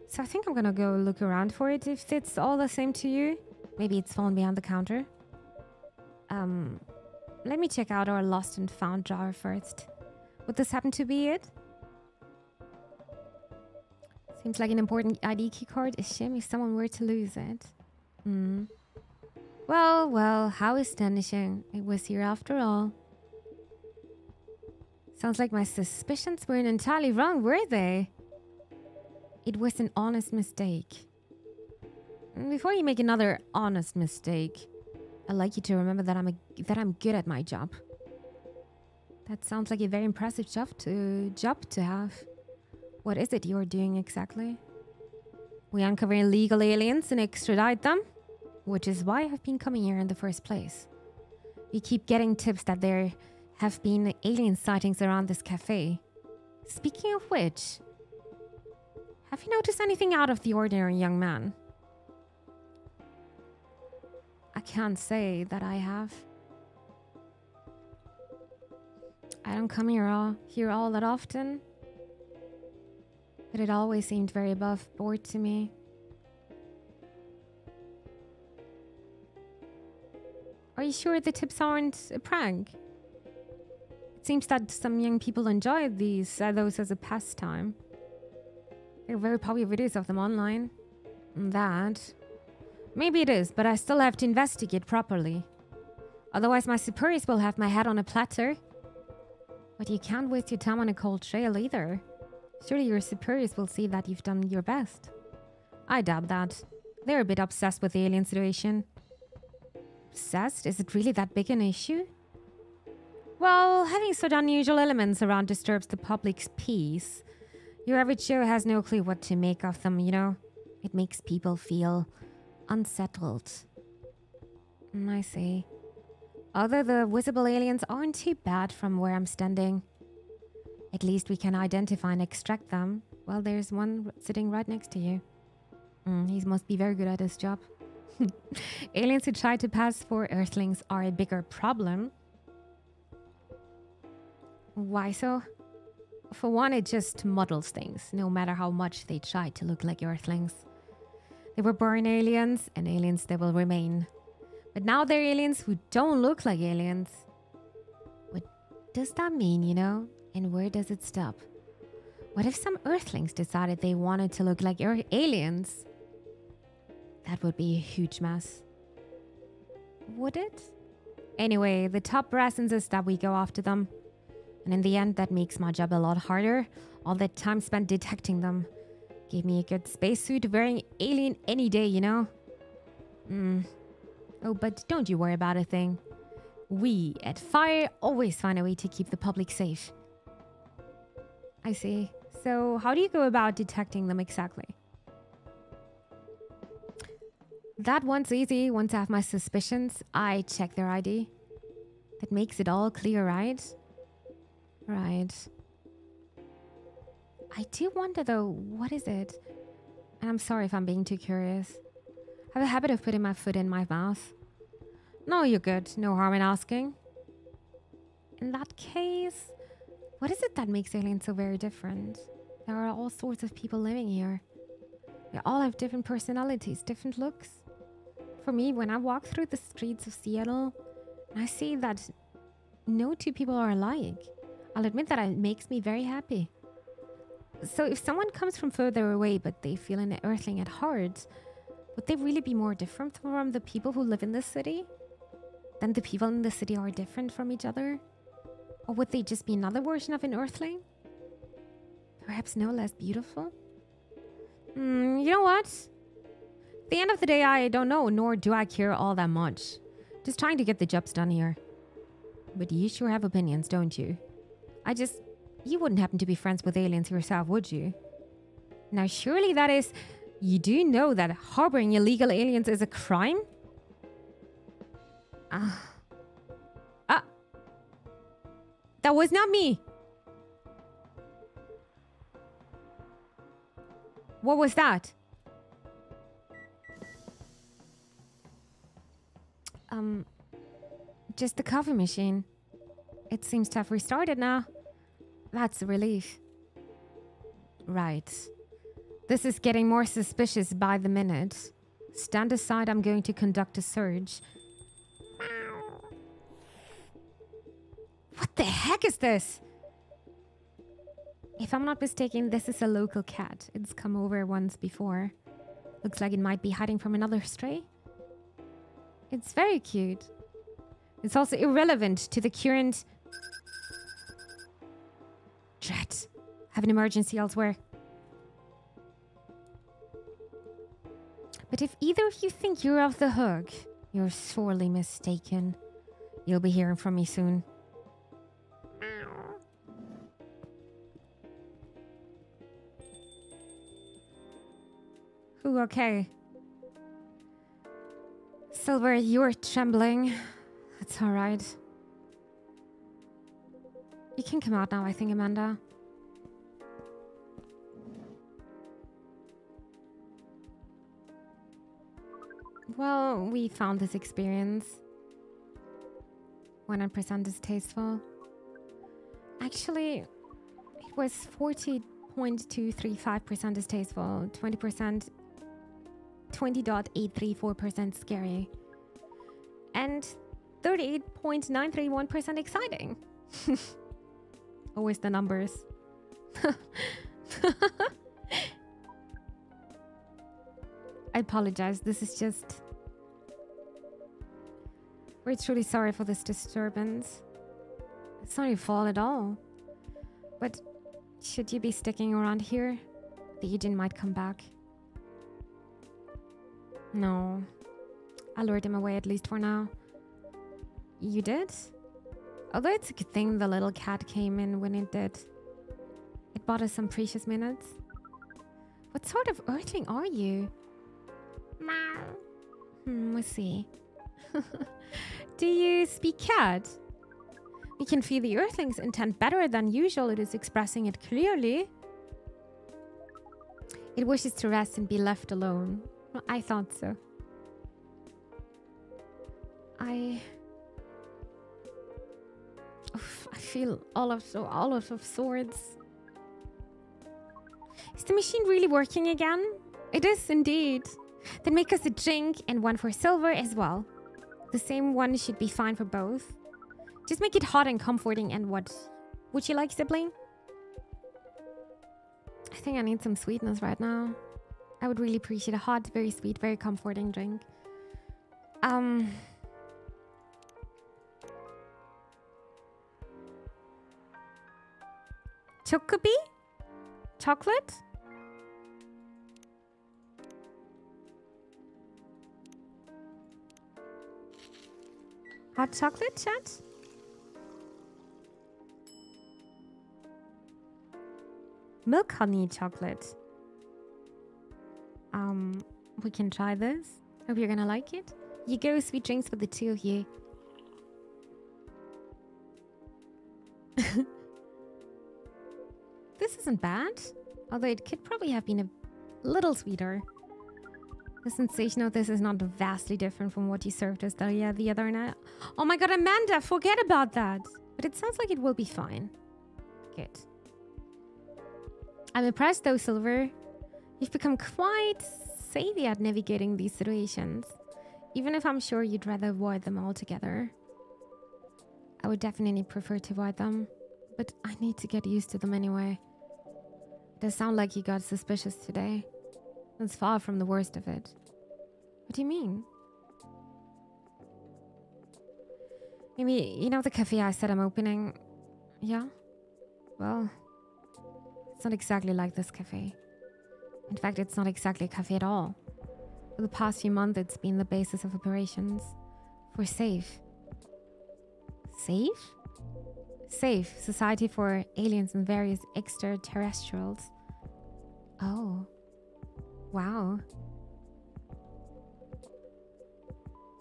So I think I'm gonna go look around for it if it's all the same to you. Maybe it's fallen behind the counter. Let me check out our lost and found jar first. Would this happen to be it? Seems like an important ID key card. A shame if someone were to lose it. Well, how astonishing. It was here after all. Sounds like my suspicions weren't entirely wrong, were they? It was an honest mistake. Before you make another honest mistake, I'd like you to remember that I'm good at my job. That sounds like a very impressive job to have. What is it you're doing exactly? We uncover illegal aliens and extradite them, which is why I've been coming here in the first place. We keep getting tips that there have been alien sightings around this cafe. Speaking of which, have you noticed anything out of the ordinary, young man? I can't say that I have. I don't come here all that often, but it always seemed very above board to me. Are you sure the tips aren't a prank? It seems that some young people enjoy those as a pastime. There are very popular videos of them online. That. Maybe it is, but I still have to investigate properly. Otherwise my superiors will have my head on a platter. But you can't waste your time on a cold trail either. Surely your superiors will see that you've done your best. I doubt that. They're a bit obsessed with the alien situation. Obsessed? Is it really that big an issue? Well, having such unusual elements around disturbs the public's peace. Your average Joe has no clue what to make of them, you know? It makes people feel unsettled. I see. Although the visible aliens aren't too bad from where I'm standing. At least we can identify and extract them. Well, there's one sitting right next to you. He must be very good at his job. Aliens who try to pass for Earthlings are a bigger problem. Why so? For one, it just muddles things, no matter how much they try to look like Earthlings. They were born aliens, and aliens they will remain. But now they're aliens who don't look like aliens. What does that mean, you know? And where does it stop? What if some Earthlings decided they wanted to look like aliens? That would be a huge mess. Would it? Anyway, the top brass insists that we go after them. And in the end, that makes my job a lot harder. All that time spent detecting them. Gave me a good spacesuit wearing alien any day, you know? Oh, but don't you worry about a thing. We at Fire always find a way to keep the public safe. I see. So how do you go about detecting them exactly? That one's easy. Once I have my suspicions, I check their ID. That makes it all clear, right? Right. I do wonder though, what is it? And I'm sorry if I'm being too curious. I have a habit of putting my foot in my mouth. No, you're good. No harm in asking. In that case, what is it that makes aliens so very different? There are all sorts of people living here. They all have different personalities, different looks. For me, when I walk through the streets of Seattle, I see that no two people are alike. I'll admit that it makes me very happy. So if someone comes from further away, but they feel an Earthling at heart, would they really be more different from the people who live in this city? Then the people in the city are different from each other? Or would they just be another version of an Earthling? Perhaps no less beautiful? You know what? At the end of the day, I don't know, nor do I care all that much. Just trying to get the jobs done here. But you sure have opinions, don't you? You wouldn't happen to be friends with aliens yourself, would you? Now, surely that is... You do know that harboring illegal aliens is a crime? That was not me! What was that? Just the coffee machine. It seems to have restarted now. That's a relief. Right. This is getting more suspicious by the minute. Stand aside, I'm going to conduct a search. What the heck is this? If I'm not mistaken, this is a local cat. It's come over once before. Looks like it might be hiding from another stray. It's very cute. It's also irrelevant to the current... Drat. Have an emergency elsewhere. But if either of you think you're off the hook, you're sorely mistaken. You'll be hearing from me soon. Ooh, okay. Silver, you're trembling. That's alright. You can come out now, I think, Amanda. Well, we found this experience 100% distasteful. Actually, it was 40.235% distasteful, 20.834% scary, and 38.931% exciting. Always the numbers. I apologize. This is just... We're truly sorry for this disturbance. It's not your fault at all. But should you be sticking around here, the agent might come back. No. I lured him away, at least for now. You did? Although it's a good thing the little cat came in when it did. It bought us some precious minutes. What sort of Earthling are you? We'll see. Do you speak cat? We can feel the Earthling's intent better than usual. It is expressing it clearly. It wishes to rest and be left alone. Well, I thought so. I feel all of sorts. Is the machine really working again? It is indeed. Then make us a drink and one for Silver as well. The same one should be fine for both. Just make it hot and comforting. And what would you like, sibling? I think I need some sweetness right now. I would really appreciate a hot, very sweet, very comforting drink. Chocobi? Chocolate? Hot chocolate, chat? Milk honey chocolate. We can try this. Hope you're gonna like it. You go, sweet drinks for the two of you. This isn't bad. Although it could probably have been a little sweeter. The sensation of this is not vastly different from what you served us the other night. Oh my god, Amanda, forget about that. But it sounds like it will be fine. Good. I'm impressed though, Silver. You've become quite savvy at navigating these situations. Even if I'm sure you'd rather avoid them altogether. I would definitely prefer to avoid them. But I need to get used to them anyway. It does sound like you got suspicious today. That's far from the worst of it. What do you mean? Maybe, you know the cafe I said I'm opening? Yeah? Well, it's not exactly like this cafe. In fact, it's not exactly a cafe at all. For the past few months, it's been the basis of operations for SAFE. SAFE? SAFE, Society for Aliens and Various Extraterrestrials. Oh. Wow.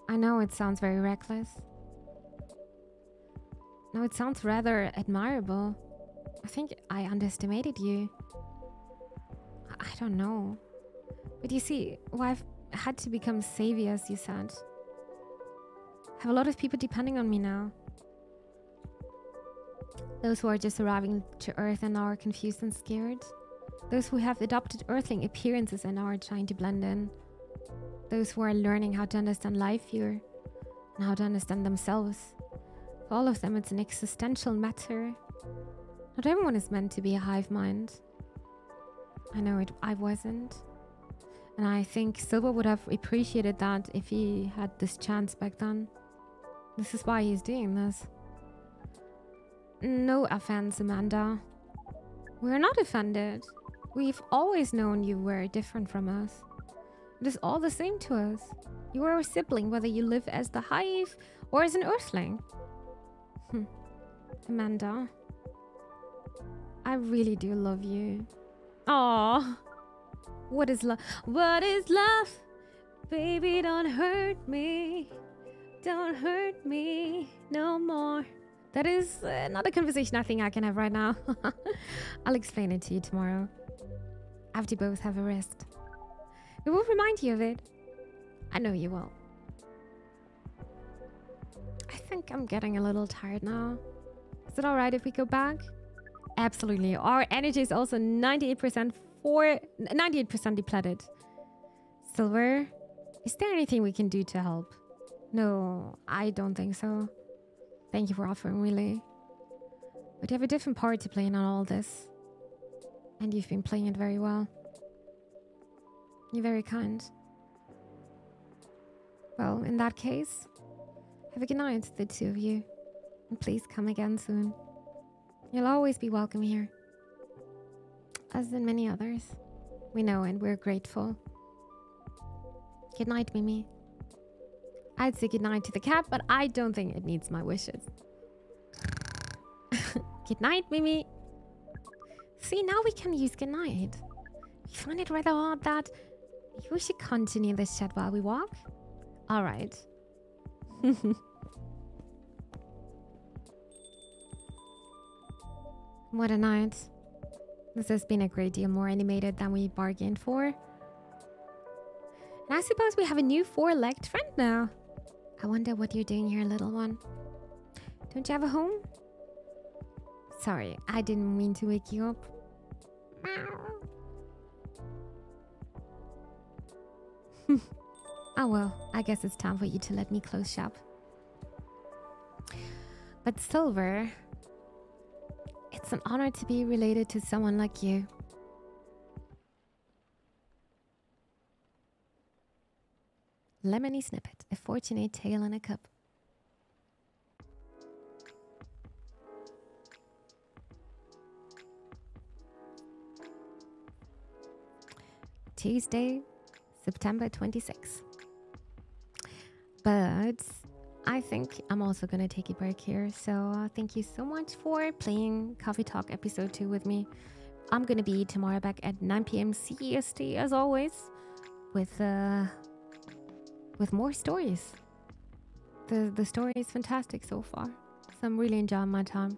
I know it sounds very reckless. No, it sounds rather admirable. I think I underestimated you. I don't know. But you see, well, I've had to become savvy, as you said. I have a lot of people depending on me now. Those who are just arriving to Earth and are confused and scared. Those who have adopted Earthling appearances and are trying to blend in. Those who are learning how to understand life here and how to understand themselves. For all of them, it's an existential matter. Not everyone is meant to be a hive mind. I know it. I wasn't. And I think Silver would have appreciated that if he had this chance back then. This is why he's doing this. No offense, Amanda. We're not offended. We've always known you were different from us. It is all the same to us. You are a sibling, whether you live as the hive or as an earthling. Amanda, I really do love you. Aww. What is love? What is love? Baby, don't hurt me. Don't hurt me no more. That is not a conversation I think I can have right now. I'll explain it to you tomorrow. After you both have a rest. We will remind you of it. I know you will. I think I'm getting a little tired now. Is it alright if we go back? Absolutely. Our energy is also 98% depleted. Silver, is there anything we can do to help? No, I don't think so. Thank you for offering, really. But you have a different part to play in on all this. And you've been playing it very well. You're very kind. Well, in that case, have a good night, the two of you. And please come again soon. You'll always be welcome here. As in many others. We know and we're grateful. Good night, Mimi. I'd say goodnight to the cat, but I don't think it needs my wishes. Good night, Mimi. See, now we can use good night. You find it rather odd that you should continue this chat while we walk? Alright. What a night. This has been a great deal more animated than we bargained for. And I suppose we have a new four-legged friend now. I wonder what you're doing here, little one. Don't you have a home? Sorry, I didn't mean to wake you up. Oh well, I guess it's time for you to let me close shop. But Silver, it's an honor to be related to someone like you. Lemony Snippet, a fortunate tale in a cup. Tuesday, September 26th. But I think I'm also going to take a break here. So thank you so much for playing Coffee Talk episode 2 with me. I'm going to be tomorrow back at 9 p.m. CEST as always with more stories. The story is fantastic so far. So I'm really enjoying my time.